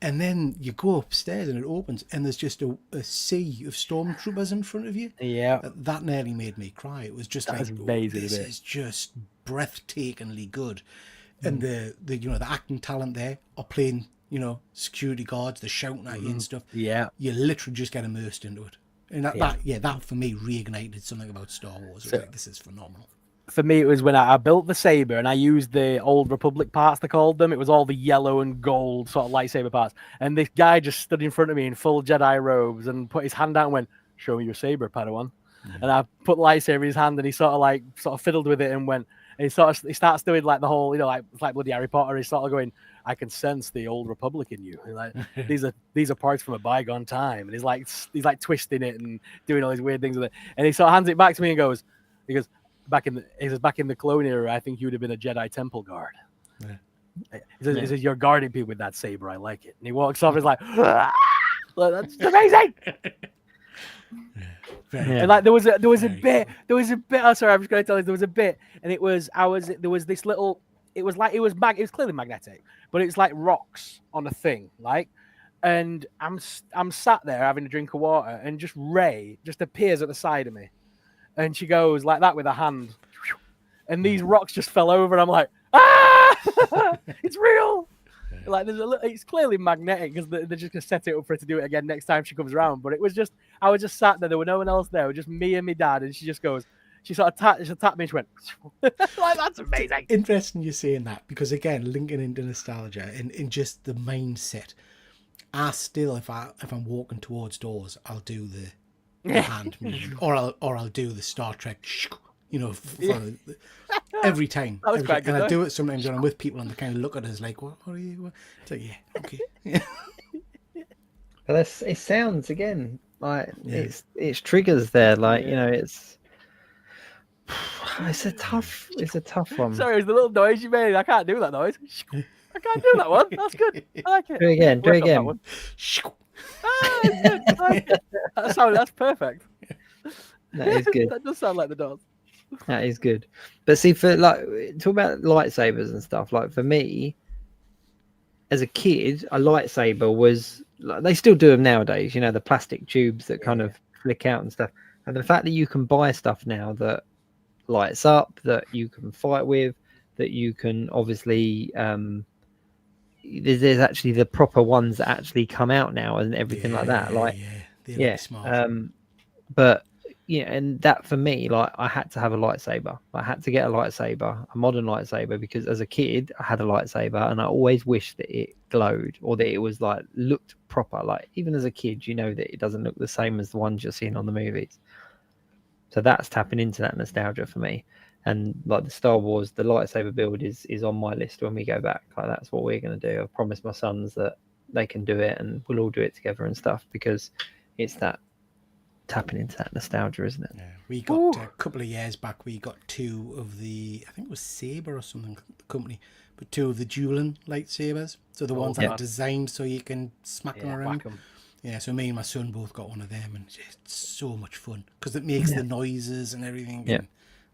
And then you go upstairs and it opens and there's just a sea of stormtroopers in front of you. Yeah. That nearly made me cry. It was just amazing, this is just breathtakingly good. And the acting talent there are playing, you know, security guards, they're shouting at you and stuff. Yeah. You literally just get immersed into it. And that for me reignited something about Star Wars. Like, this is phenomenal. For me, it was when I built the saber and I used the old Republic parts, they called them. It was all the yellow and gold sort of lightsaber parts. And this guy just stood in front of me in full Jedi robes and put his hand out and went, "Show me your saber, Padawan." And I put the lightsaber in his hand and he sort of fiddled with it and went, and he starts doing like the whole, you know, like bloody Harry Potter. He's sort of going, "I can sense the old Republic in you. Like these are parts from a bygone time." And he's like twisting it and doing all these weird things with it. And he sort of hands it back to me and goes, back in the clone era, I think you would have been a Jedi Temple guard. Yeah. He says, "You're guarding people with that saber. I like it." And he walks off. He's like, "That's amazing." And like there was a bit. Oh, sorry, I'm just going to tell you. There was a bit, and it was this little. It was clearly magnetic, but it's like rocks on a thing, like. And I'm sat there having a drink of water, and just Ray just appears at the side of me, and she goes like that with her hand, and these rocks just fell over, and I'm like, "Ah, it's real!" Like it's clearly magnetic because they're just gonna set it up for her to do it again next time she comes around. But it was just, I was just sat there. There were no one else there. It was just me and my dad, and she just goes. She sort of tapped me and she went, like, "That's amazing." Interesting you're saying that because, again, linking into nostalgia and just the mindset. I still, if I'm walking towards doors, I'll do the hand movement, or I'll do the Star Trek, you know, every time. And I do it sometimes when I'm with people and they kind of look at us like, "What are you?" It's like, "Yeah, okay." But it sounds again like it's triggers there, like you know, it's a tough one. Sorry, it's the little noise you made. I can't do that noise. I can't do that one. That's good. I like it. Do it again. Do it again. That's perfect. That is good. That does sound like the doors. That is good. But see, for like talk about lightsabers and stuff. Like for me, as a kid, a lightsaber was like, they still do them nowadays. You know, the plastic tubes that kind of flick out and stuff. And the fact that you can buy stuff now that lights up, that you can fight with, that you can obviously there's actually the proper ones that actually come out now and everything like that. Like smart. But yeah, and that for me, like I had to have a lightsaber. I had to get a lightsaber, a modern lightsaber, because as a kid I had a lightsaber and I always wished that it glowed or that it was like looked proper. Like even as a kid, you know that it doesn't look the same as the ones you're seeing on the movies. So that's tapping into that nostalgia for me. And like the Star Wars, the lightsaber build is on my list when we go back. Like that's what we're going to do. I've promised my sons that they can do it and we'll all do it together and stuff because it's that tapping into that nostalgia, isn't it? Yeah, we got a couple of years back. We got two of the, I think it was Saber or something, the company, but two of the dueling lightsabers. So the ones that are designed so you can smack them around. Yeah, so me and my son both got one of them, and it's so much fun because it makes the noises and everything. Yeah. And,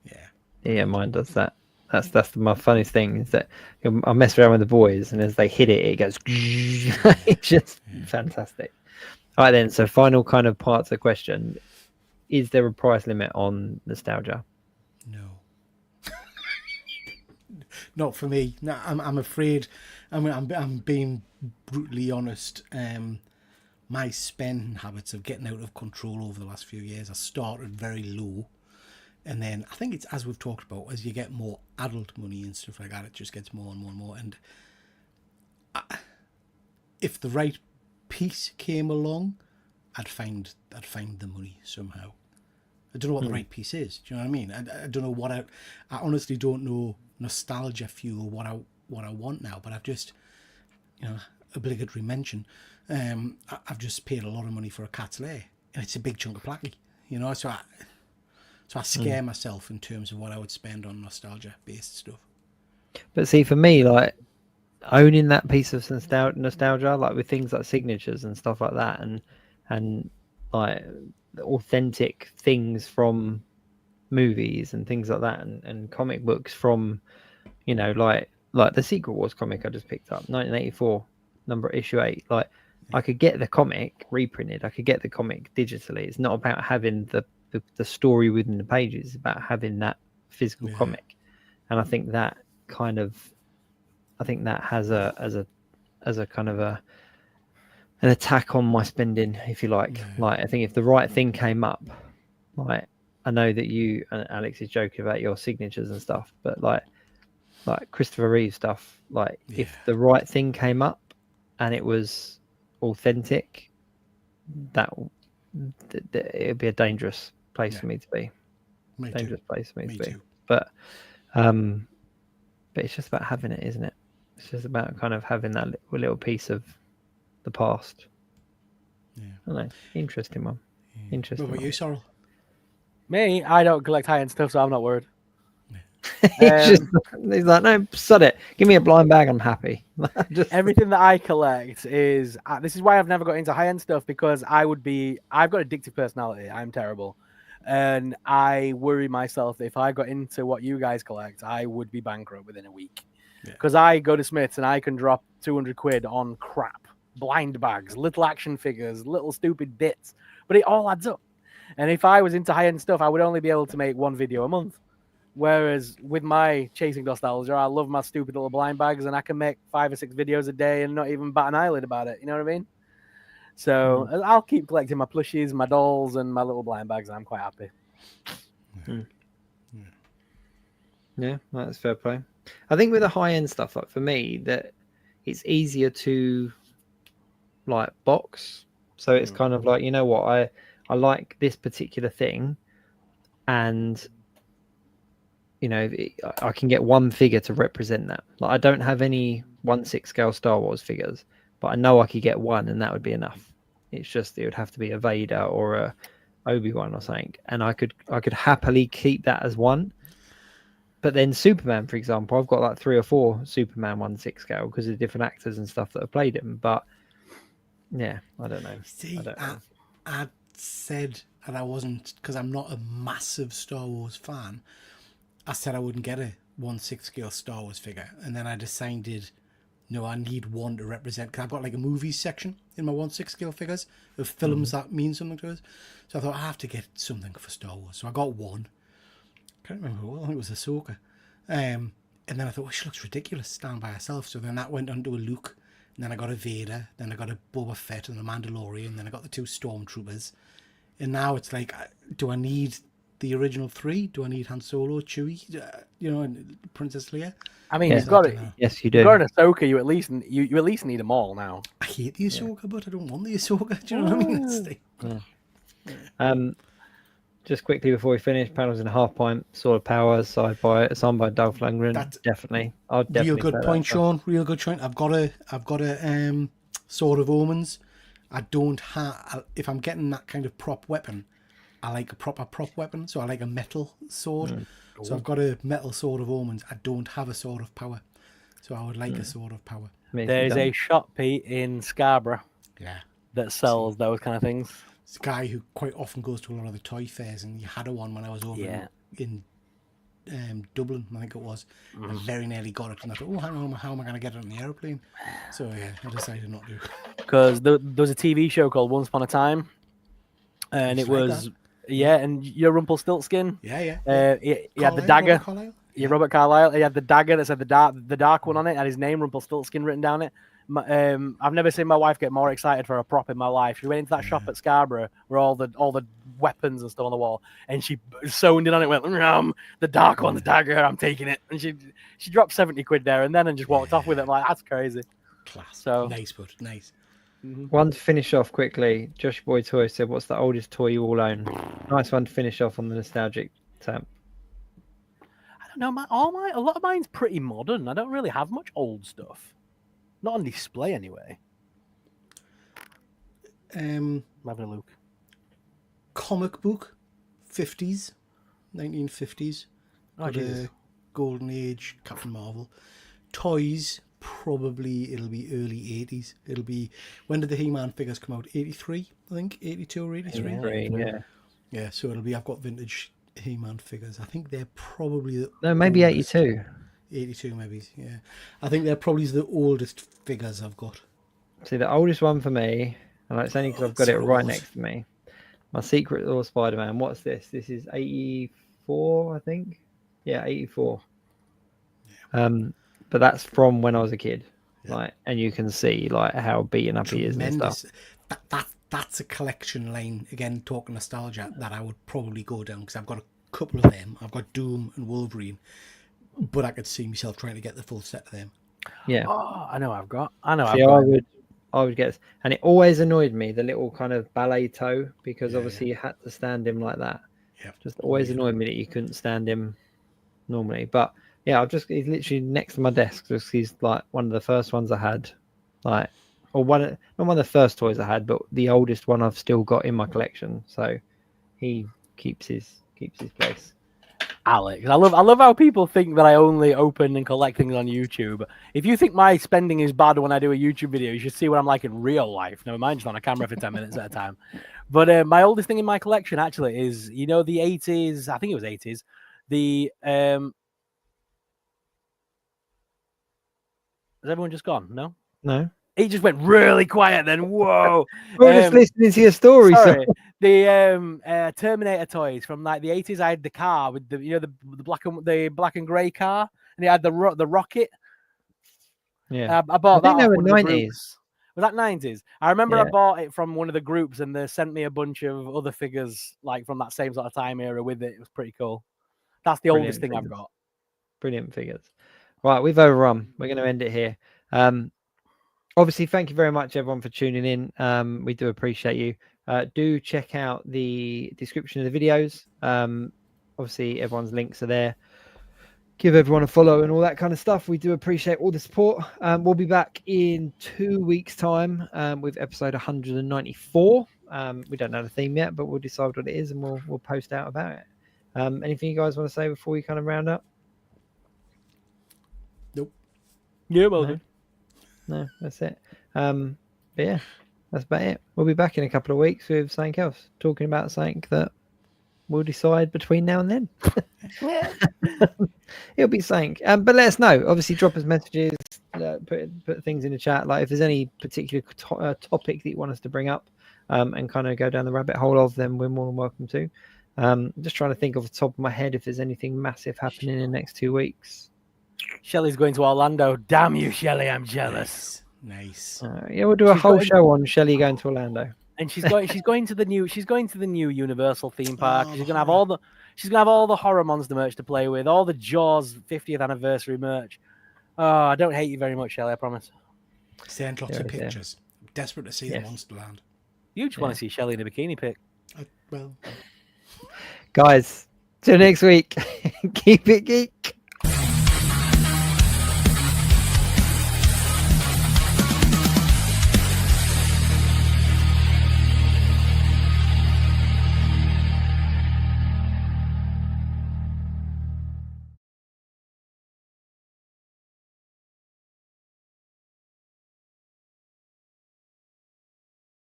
yeah. Yeah, mine does that. That's my funniest thing is that I mess around with the boys, and as they hit it, it goes. It's just fantastic. All right, then. So, final kind of parts of the question: is there a price limit on nostalgia? No. Not for me. No, I'm afraid. I'm being brutally honest. My spending habits of getting out of control over the last few years. I started very low, and then I think it's, as we've talked about, as you get more adult money and stuff like that, it just gets more and more and more. And if the right piece came along, I'd find the money somehow. I don't know what the right piece is. Do you know what I mean? I don't know what I honestly don't know nostalgia fuel what I want now. But I've just, obligatory mention. I've just paid a lot of money for a cat's lair, and it's a big chunk of placky. So I scare myself in terms of what I would spend on nostalgia based stuff. But see, for me, like owning that piece of nostalgia, like with things like signatures and stuff like that, and like authentic things from movies and things like that, and comic books from, like the Secret Wars comic I just picked up, 1984, issue 8. Like I could get the comic reprinted, I could get the comic digitally. It's not about having the story within the pages, it's about having that physical comic. And I think that has a kind of an attack on my spending, if you like. Like I think if the right thing came up, like I know that you and Alex is joking about your signatures and stuff, but like Christopher Reeve stuff, like if the right thing came up and it was authentic, that it'd be a dangerous place for me to be. Place for me to be. Too. But it's just about having it, isn't it? It's just about kind of having that little piece of the past. I don't know. Interesting one. Interesting. What about you, Sorrel? Me, I don't collect high-end stuff, so I'm not worried. He's like, no, sod it. Give me a blind bag. I'm happy. Everything that I collect is this is why I've never got into high-end stuff, because I've got addictive personality. I'm terrible, and I worry myself that if I got into what you guys collect, I would be bankrupt within a week. Because I go to Smith's and I can drop 200 quid on crap, blind bags, little action figures, little stupid bits, but it all adds up. And if I was into high-end stuff, I would only be able to make one video a month. Whereas with my chasing nostalgia, I love my stupid little blind bags, and I can make 5 or 6 videos a day and not even bat an eyelid about it. You know what I mean? So I'll keep collecting my plushies, my dolls, and my little blind bags. And I'm quite happy. Yeah, that's fair play. I think with the high end stuff, like for me, that it's easier to like box. So it's kind of like, you know what, I like this particular thing, and I can get one figure to represent that. Like I don't have any 1/6 scale Star Wars figures, but I know I could get one, and that would be enough. It's just it would have to be a Vader or a Obi-Wan or something, and I could happily keep that as one. But then Superman, for example, I've got like 3 or 4 Superman 1/6 scale because of different actors and stuff that have played him. But yeah, I don't know. See, I said, and I wasn't, because I'm not a massive Star Wars fan, I said I wouldn't get a 1/6 scale Star Wars figure, and then I decided, no, I need one to represent, because I've got like a movies section in my 1/6 scale figures of films that mean something to us. So I thought I have to get something for Star Wars. So I got one. I can't remember what, I think it was Ahsoka. And then I thought, well, she looks ridiculous standing by herself. So then that went on to a Luke, and then I got a Vader, then I got a Boba Fett and a Mandalorian, then I got the 2 Stormtroopers. And now it's like, do I need the original 3? Do I need Han Solo, Chewie, and Princess Leia? I mean, you've got it. Yes, you do. You've got an Ahsoka. You at least need them all now. I hate the Ahsoka, but I don't want the Ahsoka. Do you know what I mean? Just quickly before we finish, Panels in a Half Pint, Sword of Power, signed by Dolph Lundgren. That's definitely. I'll definitely. Real good point, Sean. Real good point. I've got a Sword of Omens. I don't have. If I'm getting that kind of prop weapon, I like a proper prop weapon. So I like a metal sword. So I've got a metal Sword of Omens. I don't have a Sword of Power. So I would like a Sword of Power. There's a shop, Pete, in Scarborough. Yeah. that sells those kind of things. It's a guy who quite often goes to a lot of the toy fairs, and he had a one when I was over in Dublin, I think it was. I very nearly got it, and I thought, oh, how am I going to get it on the aeroplane? So yeah, I decided not to. Because there was a TV show called Once Upon a Time, and it was and you're Rumpelstiltskin. Yeah. He had the dagger. Robert Carlyle? Yeah, Robert Carlyle. He had the dagger that said the dark one on it, had his name Rumpelstiltskin written down it. I've never seen my wife get more excited for a prop in my life. She went into that shop at Scarborough where all the weapons and stuff on the wall, and she zoned in on it. Went, the dark one's dagger. I'm taking it, and she dropped 70 quid there and then and just walked off with it. I'm like, that's crazy. Class. So nice, bud. Nice. One to finish off quickly. Josh Boy Toy said, "What's the oldest toy you all own?" Nice one to finish off on the nostalgic tab. I don't know. A lot of mine's pretty modern. I don't really have much old stuff. Not on display, anyway. I'm having a look. Comic book, 50s, 1950s. Oh, Jesus. Golden Age, Captain Marvel. Toys, probably it'll be early 80s. It'll be, when did the He-Man figures come out? 83, I think? 82 or 83? Yeah, so it'll be, I've got vintage He-Man figures. I think they're probably maybe 82. 82 maybe, yeah. I think they're probably the oldest figures I've got. See, the oldest one for me, and it's only because I've got it right next to me, my Secret Law Spider-Man. What's this? This is 84, I think. Yeah, 84. Yeah. But that's from when I was a kid. Yeah. Like, and you can see like how beaten up he is and stuff. That's a collection line, again, talking nostalgia, that I would probably go down, because I've got a couple of them. I've got Doom and Wolverine. But I could see myself trying to get the full set of them. Yeah. Oh, I know. I would get, and it always annoyed me, the little kind of ballet toe, because obviously you had to stand him like that. Yeah. Just always annoyed me that you couldn't stand him normally. But yeah, he's literally next to my desk. Just he's like one of the first ones I had, not one of the first toys I had, but the oldest one I've still got in my collection. So he keeps his place. Alex, I love how people think that I only open and collect things on YouTube. If you think my spending is bad when I do a YouTube video, you should see what I'm like in real life. Never mind just on a camera for 10 minutes at a time. But my oldest thing in my collection actually is, the 80s, I think it was 80s, has everyone just gone? No? He just went really quiet then. Whoa. We're just listening to your story. Sorry. The Terminator toys from like the 80s. I had the car with the black and grey car, and it had the rocket. Yeah. I bought that. I think they were 90s. Was that 90s? I remember I bought it from one of the groups, and they sent me a bunch of other figures like from that same sort of time era with it. It was pretty cool. That's the oldest thing I've got. Brilliant figures. Right, we've overrun. We're going to end it here. Obviously, thank you very much, everyone, for tuning in. We do appreciate you. Do check out the description of the videos. Obviously, everyone's links are there. Give everyone a follow and all that kind of stuff. We do appreciate all the support. We'll be back in 2 weeks' time with episode 194. We don't know the theme yet, but we'll decide what it is and we'll post out about it. Anything you guys want to say before we kind of round up? Nope. Yeah, well, no, that's it. But yeah, that's about it. We'll be back in a couple of weeks with something else, talking about something that we'll decide between now and then. It'll be something. But let us know. Obviously, drop us messages, put things in the chat. Like if there's any particular topic that you want us to bring up and kind of go down the rabbit hole of, then we're more than welcome to. Just trying to think off the top of my head if there's anything massive happening in the next 2 weeks. Shelley's going to Orlando. Damn you, Shelley! I'm jealous. Nice. Yeah, we'll do a whole show on Shelley going to Orlando. And she's going to the new Universal theme park. She's gonna have all the horror monster merch to play with, all the Jaws 50th anniversary merch. Oh, I don't hate you very much, Shelley. I promise. Send lots of pictures. I'm desperate to see the Monsterland. You just want to see Shelley in a bikini pic. Well, guys, till next week. Keep it geek.